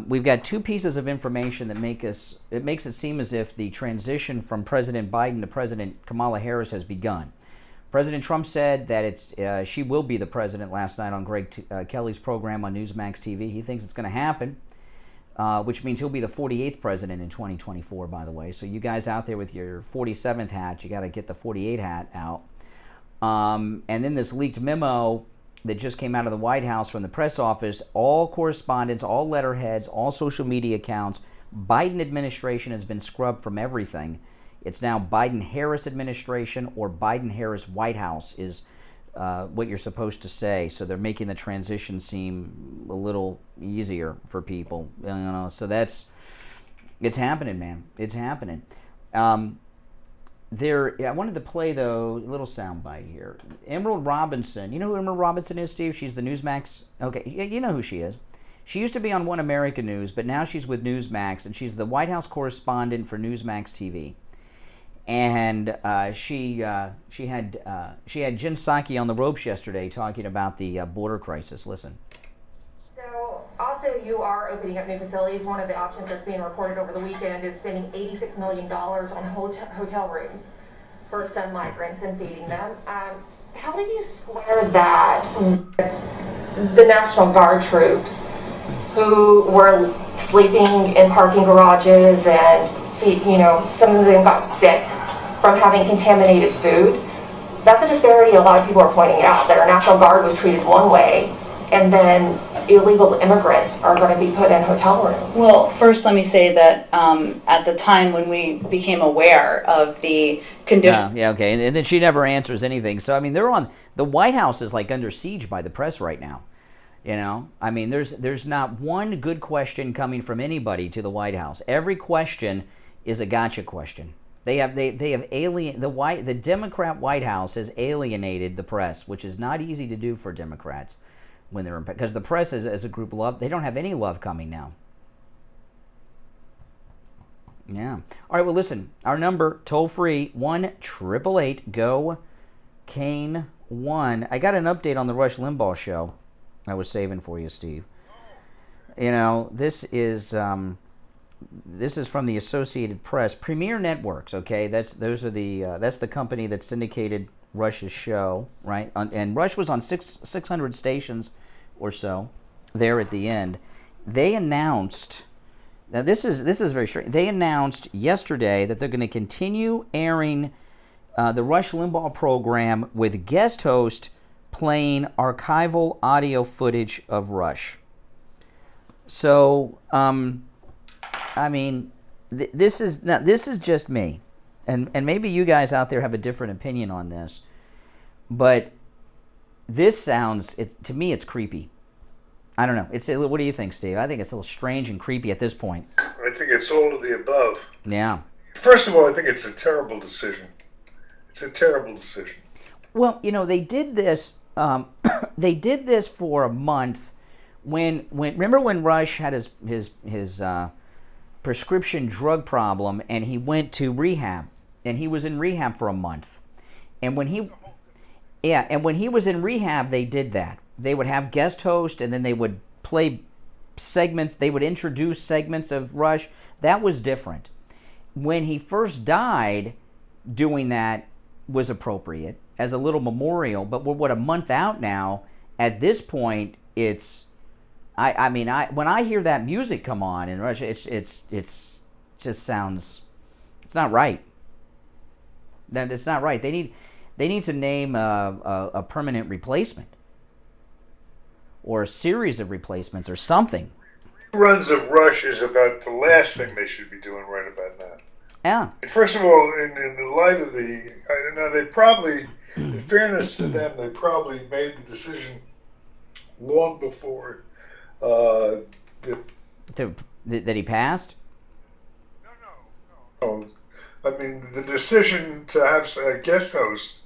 We've got two pieces of information that makes it seem as if the transition from President Biden to President Kamala Harris has begun. President Trump said that she will be the president last night on Greg Kelly's program on Newsmax TV. He thinks it's going to happen, which means he'll be the 48th president in 2024, by the way. So you guys out there with your 47th hat, you got to get the 48 hat out. And then this leaked memo that just came out of the White House from the press office, all correspondence, all letterheads, all social media accounts, Biden administration has been scrubbed from everything. It's now Biden-Harris administration or Biden-Harris White House is what you're supposed to say. So they're making the transition seem a little easier for people. You know, so it's happening, man. It's happening. I wanted to play, though, a little soundbite here. Emerald Robinson. You know who Emerald Robinson is, Steve? She's the Newsmax. Okay, you know who she is. She used to be on One America News, but now she's with Newsmax, and she's the White House correspondent for Newsmax TV. And she had Jen Psaki on the ropes yesterday talking about the border crisis. Listen. So also you are opening up new facilities. One of the options that's being reported over the weekend is spending $86 million on hotel rooms for some migrants and feeding them. How do you square that with the National Guard troops who were sleeping in parking garages and, you know, some of them got sick from having contaminated food? That's a disparity a lot of people are pointing out, that our National Guard was treated one way and then illegal immigrants are going to be put in hotel rooms. Well, first let me say that at the time when we became aware of the condition... Yeah, okay, and then she never answers anything. So, I mean, the White House is like under siege by the press right now. You know, I mean, there's not one good question coming from anybody to the White House. Every question is a gotcha question. They have the Democrat White House has alienated the press, which is not easy to do for Democrats when they're in, because the press as a group they don't have any love coming now. Yeah. All right. Well, listen. Our number toll free 1-888-GO-CANE-1. I got an update on the Rush Limbaugh show. I was saving for you, Steve. You know, this is from the Associated Press, Premier Networks. Okay, that's the company that syndicated Rush's show, right? And Rush was on 600 stations or so there at the end. They announced. Now this is very strange. They announced yesterday that they're going to continue airing the Rush Limbaugh program with guest host playing archival audio footage of Rush. So, I mean, this is just me, and maybe you guys out there have a different opinion on this, but this sounds, to me, it's creepy. I don't know. What do you think, Steve? I think it's a little strange and creepy at this point. I think it's all of the above. Yeah. First of all, I think it's a terrible decision. It's a terrible decision. Well, you know, they did this. They did this for a month. Remember when Rush had his prescription drug problem, and he went to rehab, and he was in rehab for a month, and when he was in rehab, they did that. They would have guest host, and then they would play segments. They would introduce segments of Rush. That was different. When he first died, doing that was appropriate as a little memorial. But we're a month out now. At this point, it's. I mean, when I hear that music come on in Rush, it's just sounds. It's not right. That it's not right. They need to name a permanent replacement, or a series of replacements, or something. Reruns of Rush is about the last thing they should be doing right about now. Yeah. First of all, in the light of they probably, in fairness to them, they probably made the decision long before that he passed. No. I mean, the decision to have a guest host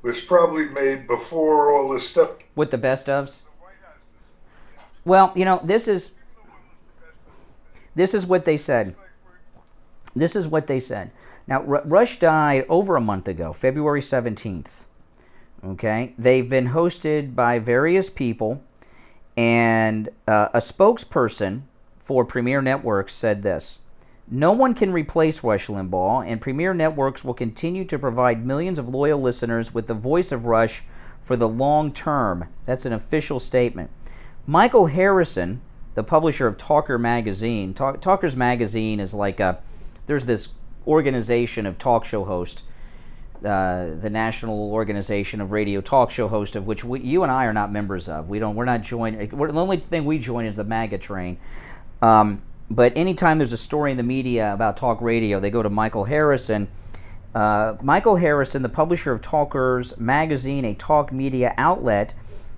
was probably made before all this stuff. With the best ofs? Well, you know, this is what they said. This is what they said. Now, Rush died over a month ago, February 17th. Okay? They've been hosted by various people, and a spokesperson for Premier Networks said this: "No one can replace Rush Limbaugh, and Premier Networks will continue to provide millions of loyal listeners with the voice of Rush for the long term." That's an official statement. Michael Harrison, the publisher of Talker Magazine, Talker's Magazine is like there's this organization of talk show hosts, the National Organization of Radio Talk Show Hosts, of which you and I are not members of. We're not joined. The only thing we join is the MAGA train. But anytime there's a story in the media about talk radio, they go to Michael Harrison. Michael Harrison, the publisher of Talker's Magazine, a talk media outlet,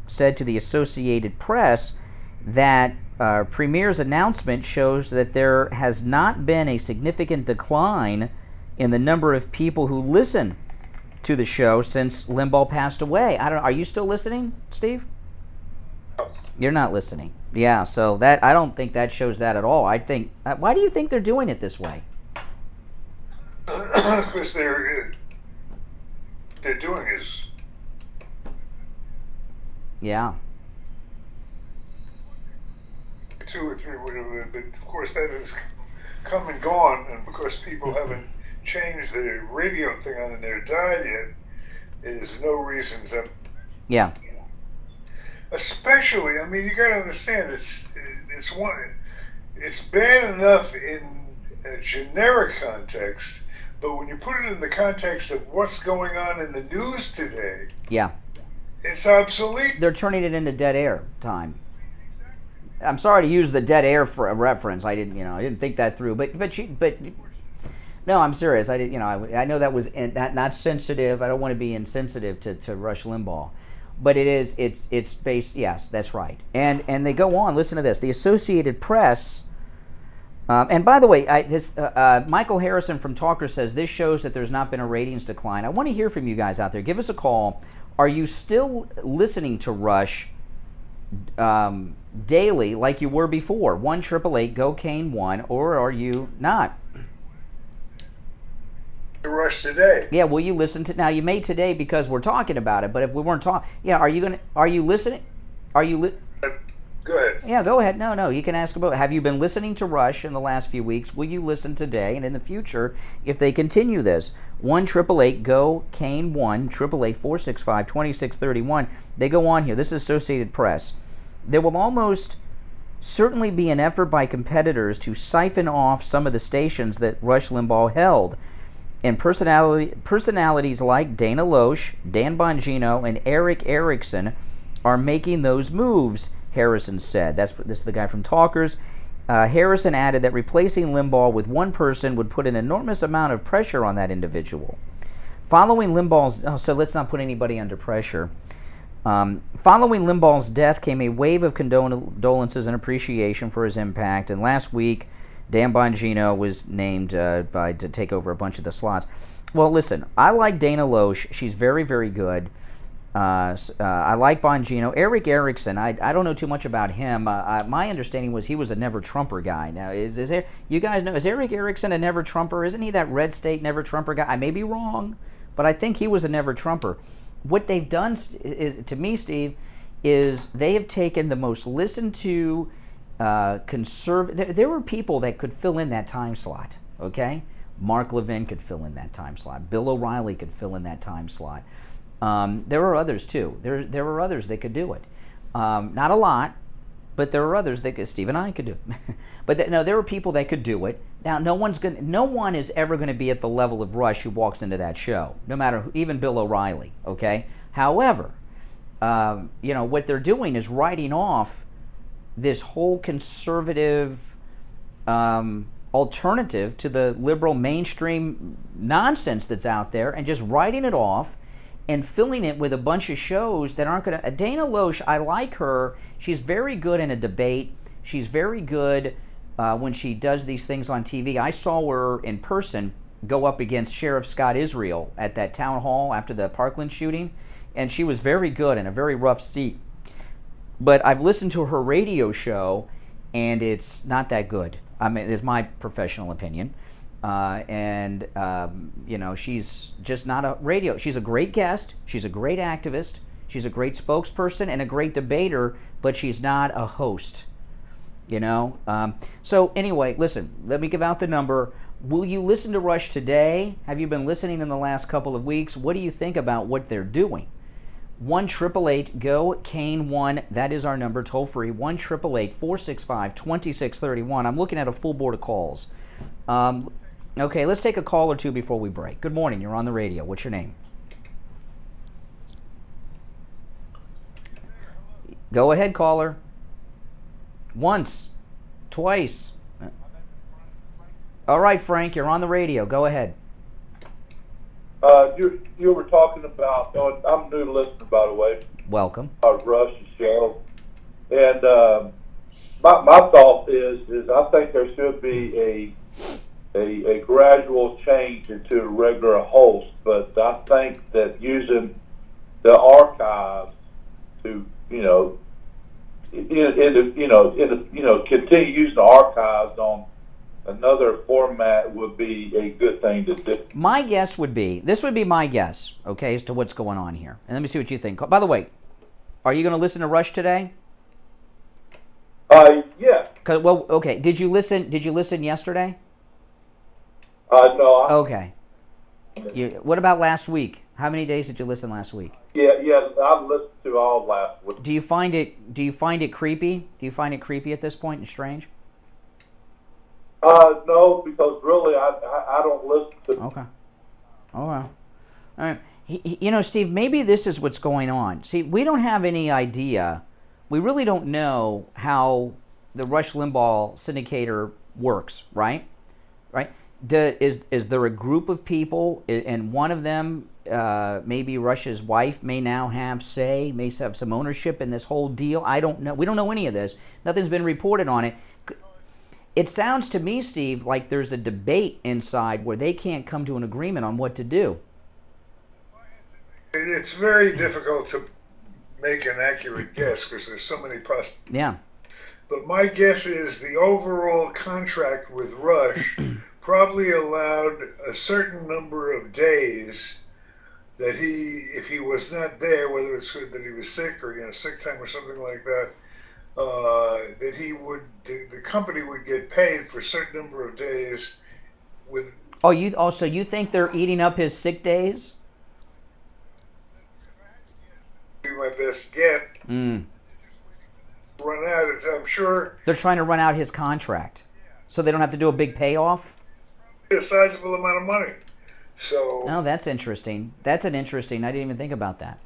said to the Associated Press that Premier's announcement shows that there has not been a significant decline in the number of people who listen to the show since Limbaugh passed away. I don't know. Are you still listening, Steve? You're not listening. Yeah, so that I don't think that shows that at all. I think. Why do you think they're doing it this way? Because they're doing is. Yeah. 2 or 3, whatever. But of course, that has come and gone, and because people haven't changed the radio thing on their diet yet, there's no reason to. Yeah. Especially, I mean, you got to understand, it's bad enough in a generic context, but when you put it in the context of what's going on in the news today, yeah, it's obsolete. They're turning it into dead air time. I'm sorry to use the dead air for a reference. I didn't think that through. But no, I'm serious. I know that was not sensitive. I don't want to be insensitive to Rush Limbaugh. But it's based, yes, that's right. And they go on, listen to this. The Associated Press, and by the way, Michael Harrison from Talker says this shows that there's not been a ratings decline. I want to hear from you guys out there. Give us a call. Are you still listening to Rush daily like you were before? 1-888-GO-CANE-1, or are you not? Rush today. Yeah, will you listen to now? You may today because we're talking about it, but if we weren't talking, yeah, are you listening? Go ahead. Yeah, go ahead. No, you can ask about. Have you been listening to Rush in the last few weeks? Will you listen today and in the future if they continue this? 1-888-GO-CANE-1, 888-465-2631. They go on here. This is Associated Press. There will almost certainly be an effort by competitors to siphon off some of the stations that Rush Limbaugh held. And personalities like Dana Loesch, Dan Bongino, and Eric Erickson are making those moves, Harrison said. This is the guy from Talkers. Harrison added that replacing Limbaugh with one person would put an enormous amount of pressure on that individual. Following Limbaugh's... so let's not put anybody under pressure. Following Limbaugh's death came a wave of condolences and appreciation for his impact, and last week, Dan Bongino was named to take over a bunch of the slots. Well, listen, I like Dana Loesch. She's very, very good. I like Bongino. Eric Erickson, I don't know too much about him. My understanding was he was a never-Trumper guy. Now, is there, you guys know, is Eric Erickson a never-Trumper? Isn't he that red state never-Trumper guy? I may be wrong, but I think he was a never-Trumper. What they've done, to me, Steve, is they have taken the most listened-to there were people that could fill in that time slot, okay? Mark Levin could fill in that time slot. Bill O'Reilly could fill in that time slot. There are others, too. There are others that could do it. Not a lot, but there are others that Steve and I could do. But no, there are people that could do it. Now, no one is ever going to be at the level of Rush who walks into that show, no matter who, even Bill O'Reilly, okay? However, what they're doing is writing off this whole conservative alternative to the liberal mainstream nonsense that's out there and just writing it off and filling it with a bunch of shows that aren't going to... Dana Loesch, I like her. She's very good in a debate. She's very good when she does these things on TV. I saw her in person go up against Sheriff Scott Israel at that town hall after the Parkland shooting, and she was very good in a very rough seat. But I've listened to her radio show, and it's not that good. I mean, it's my professional opinion. You know, she's just not a radio. She's a great guest. She's a great activist. She's a great spokesperson and a great debater, but she's not a host. You know? So anyway, listen, let me give out the number. Will you listen to Rush today? Have you been listening in the last couple of weeks? What do you think about what they're doing? 1-888-GO-KANE-1. That is our number, toll free. 1-888-465-2631. I'm looking at a full board of calls. Okay, let's take a call or two before we break. Good morning. You're on the radio. What's your name? Go ahead, caller. Once. Twice. All right, Frank, you're on the radio. Go ahead. You were talking about, I'm a new listener, by the way. Welcome. Rush show. And my thought is I think there should be a gradual change into a regular host, but I think that using the archives to, continue using the archives on another format would be a good thing to do. My guess would be, this would be my guess, okay, as to what's going on here. And let me see what you think. By the way, are you going to listen to Rush today? Yeah. Well, okay. Did you listen yesterday? No. Okay. What about last week? How many days did you listen last week? Yeah, I've listened to all last week. Do you find it creepy? Do you find it creepy at this point and strange? No, because really I don't listen to. Okay. Oh well. All right. Steve, maybe this is what's going on. See, we don't have any idea. We really don't know how the Rush Limbaugh syndicator works, right? Right? Is there a group of people, and one of them, maybe Rush's wife, may now have say, may have some ownership in this whole deal? I don't know. We don't know any of this. Nothing's been reported on it. It sounds to me, Steve, like there's a debate inside where they can't come to an agreement on what to do. It's very difficult to make an accurate guess because there's so many possibilities. Yeah. But my guess is the overall contract with Rush probably allowed a certain number of days that if he was not there, whether it's that he was sick or sick time or something like that, that the company would get paid for a certain number of days with. So you think they're eating up his sick days? Be my best get. Run out. I'm sure they're trying to run out his contract, so they don't have to do a big payoff. A sizable amount of money. So. Oh, that's interesting. I didn't even think about that.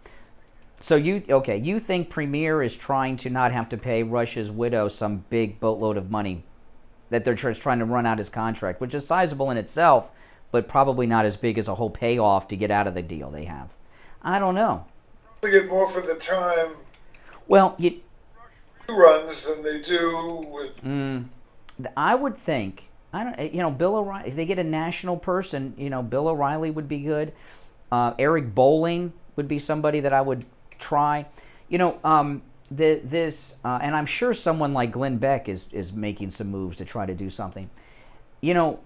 So you think Premier is trying to not have to pay Rush's widow some big boatload of money, that they're just trying to run out his contract, which is sizable in itself, but probably not as big as a whole payoff to get out of the deal they have. I don't know. They get more for the time. Well, runs than they do with. I would think. Bill O'Reilly. If they get a national person, Bill O'Reilly would be good. Eric Bolling would be somebody that I would try. And I'm sure someone like Glenn Beck is making some moves to try to do something.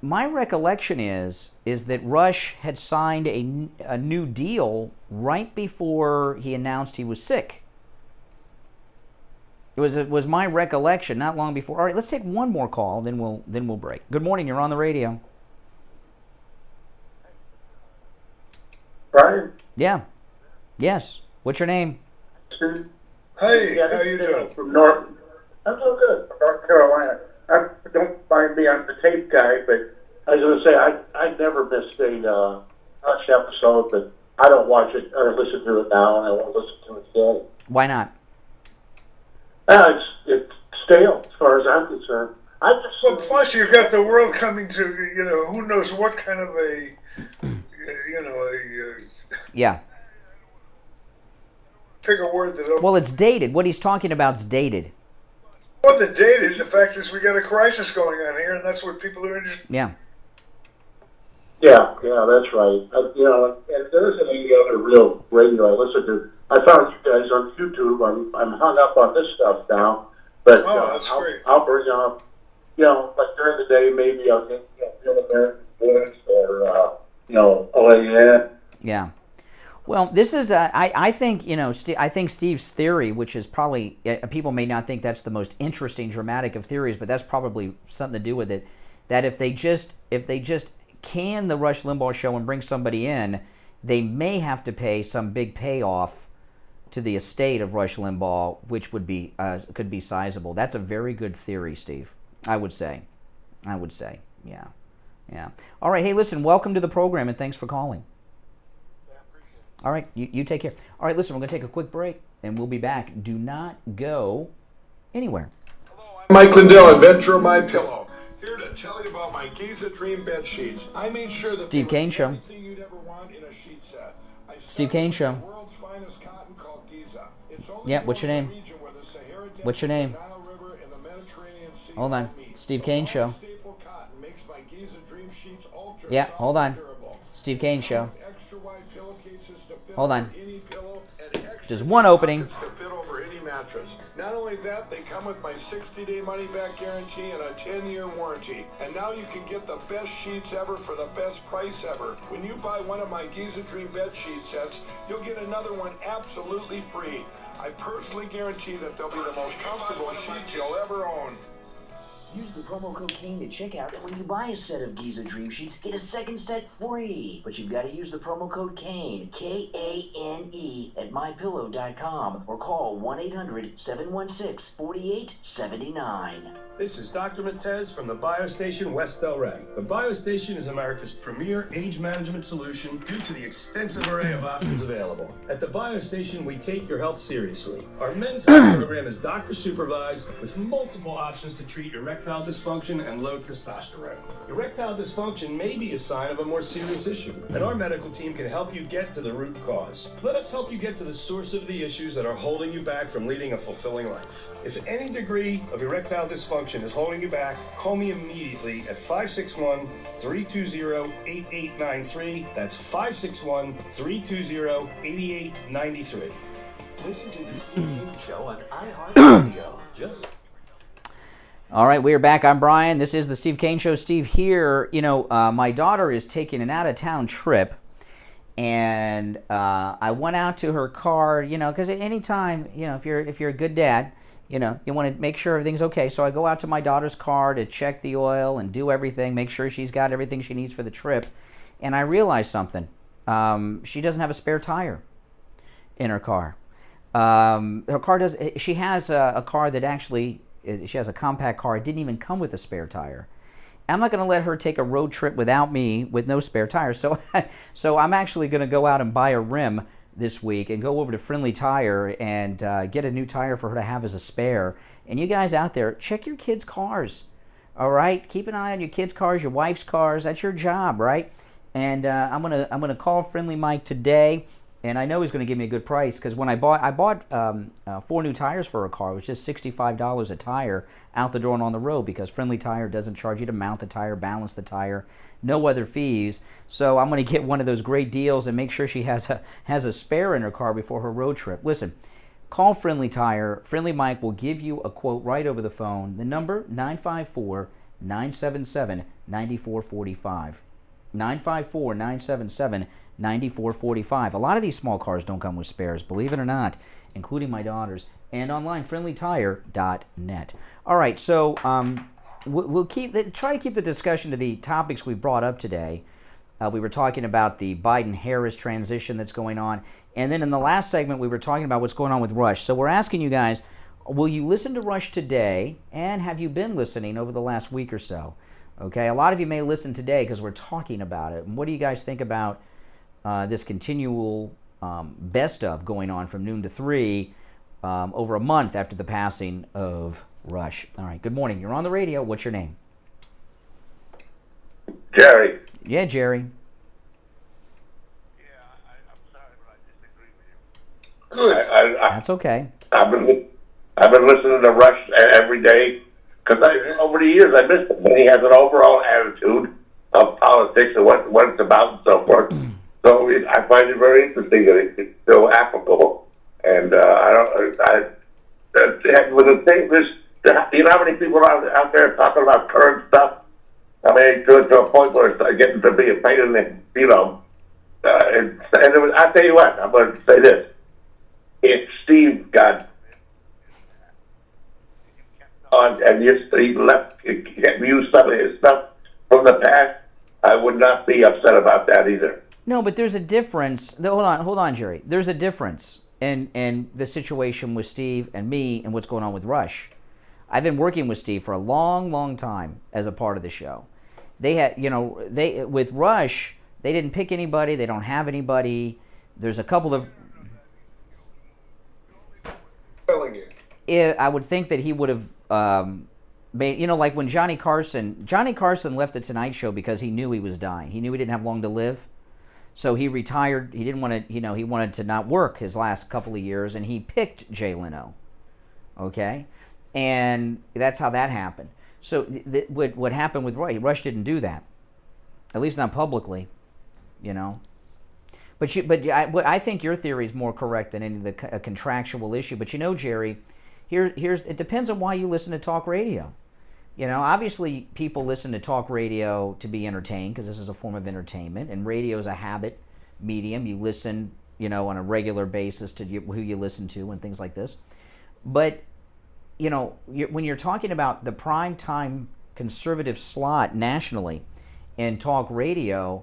My recollection is that Rush had signed a new deal right before he announced he was sick. It was my recollection, not long before. All right, let's take one more call, then we'll break. Good morning, you're on the radio. Brian? Yeah. Yes. What's your name? Hey, how you doing? From North. I'm so good. North Carolina. I don't mind being the tape guy, but I was going to say I never missed a Rush episode, but I don't watch it or listen to it now, and I won't listen to it today. Why not? It's stale as far as I'm concerned. Plus you've got the world coming to, who knows what kind of yeah. Pick a word that. Well, it's dated. What he's talking about is dated. What the dated? The fact is we got a crisis going on here, and that's what people are interested. Yeah. Yeah, that's right. And there isn't any other real radio I listen to. I found you guys on YouTube. I'm hung up on this stuff now. But that's great. I'll bring up, like during the day, maybe I'll get American Voice or, OAN. Yeah. Well, this is, I think, I think Steve's theory, which is probably, people may not think that's the most interesting, dramatic of theories, but that's probably something to do with it, that if they just can the Rush Limbaugh show and bring somebody in, they may have to pay some big payoff to the estate of Rush Limbaugh, which would be could be sizable. That's a very good theory, Steve. I would say, yeah. All right, hey, listen, welcome to the program, and thanks for calling. All right, you take care. All right, listen, we're going to take a quick break, and we'll be back. Do not go anywhere. Mike Lindell, inventor of My Pillow, here to tell you about my Giza Dream bed sheets. I made sure that Steve Kane Show. everything you'd ever want in a sheet set. Steve Kane Show. The world's finest cotton called Giza. It's only Yeah, what's your name? What's your name? Hold on. Steve Kane Show. Yeah, hold on. Steve Kane Show. Hold on. There's one opening. To fit over any mattress. Not only that, they come with my 60-day money-back guarantee and a 10-year warranty. And now you can get the best sheets ever for the best price ever. When you buy one of my Giza Dream bed sheet sets, you'll get another one absolutely free. I personally guarantee that they'll be the most comfortable sheets you'll ever own. Use the promo code KANE at checkout, and when you buy a set of Giza Dream Sheets, get a second set free. But you've got to use the promo code KANE, K-A-N-E, at MyPillow.com, or call 1-800-716-4879. This is Dr. Matez from the BioStation West Delray. The BioStation is America's premier age management solution due to the extensive array of options available. At the BioStation, we take your health seriously. Our men's health program is doctor supervised with multiple options to treat erectile dysfunction and low testosterone. Erectile dysfunction may be a sign of a more serious issue, and our medical team can help you get to the root cause. Let us help you get to the source of the issues that are holding you back from leading a fulfilling life. If any degree of erectile dysfunction is holding you back, call me immediately at 561-320-8893. That's 561-320-8893. Listen to the Steve Kane Show on iHeartRadio. All right, we are back. I'm Brian. This is the Steve Kane Show. Steve here. My daughter is taking an out-of-town trip, and I went out to her car, because at any time, if you're a good dad, you want to make sure everything's okay. So I go out to my daughter's car to check the oil and do everything, make sure she's got everything she needs for the trip. And I realized something. She doesn't have a spare tire in her car. Her car does. She has a car that actually, she has a compact car. It didn't even come with a spare tire. I'm not going to let her take a road trip without me with no spare tire. So I'm actually going to go out and buy a rim this week and go over to Friendly Tire and get a new tire for her to have as a spare. And you guys out there, check your kids' cars, all right? Keep an eye on your kids' cars, your wife's cars. That's your job, right? And I'm gonna call Friendly Mike today, and I know he's gonna give me a good price because when I bought 4 new tires for a car. It was just $65 a tire out the door and on the road because Friendly Tire doesn't charge you to mount the tire, balance the tire, no other fees. So I'm going to get one of those great deals and make sure she has a spare in her car before her road trip. Listen, call Friendly Tire. Friendly Mike will give you a quote right over the phone. The number, 954-977-9445. 954-977-9445. A lot of these small cars don't come with spares, believe it or not, including my daughter's. And online, friendlytire.net. All right, so we'll try to keep the discussion to the topics we brought up today. We were talking about the Biden-Harris transition that's going on. And then in the last segment, we were talking about what's going on with Rush. So we're asking you guys, will you listen to Rush today? And have you been listening over the last week or so? Okay, a lot of you may listen today because we're talking about it. And what do you guys think about this continual best of going on from noon to 3 over a month after the passing of Rush? All right, good morning. You're on the radio. What's your name? Jerry. Yeah, Jerry. Good. That's okay. I've been listening to Rush every day because over the years I missed him. He has an overall attitude. of politics and what it's about and so forth. So I find it very interesting that it's still applicable. And with the thing, you know how many people out there talking about current stuff? I mean, to a point where it's getting to be a pain in the, you know. I'll tell you what, I'm going to say this. If Steve got on and he left, used some of his stuff from the past, I would not be upset about that either. No, but there's a difference. Hold on, Jerry. There's a difference in the situation with Steve and me and what's going on with Rush. I've been working with Steve for a long, long time as a part of the show. They had, with Rush, they didn't pick anybody. They don't have anybody. There's a couple of. I would think that he would have made, like when Johnny Carson left the Tonight Show because he knew he was dying. He knew he didn't have long to live. So he retired. He didn't want to, he wanted to not work his last couple of years, and he picked Jay Leno. Okay? And that's how that happened. So what happened with Rush didn't do that. At least not publicly, But I think your theory is more correct than any of the contractual issue. But Jerry, here's it depends on why you listen to talk radio. Obviously people listen to talk radio to be entertained because this is a form of entertainment, and radio is a habit medium. You listen, on a regular basis to who you listen to and things like this. But, when you're talking about the prime time conservative slot nationally in talk radio,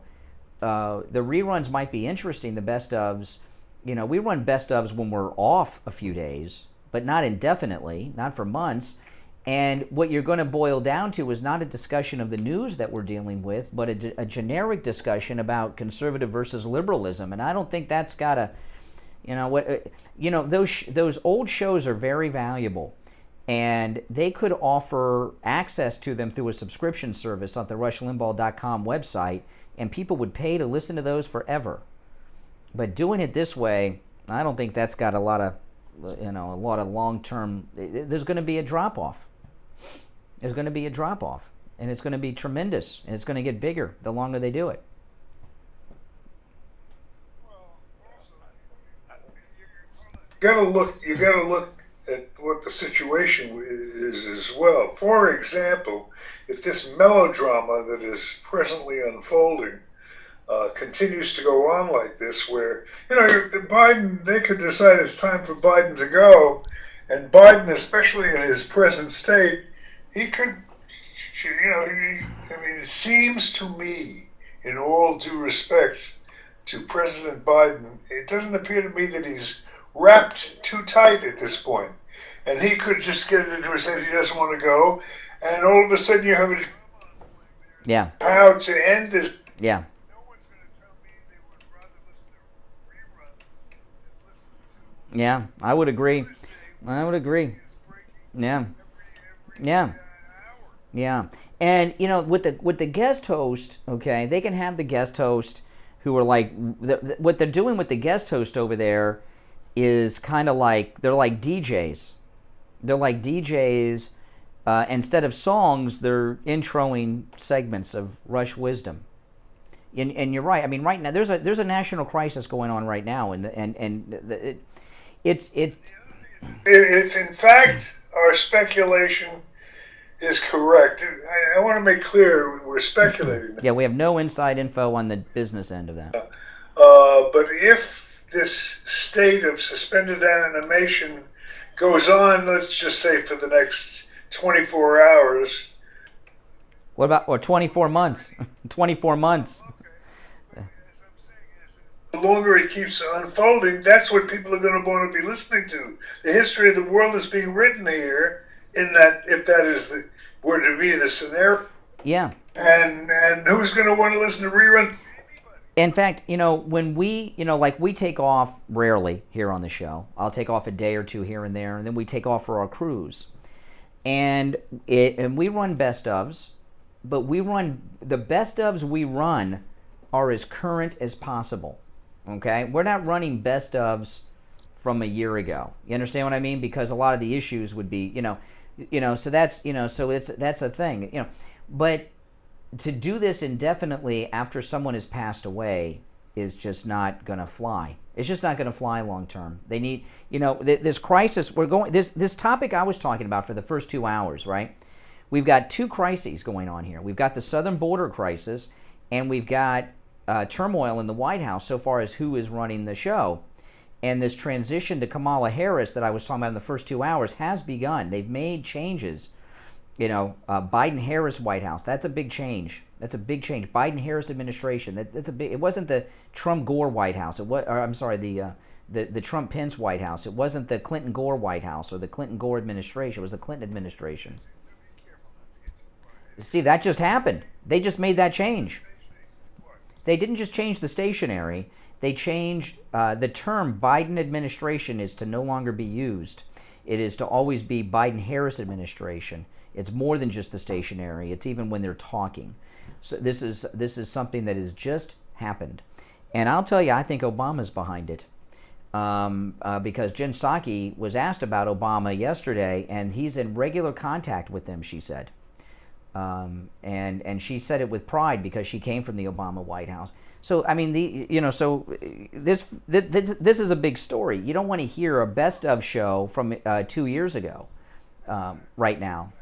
the reruns might be interesting, the best ofs. We run best ofs when we're off a few days, but not indefinitely, not for months. And what you're going to boil down to is not a discussion of the news that we're dealing with, but a generic discussion about conservative versus liberalism. And I don't think that's got a, those old shows are very valuable, and they could offer access to them through a subscription service on the RushLimbaugh.com website, and people would pay to listen to those forever. But doing it this way, I don't think that's got a lot of long-term. There's going to be a drop-off. There's going to be a drop-off, and it's going to be tremendous, and it's going to get bigger the longer they do it. You got to look at what the situation is as well. For example, if this melodrama that is presently unfolding continues to go on like this, where Biden, they could decide it's time for Biden to go, and Biden, especially in his present state, he could, it seems to me, in all due respects to President Biden, it doesn't appear to me that he's wrapped too tight at this point, and he could just get it into his head he doesn't want to go, and all of a sudden you have how to end this. Yeah. Yeah, I would agree. Yeah. And with the guest host, okay, they can have the guest host who are like what they're doing with the guest host over there is kind of like they're like DJs. They're like DJs. Instead of songs, they're introing segments of Rush wisdom. And you're right. I mean, right now there's a national crisis going on right now, If in fact our speculation is correct, I want to make clear we're speculating. Yeah, we have no inside info on the business end of that. But if this state of suspended animation goes on, let's just say for the next 24 hours. What about 24 months? 24 months. The longer it keeps unfolding, that's what people are going to want to be listening to. The history of the world is being written here, in that, if that is were to be the scenario. Yeah. And who's going to want to listen to reruns? In fact, when we, like we take off rarely here on the show. I'll take off a day or two here and there, and then we take off for our cruise. And we run best ofs, but the best ofs we run are as current as possible. Okay, we're not running best ofs from a year ago. You understand what I mean? Because a lot of the issues would be, so that's, so that's a thing, but to do this indefinitely after someone has passed away is just not going to fly. It's just not going to fly long term. They need, this crisis, this topic I was talking about for the first 2 hours, right? We've got two crises going on here. We've got the southern border crisis, and we've got turmoil in the White House so far as who is running the show. And this transition to Kamala Harris that I was talking about in the first 2 hours has begun. They've made changes. Biden-Harris White House, that's a big change. That's a big change. Biden-Harris administration, that's a big. It wasn't the Trump-Gore White House. The Trump-Pence White House. It wasn't the Clinton-Gore White House or the Clinton-Gore administration. It was the Clinton administration. Steve, that just happened. They just made that change. They didn't just change the stationery. They changed the term Biden administration is to no longer be used. It is to always be Biden-Harris administration. It's more than just the stationery. It's even when they're talking. So this is something that has just happened. And I'll tell you, I think Obama's behind it. Because Jen Psaki was asked about Obama yesterday, and he's in regular contact with them, she said. And she said it with pride because she came from the Obama White House. So I mean, this is a big story. You don't want to hear a best of show from 2 years ago, right now,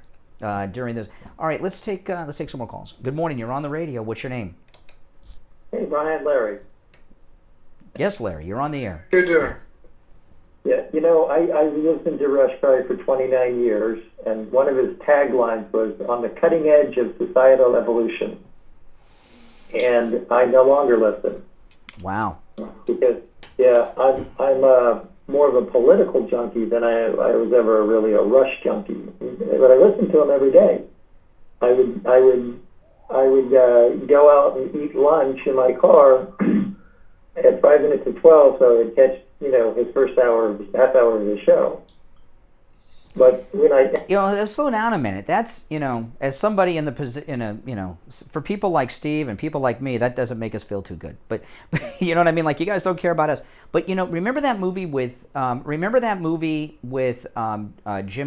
during this. All right, let's take some more calls. Good morning. You're on the radio. What's your name? Hey, Brian, Larry. Yes, Larry. You're on the air. Good day. Yeah, I listened to Rush probably for 29 years, and one of his taglines was "on the cutting edge of societal evolution." And I no longer listen. Wow. Because I'm more of a political junkie than I was ever really a Rush junkie. But I listened to him every day. I would go out and eat lunch in my car at 5 minutes to 12, so I'd catch his first half hour of the show. But when slow down a minute. That's as somebody in the position, for people like Steve and people like me, that doesn't make us feel too good. But you know what I mean? Like, you guys don't care about us. But remember that movie with Jim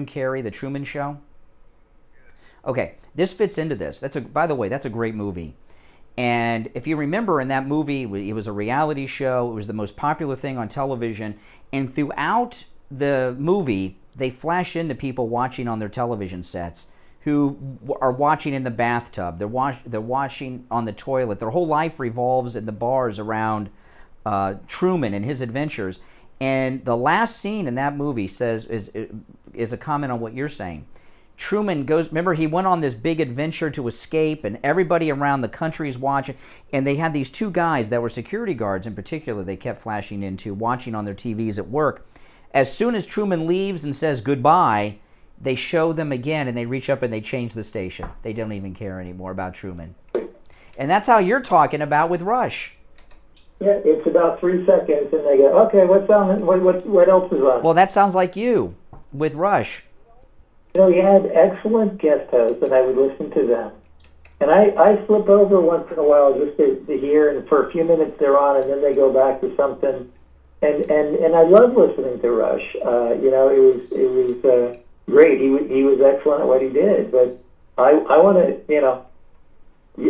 Carrey, The Truman Show? Okay, this fits into this. By the way, that's a great movie. And if you remember, in that movie, it was a reality show. It was the most popular thing on television. And throughout the movie, they flash into people watching on their television sets who are watching in the bathtub. They're watching on the toilet. Their whole life revolves in the bars around Truman and his adventures. And the last scene in that movie is a comment on what you're saying. Truman goes, remember, he went on this big adventure to escape, and everybody around the country is watching, and they had these two guys that were security guards in particular they kept flashing into, watching on their TVs at work. As soon as Truman leaves and says goodbye, they show them again, and they reach up and they change the station. They don't even care anymore about Truman. And that's how you're talking about with Rush. Yeah, it's about 3 seconds, and they go, okay, what's on? What else is on? Well, that sounds like you with Rush. He had excellent guest hosts, and I would listen to them. And I flip over once in a while just to hear, and for a few minutes they're on, and then they go back to something. And I love listening to Rush. It was great. He was excellent at what he did. But I want to,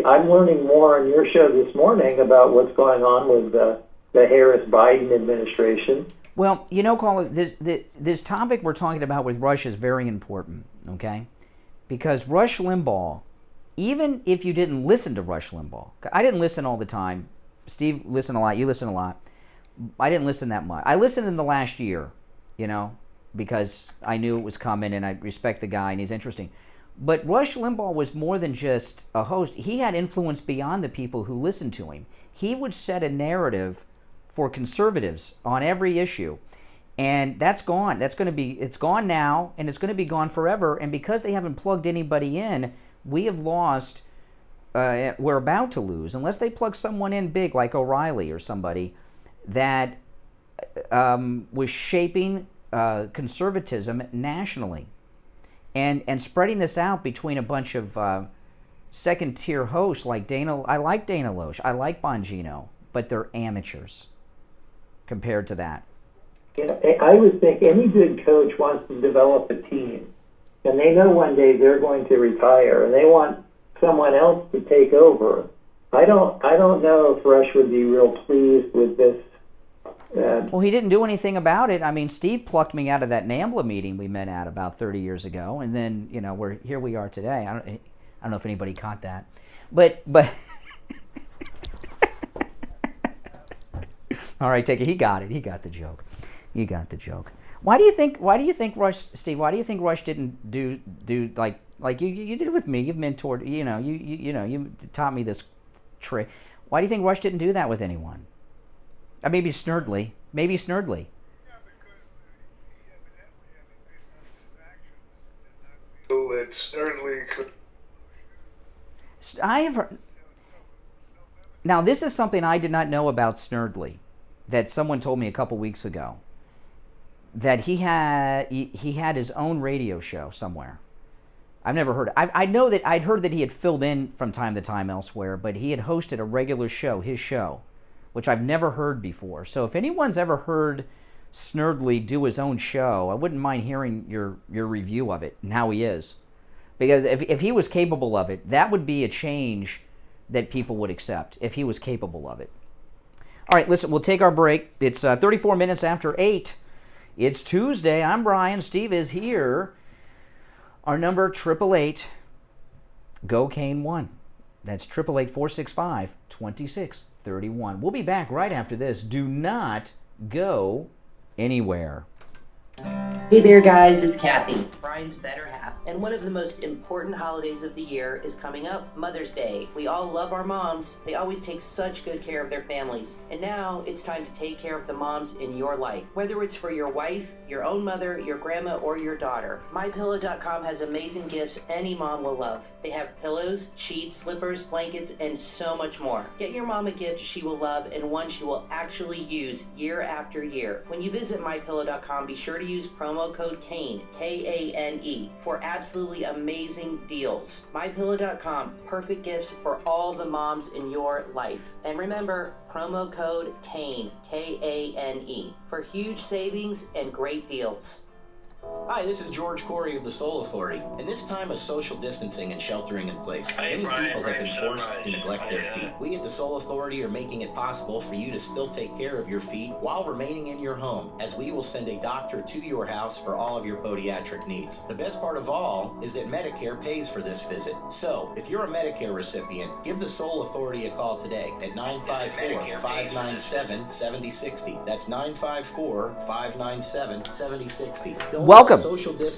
I'm learning more on your show this morning about what's going on with the Harris-Biden administration. Well, Colin, this topic we're talking about with Rush is very important, okay? Because Rush Limbaugh, even if you didn't listen to Rush Limbaugh, I didn't listen all the time. Steve listened a lot, you listen a lot. I didn't listen that much. I listened in the last year, because I knew it was coming and I respect the guy and he's interesting. But Rush Limbaugh was more than just a host. He had influence beyond the people who listened to him. He would set a narrative for conservatives on every issue. And that's gone. It's gone now, and it's going to be gone forever. And because they haven't plugged anybody in, we have lost, we're about to lose, unless they plug someone in big like O'Reilly or somebody that was shaping conservatism nationally and spreading this out between a bunch of second-tier hosts like Dana. I like Dana Loesch. I like Bongino, but they're amateurs compared to that. I would think any good coach wants to develop a team, and they know one day they're going to retire, and they want someone else to take over. I don't know if Rush would be real pleased with this. Well, he didn't do anything about it. I mean, Steve plucked me out of that NAMBLA meeting we met at about 30 years ago, and then here we are today. I don't know if anybody caught that, but all right, take it. He got it. He got the joke. You got the joke. Why do you think Rush, Steve? Why do you think Rush didn't do like you did with me? You've mentored. You taught me this trick. Why do you think Rush didn't do that with anyone? Maybe Snerdley. Maybe Snerdley. That Snerdley could. I have heard. Now, this is something I did not know about Snerdley, that someone told me a couple weeks ago. That he had his own radio show somewhere. I've never heard. I know that I'd heard that he had filled in from time to time elsewhere, but he had hosted a regular show, his show, which I've never heard before. So if anyone's ever heard Snerdley do his own show, I wouldn't mind hearing your review of it and how he is. Because if he was capable of it, that would be a change that people would accept, if he was capable of it. All right, listen, we'll take our break. It's 34 minutes after 8. It's Tuesday. I'm Brian. Steve is here. Our number, 888-GO-CANE1. That's 888-465-2631. We'll be back right after this. Do not go anywhere. Hey there, guys, it's Kathy, Brian's better half. And one of the most important holidays of the year is coming up, Mother's Day. We all love our moms. They always take such good care of their families. And now it's time to take care of the moms in your life. Whether it's for your wife, your own mother, your grandma, or your daughter, MyPillow.com has amazing gifts any mom will love. They have pillows, sheets, slippers, blankets, and so much more. Get your mom a gift she will love and one she will actually use year after year. When you visit MyPillow.com, be sure to use promo code KANE, K-A-N-E, for absolutely amazing deals. MyPillow.com, perfect gifts for all the moms in your life. And remember, promo code KANE, K-A-N-E, for huge savings and great deals. Hi, this is George Corey of the Soul Authority. In this time of social distancing and sheltering in place, many people have been forced to neglect their feet. We at the Soul Authority are making it possible for you to still take care of your feet while remaining in your home, as we will send a doctor to your house for all of your podiatric needs. The best part of all is that Medicare pays for this visit. So, if you're a Medicare recipient, give the Soul Authority a call today at 954-597-7060. That's 954-597-7060. Welcome.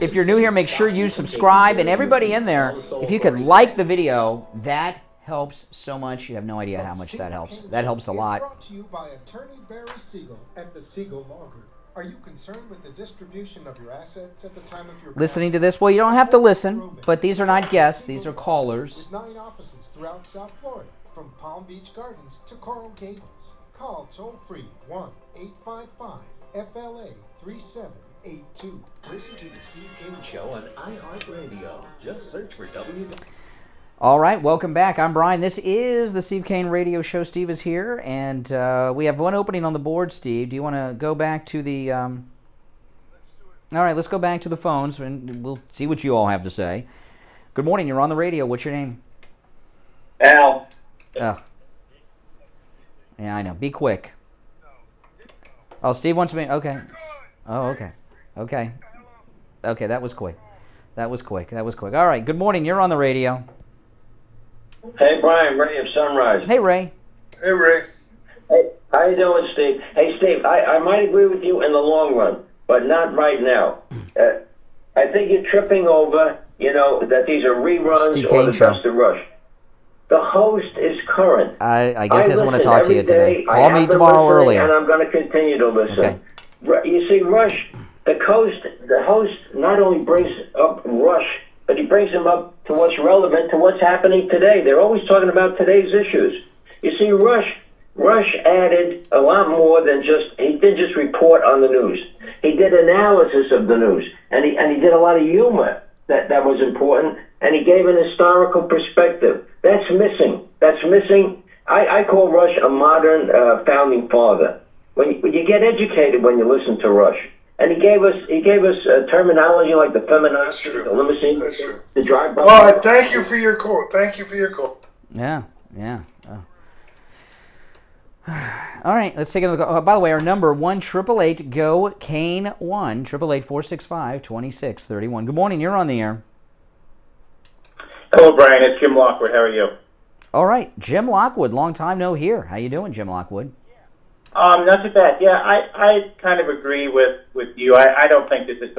If you're new here, make sure you subscribe. And everybody in there, if you could like the video, that helps so much. You have no idea how much that helps. That helps a lot. Brought to you by Attorney Barry Siegel at the Siegel Law Group. Are you concerned with the distribution of your assets at the time of your Listening to this? Well, you don't have to listen, but these are not guests. These are callers. With 9 offices throughout South Florida, from Palm Beach Gardens to Coral Gables. Call toll-free 1-855-FLA-3782. Listen to the Steve Kane Show on iHeartRadio. Just search for W. All right, welcome back. I'm Brian. This is the Steve Kane Radio Show. Steve is here, and we have one opening on the board. Steve, do you want to go back to the... All right, let's go back to the phones, and we'll see what you all have to say. Good morning. You're on the radio. What's your name? Al. Oh. Yeah, I know. Be quick. Oh, Steve wants me... Okay. Oh, okay. Okay. Okay, that was quick. That was quick. All right, good morning. You're on the radio. Hey, Brian, Ray of Sunrise. Hey, Ray. Hey, Ray. Hey, how you doing, Steve? Hey, Steve, I might agree with you in the long run, but not right now. I think you're tripping over, that these are reruns Steve or Kane the Show. Best of Rush. The host is current. I guess he doesn't want to listen talk to you every today. day. Call me tomorrow earlier. And I'm going to continue to listen. Okay. You see, Rush, the host not only brings up Rush, but he brings him up to what's relevant to what's happening today. They're always talking about today's issues. You see, Rush added a lot more than he didn't just report on the news. He did analysis of the news, and he did a lot of humor that was important, and he gave an historical perspective. That's missing. I call Rush a modern founding father. When you get educated when you listen to Rush, And he gave us terminology like the feminazi, the limousine, the drive-by. Oh, thank you for your call. Thank you for your call. Yeah. Oh. All right, let's take another call. By the way, our number 1-888-GO-KANE 1-888-465-2631. Good morning. You're on the air. Hello, Brian. It's Jim Lockwood. How are you? All right, Jim Lockwood. Long time no hear. How you doing, Jim Lockwood? Not too bad. Yeah, I kind of agree with you. I don't think this is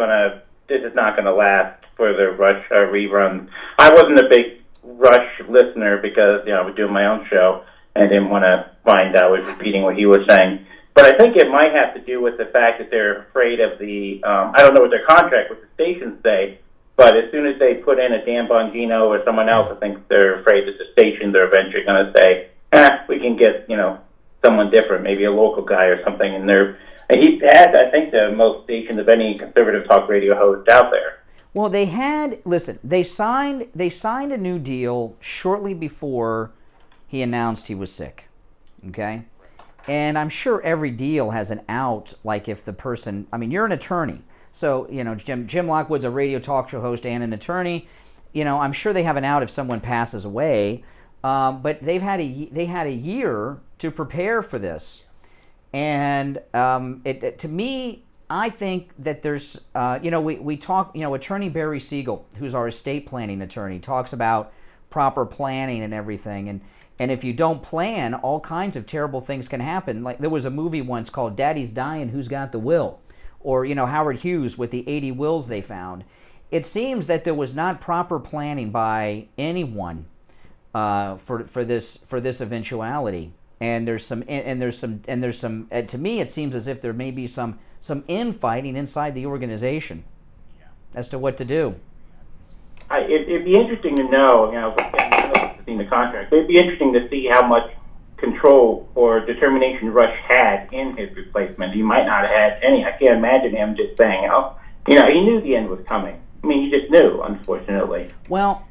not gonna last for the Rush rerun. I wasn't a big Rush listener because I was doing my own show and didn't want to find out I was repeating what he was saying. But I think it might have to do with the fact that they're afraid of the I don't know what their contract with the stations say, but as soon as they put in a Dan Bongino or someone else, I think they're afraid that the stations are eventually going to say, we can get someone different, maybe a local guy or something. And he had, I think, the most stations of any conservative talk radio host out there. Well, they signed a new deal shortly before he announced he was sick. Okay? And I'm sure every deal has an out, like if the person, you're an attorney. So, Jim Lockwood's a radio talk show host and an attorney. I'm sure they have an out if someone passes away. But they had a year to prepare for this, and to me, I think that there's we talk, Attorney Barry Siegel, who's our estate planning attorney, talks about proper planning and everything, and if you don't plan, all kinds of terrible things can happen. Like there was a movie once called Daddy's Dying, Who's Got the Will? Or Howard Hughes with the 80 wills they found. It seems that there was not proper planning by anyone for this eventuality, and there's some to me it seems as if there may be some infighting inside the organization as to what to do. It'd be interesting to know, seeing the contract, it'd be interesting to see how much control or determination Rush had in his replacement. He might not have had any. I can't imagine him just saying, he knew the end was coming. He just knew, unfortunately. Well,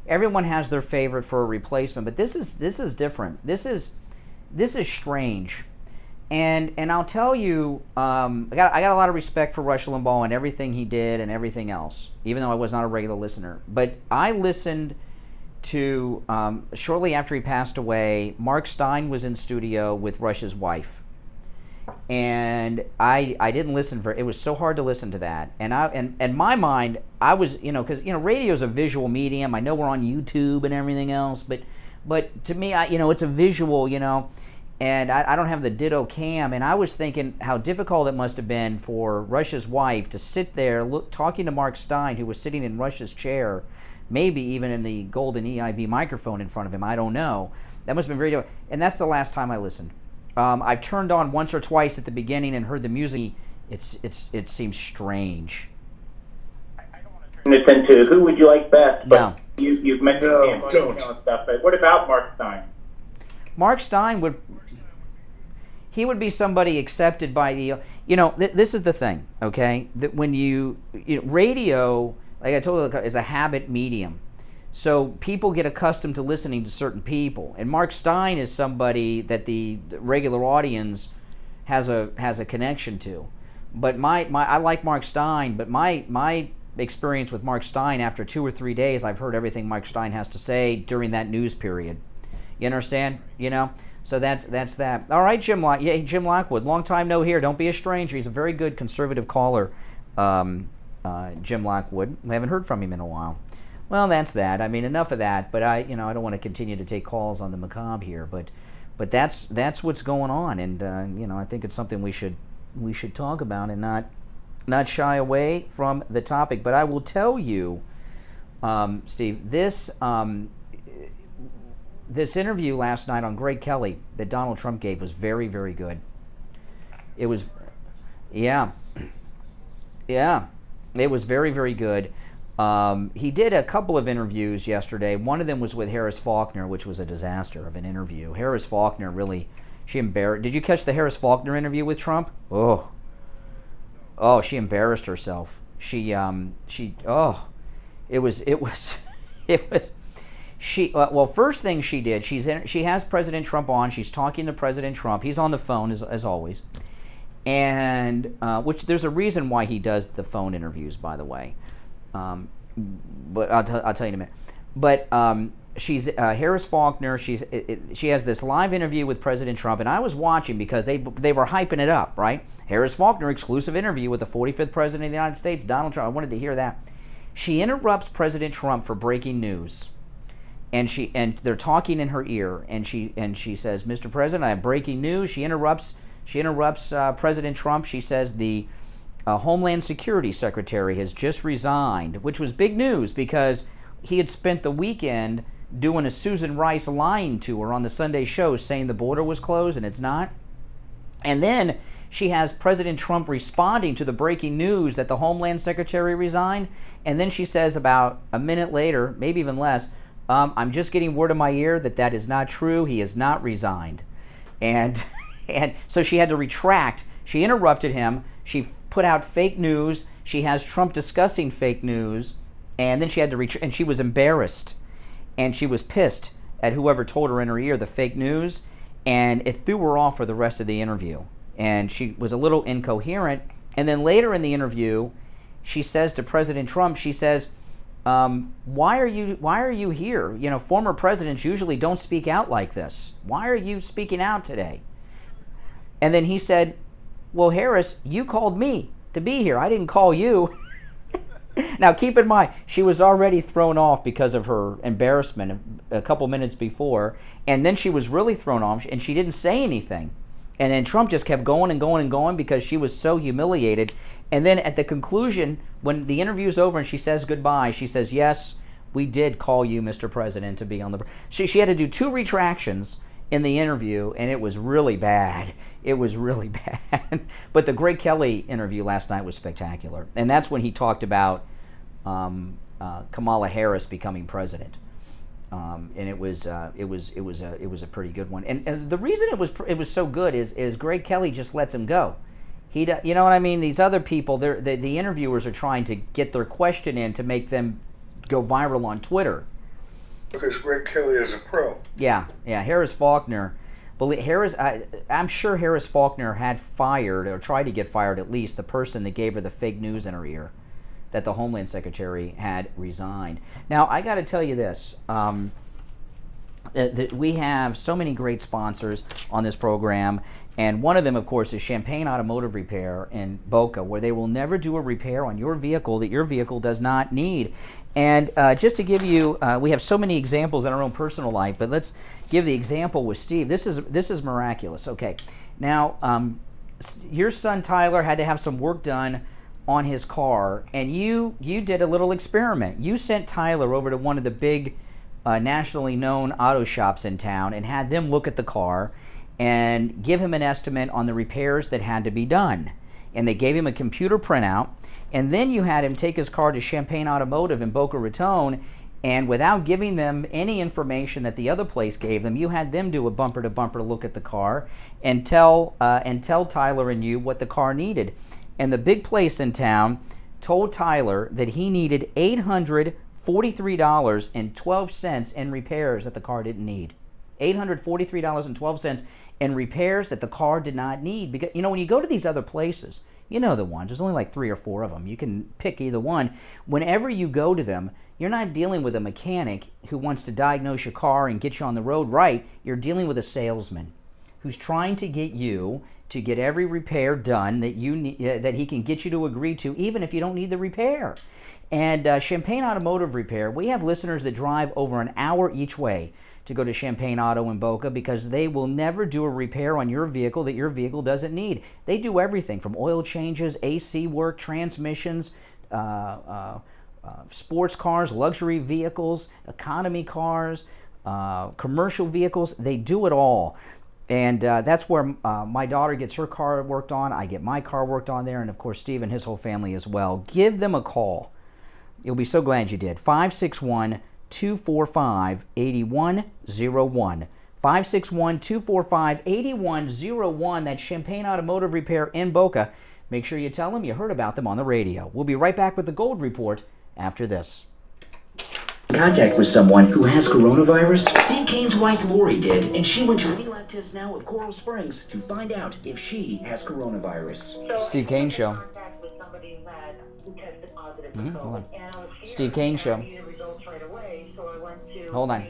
everyone has their favorite for a replacement, but this is different. This is strange, and I'll tell you, I got a lot of respect for Rush Limbaugh and everything he did and everything else, even though I was not a regular listener. But I listened to shortly after he passed away, Mark Stein was in studio with Rush's wife. And I didn't listen for it. It was so hard to listen to that. And in my mind, I was, because radio is a visual medium. I know we're on YouTube and everything else, but to me, it's a visual, and I don't have the ditto cam. And I was thinking how difficult it must have been for Rush's wife to sit there talking to Mark Stein, who was sitting in Rush's chair, maybe even in the golden EIB microphone in front of him. I don't know. That must have been very difficult. And that's the last time I listened. I've turned on once or twice at the beginning and heard the music. It seems strange. Listen to who would you like best? No. You've mentioned and stuff, but what about Mark Stein? Mark Stein would be somebody accepted by the. This is the thing, okay? That when radio, like I told you, is a habit medium. So people get accustomed to listening to certain people, and Mark Stein is somebody that the regular audience has a connection to. But I like Mark Stein, but my experience with Mark Stein, after 2 or 3 days, I've heard everything Mark Stein has to say during that news period. You understand? So that's that. All right, Jim Lockwood, long time no hear. Don't be a stranger. He's a very good conservative caller, Jim Lockwood. We haven't heard from him in a while. Well, that's that. Enough of that. But I don't want to continue to take calls on the macabre here. But that's what's going on, and I think it's something we should talk about and not shy away from the topic. But I will tell you, Steve, this interview last night on Greg Kelly that Donald Trump gave was very, very good. It was, yeah, it was very, very good. He did a couple of interviews yesterday. One of them was with Harris Faulkner, which was a disaster of an interview. Harris Faulkner she embarrassed. Did you catch the Harris Faulkner interview with Trump? Oh, she embarrassed herself. It was. First thing she did, she has President Trump on. She's talking to President Trump. He's on the phone as always, and which there's a reason why he does the phone interviews, by the way. But I'll tell you in a minute. But she's Harris Faulkner. She has this live interview with President Trump, and I was watching because they were hyping it up, right? Harris Faulkner exclusive interview with the 45th President of the United States, Donald Trump. I wanted to hear that. She interrupts President Trump for breaking news, and they're talking in her ear, and she says, "Mr. President, I have breaking news." She interrupts President Trump. She says the Homeland Security Secretary has just resigned, which was big news because he had spent the weekend doing a Susan Rice lying tour on the Sunday show saying the border was closed and it's not. And then she has President Trump responding to the breaking news that the Homeland Secretary resigned. And then she says about a minute later, maybe even less, I'm just getting word in my ear that is not true. He has not resigned. And so she had to retract. She interrupted him. She put out fake news. She has Trump discussing fake news. And then she had to and she was embarrassed. And she was pissed at whoever told her in her ear the fake news. And it threw her off for the rest of the interview. And she was a little incoherent. And then later in the interview, she says to President Trump, she says, why are you here? You know, former presidents usually don't speak out like this. Why are you speaking out today? And then he said, well, Harris, you called me to be here. I didn't call you. Now, keep in mind, she was already thrown off because of her embarrassment a couple minutes before, and then she was really thrown off, and she didn't say anything. And then Trump just kept going and going and going because she was so humiliated. And then at the conclusion, when the interview's over and she says goodbye, she says, yes, we did call you, Mr. President, to be on the... She had to do 2 retractions in the interview, and it was really bad. It was really bad. But the Greg Kelly interview last night was spectacular, and that's when he talked about Kamala Harris becoming president, and it was a pretty good one. And the reason it was so good is Greg Kelly just lets him go. You know what I mean? These other people, the interviewers are trying to get their question in to make them go viral on Twitter. Because Greg Kelly is a pro. Yeah. Harris Faulkner, I'm sure Harris Faulkner had fired or tried to get fired at least the person that gave her the fake news in her ear, that the Homeland Secretary had resigned. Now I got to tell you this: that we have so many great sponsors on this program. And one of them, of course, is Champagne Automotive Repair in Boca, where they will never do a repair on your vehicle that your vehicle does not need. And just to give you, we have so many examples in our own personal life, but let's give the example with Steve. This is miraculous. Okay, now your son Tyler had to have some work done on his car, and you did a little experiment. You sent Tyler over to one of the big nationally known auto shops in town and had them look at the car and give him an estimate on the repairs that had to be done. And they gave him a computer printout, and then you had him take his car to Champagne Automotive in Boca Raton, and without giving them any information that the other place gave them, you had them do a bumper-to-bumper look at the car and tell Tyler and you what the car needed. And the big place in town told Tyler that he needed $843.12 in repairs that the car didn't need. $843.12 in repairs that the car did not need. Because, you know, when you go to these other places, you know the ones, there's only like 3 or 4 of them. You can pick either one. Whenever you go to them, you're not dealing with a mechanic who wants to diagnose your car and get you on the road right. You're dealing with a salesman who's trying to get you to get every repair done that that he can get you to agree to, even if you don't need the repair. And Champagne Automotive Repair, we have listeners that drive over an hour each way to go to Champagne Auto in Boca because they will never do a repair on your vehicle that your vehicle doesn't need. They do everything from oil changes, AC work, transmissions, sports cars, luxury vehicles, economy cars, commercial vehicles. They do it all. And that's where my daughter gets her car worked on. I get my car worked on there. And, of course, Steve and his whole family as well. Give them a call. You'll be so glad you did. 561-245-8101. 561-245-8101. That's Champagne Automotive Repair in Boca. Make sure you tell them you heard about them on the radio. We'll be right back with the Gold Report after this. Contact with someone who has coronavirus? Steve Kane's wife Lori did, and she went to any lab test now of Coral Springs to find out if she has coronavirus. Steve Kane Show. Hold on. Steve Kane Show. Hold on.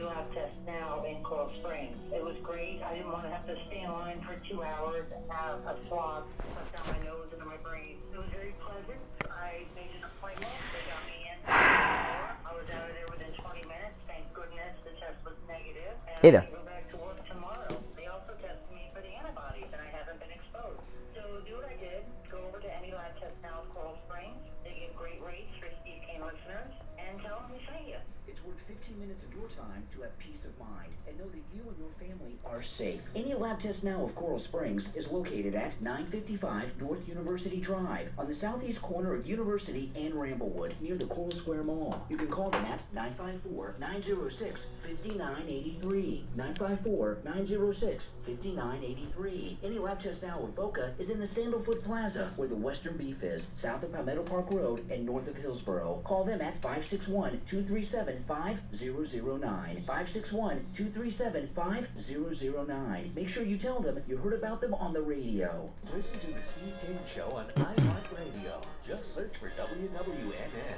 Now in Coral Springs. It was great. I didn't want to have to stay in line for 2 hours and have a swab stuck down my nose and in my brain. It was very pleasant. I made an appointment. They got me in. I was out of there within 20 minutes. Thank goodness the test was negative. And Hey there. I can go back to work tomorrow. They also tested me for the antibodies and I haven't been exposed. So do what I did. Go over to any lab test now of Coral Springs. They give great rates for Steve Kane listeners. And tell them we sent you. It's worth 15 minutes of your time to have peace of mind and know that you and your family are safe. Any lab test now of Coral Springs is located at 955 North University Drive on the southeast corner of University and Ramblewood near the Coral Square Mall. You can call them at 954-906-5983. 954-906-5983. Any lab test now of Boca is in the Sandalfoot Plaza where the Western Beef is, south of Palmetto Park Road and north of Hillsboro. Call them at 561-237-5009. 561-237-5009. Make sure you tell them you heard about them on the radio. Listen to the Steve Kane Show on iHeartRadio. Just search for WWNN.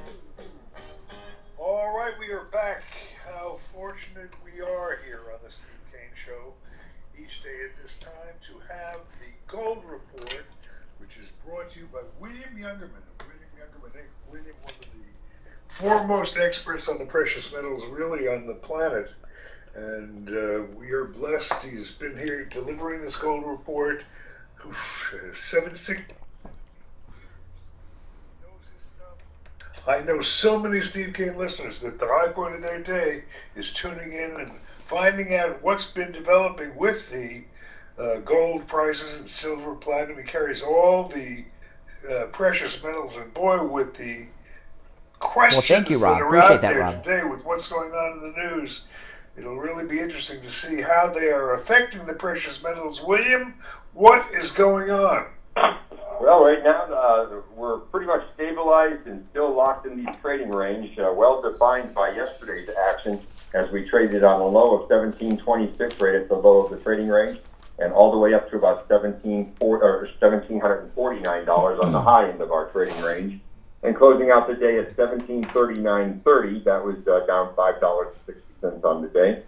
All right, we are back. How fortunate we are here on the Steve Kane Show each day at this time to have the Gold Report, which is brought to you by William Youngerman. William, one of the foremost experts on the precious metals really on the planet. And we are blessed. He's been here delivering this Gold Report. 7-6. I know so many Steve Kane listeners that the high point of their day is tuning in and finding out what's been developing with the gold prices and silver, platinum. He carries all the precious metals, and boy, with the questions thank you, Rob. that are Appreciate out that, there Rob. today with what's going on in the news, it'll really be interesting to see how they are affecting the precious metals. William, what is going on? Well, right now, we're pretty much stabilized and still locked in the trading range, well defined by yesterday's action as we traded on a low of 1726 right at the low of the trading range, and all the way up to about $1,749 on the high end of our trading range. And closing out the day at $1739.30, that was down $5.60 on the day.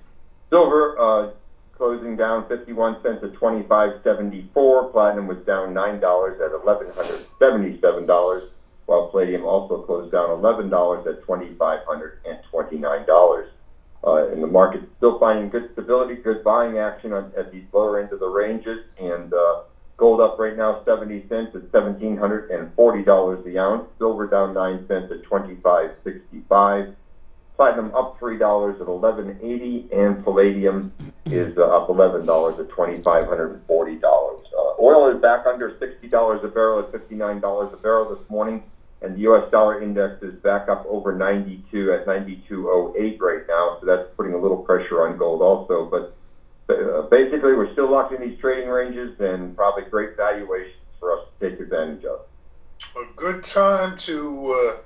Silver closing down 51 cents at $25.74. Platinum was down $9 at $1,177, while palladium also closed down $11 at $2,529. And the market's still finding good stability, good buying action at these lower ends of the ranges, and gold up right now 70 cents at $1,740 the ounce. Silver down 9 cents at $25.65. Platinum up $3 at $11.80, and palladium is up $11 at $2,540. Oil is back under $60 a barrel at $59 a barrel this morning, and the U.S. dollar index is back up over 92 at 92.08 right now, so that's putting a little pressure on gold also. But basically, we're still locked in these trading ranges and probably great valuations for us to take advantage of. A good time to,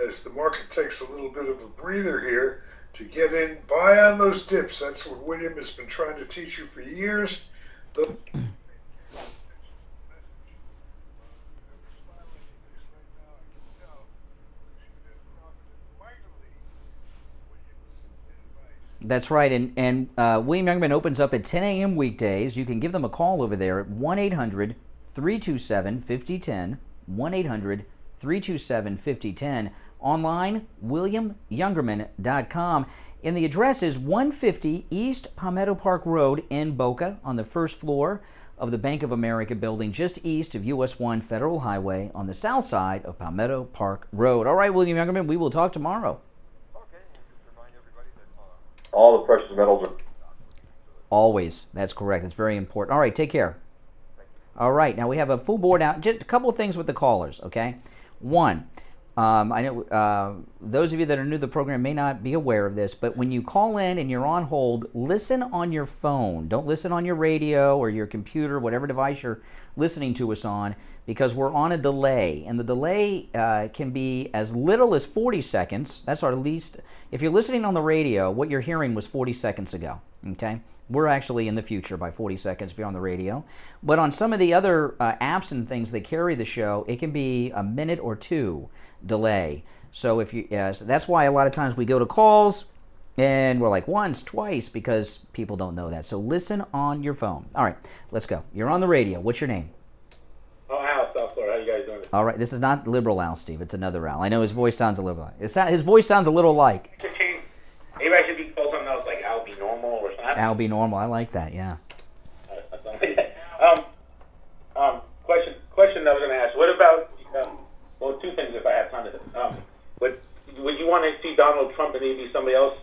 as the market takes a little bit of a breather here, to get in, buy on those dips. That's what William has been trying to teach you for years. That's right, and William Youngman opens up at 10 a.m. weekdays. You can give them a call over there at 1-800-327-5010, 1-800-327-5010. Online, WilliamYoungerman.com. And the address is 150 East Palmetto Park Road in Boca on the first floor of the Bank of America building just east of US 1 Federal Highway on the south side of Palmetto Park Road. All right, William Youngerman, we will talk tomorrow. All the precious metals are... Always. That's correct. That's very important. All right, take care. All right, now we have a full board out. Just a couple of things with the callers, okay? One, I know those of you that are new to the program may not be aware of this, but when you call in and you're on hold, listen on your phone. Don't listen on your radio or your computer, whatever device you're listening to us on, because we're on a delay. And the delay can be as little as 40 seconds. That's our least. If you're listening on the radio, what you're hearing was 40 seconds ago. Okay? We're actually in the future by 40 seconds if you're on the radio. But on some of the other apps and things that carry the show, it can be a minute or two delay. So if you, so that's why a lot of times we go to calls and we're like once, twice, because people don't know that. So listen on your phone. All right, let's go. You're on the radio. What's your name? Oh, Al, South Florida. How you guys doing? All right, this is not liberal Al, Steve. It's another Al. I know his voice sounds a little like. His voice sounds a little like. Maybe I should be called something else, like Al be normal or something. Al be normal. I like that. Yeah. Question I was going to ask. What about? Well, two things if I have time to. Would you want to see Donald Trump and maybe somebody else,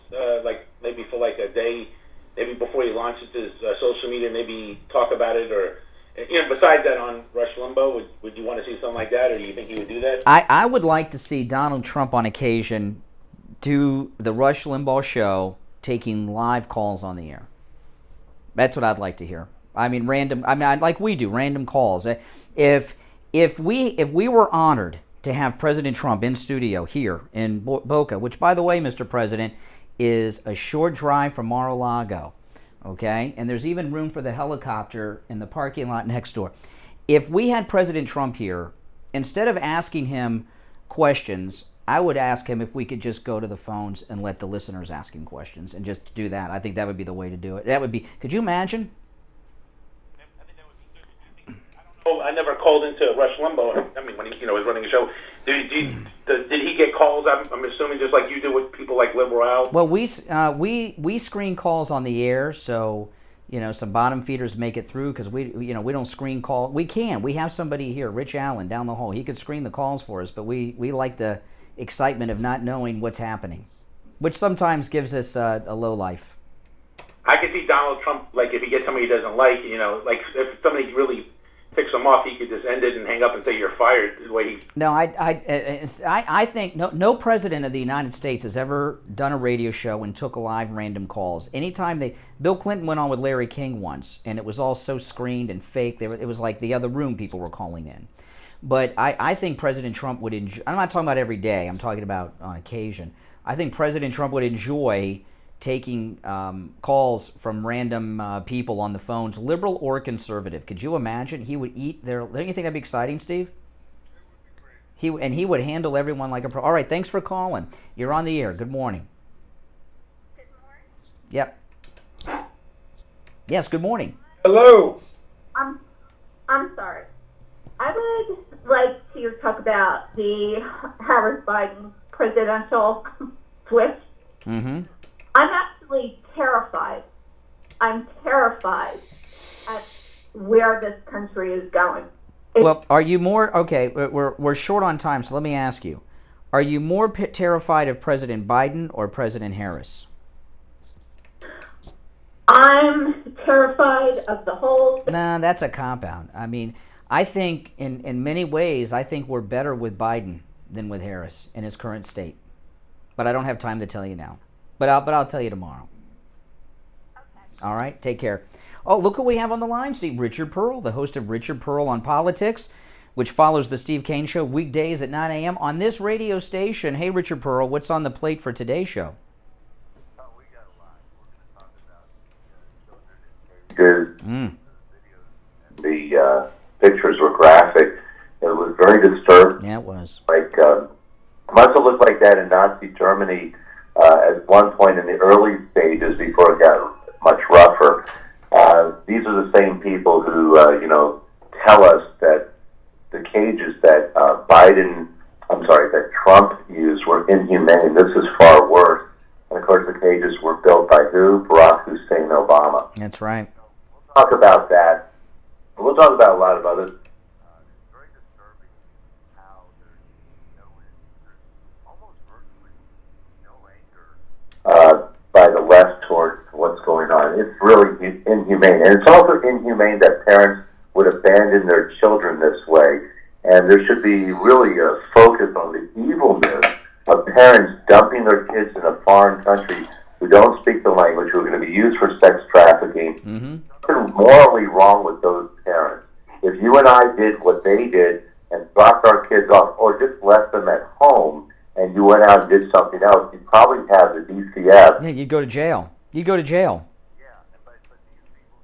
like maybe for like a day, maybe before he launches his social media, maybe talk about it, or besides that on Rush Limbaugh, would you want to see something like that, or do you think he would do that? I would like to see Donald Trump on occasion do the Rush Limbaugh show, taking live calls on the air. That's what I'd like to hear. I mean, like we do, random calls. If we were honored to have President Trump in studio here in Boca, which, by the way, Mr. President, is a short drive from Mar-a-Lago, okay? And there's even room for the helicopter in the parking lot next door. If we had President Trump here, instead of asking him questions, I would ask him if we could just go to the phones and let the listeners ask him questions and just do that. I think that would be the way to do it. That would be, could you imagine? Oh, I never called into Rush Limbaugh. I mean, when he was running a show, did he get calls? I'm assuming just like you do with people like Liberal Al. Well, we screen calls on the air, so some bottom feeders make it through because we don't screen call. We have somebody here, Rich Allen, down the hall. He could screen the calls for us, but we like the excitement of not knowing what's happening, which sometimes gives us a low life. I could see Donald Trump, like if he gets somebody he doesn't like, like if somebody really picks him off, he could just end it and hang up and say you're fired. The way he. No, I think no president of the United States has ever done a radio show and took live random calls. Anytime Bill Clinton went on with Larry King once, and it was all so screened and fake. It was like the other room people were calling in. But I think President Trump would enjoy. I'm not talking about every day. I'm talking about on occasion. I think President Trump would enjoy taking calls from random people on the phones, liberal or conservative. Could you imagine? He would eat their. Don't you think that'd be exciting, Steve? He would handle everyone like a pro. All right, thanks for calling. You're on the air. Good morning. Good morning. Yep. Yes. Good morning. Hello. I'm sorry. I would like to talk about the Harris-Biden presidential switch. Mm-hmm. I'm actually terrified. I'm terrified at where this country is going. Well, are you more okay? We're short on time, so let me ask you: are you more terrified of President Biden or President Harris? I'm terrified of the whole. Nah, that's a cop-out. I mean, I think in many ways, I think we're better with Biden than with Harris in his current state. But I don't have time to tell you now. But I'll tell you tomorrow. Okay. All right, take care. Oh, look who we have on the line, Steve. Richard Pearl, the host of Richard Pearl on Politics, which follows the Steve Kane Show weekdays at 9 a.m. on this radio station. Hey, Richard Pearl, what's on the plate for today's show? Oh, we got a lot. We're going to talk about the pictures were graphic. It was very disturbing. Yeah, it was. Like, must have looked like that in Nazi Germany at one point in the early stages before it got much rougher. These are the same people who, tell us that the cages that that Trump used were inhumane. This is far worse. And of course, the cages were built by who? Barack Hussein Obama. That's right. We'll talk about that. We'll talk about a lot of other. It's very disturbing how there's almost virtually no anger by the left toward what's going on. It's really inhumane. And it's also inhumane that parents would abandon their children this way. And there should be really a focus on the evil parents dumping their kids in a foreign country who don't speak the language, who are going to be used for sex trafficking. Something morally wrong with those parents. If you and I did what they did and dropped our kids off, or just left them at home, and you went out and did something else, you'd probably have the DCF. Yeah, you'd go to jail. You'd go to jail.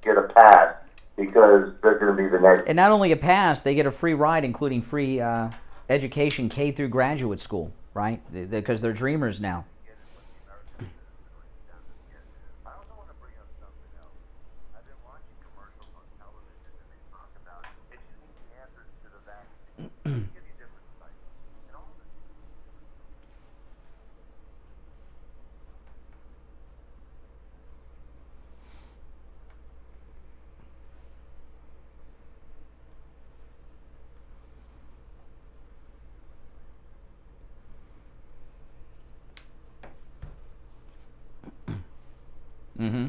Get a pass because they're going to be the next. And not only a pass, they get a free ride, including free education K through graduate school, right? Because they're dreamers now. Mm-hmm.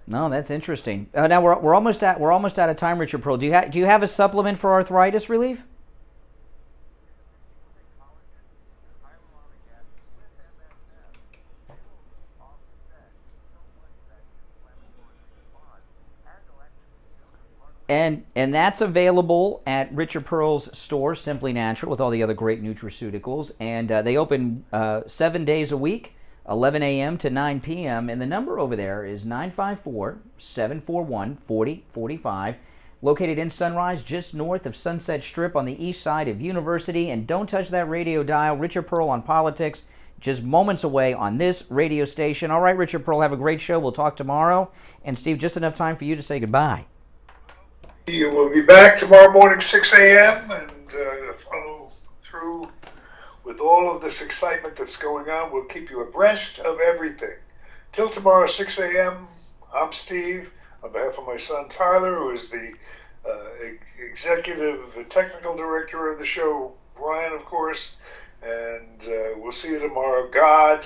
No, that's interesting. Now we're almost out of time, Richard Pearl. Do you have a supplement for arthritis relief? And that's available at Richard Pearl's store, Simply Natural, with all the other great nutraceuticals. And they open 7 days a week, 11 a.m. to 9 p.m. And the number over there is 954-741-4045. Located in Sunrise, just north of Sunset Strip on the east side of University. And don't touch that radio dial. Richard Pearl on politics, just moments away on this radio station. All right, Richard Pearl, have a great show. We'll talk tomorrow. And Steve, just enough time for you to say goodbye. You will be back tomorrow morning, 6 a.m., and follow through with all of this excitement that's going on. We'll keep you abreast of everything. Till tomorrow, 6 a.m., I'm Steve. On behalf of my son, Tyler, who is the executive technical director of the show, Brian, of course, and we'll see you tomorrow. God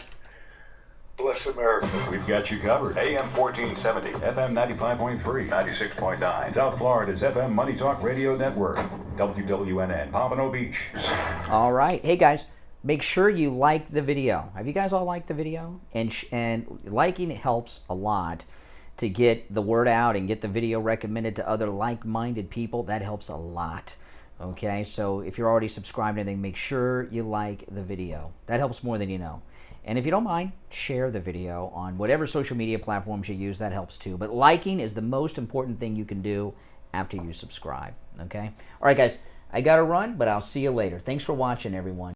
bless America. We've got you covered. AM 1470, FM 95.3, 96.9. South Florida's FM Money Talk Radio Network. WWNN, Pompano Beach. All right. Hey, guys, make sure you like the video. Have you guys all liked the video? And liking it helps a lot to get the word out and get the video recommended to other like-minded people. That helps a lot. Okay, so if you're already subscribed to anything, make sure you like the video. That helps more than you know. And if you don't mind, share the video on whatever social media platforms you use. That helps too. But liking is the most important thing you can do after you subscribe. Okay? All right, guys. I got to run, but I'll see you later. Thanks for watching, everyone.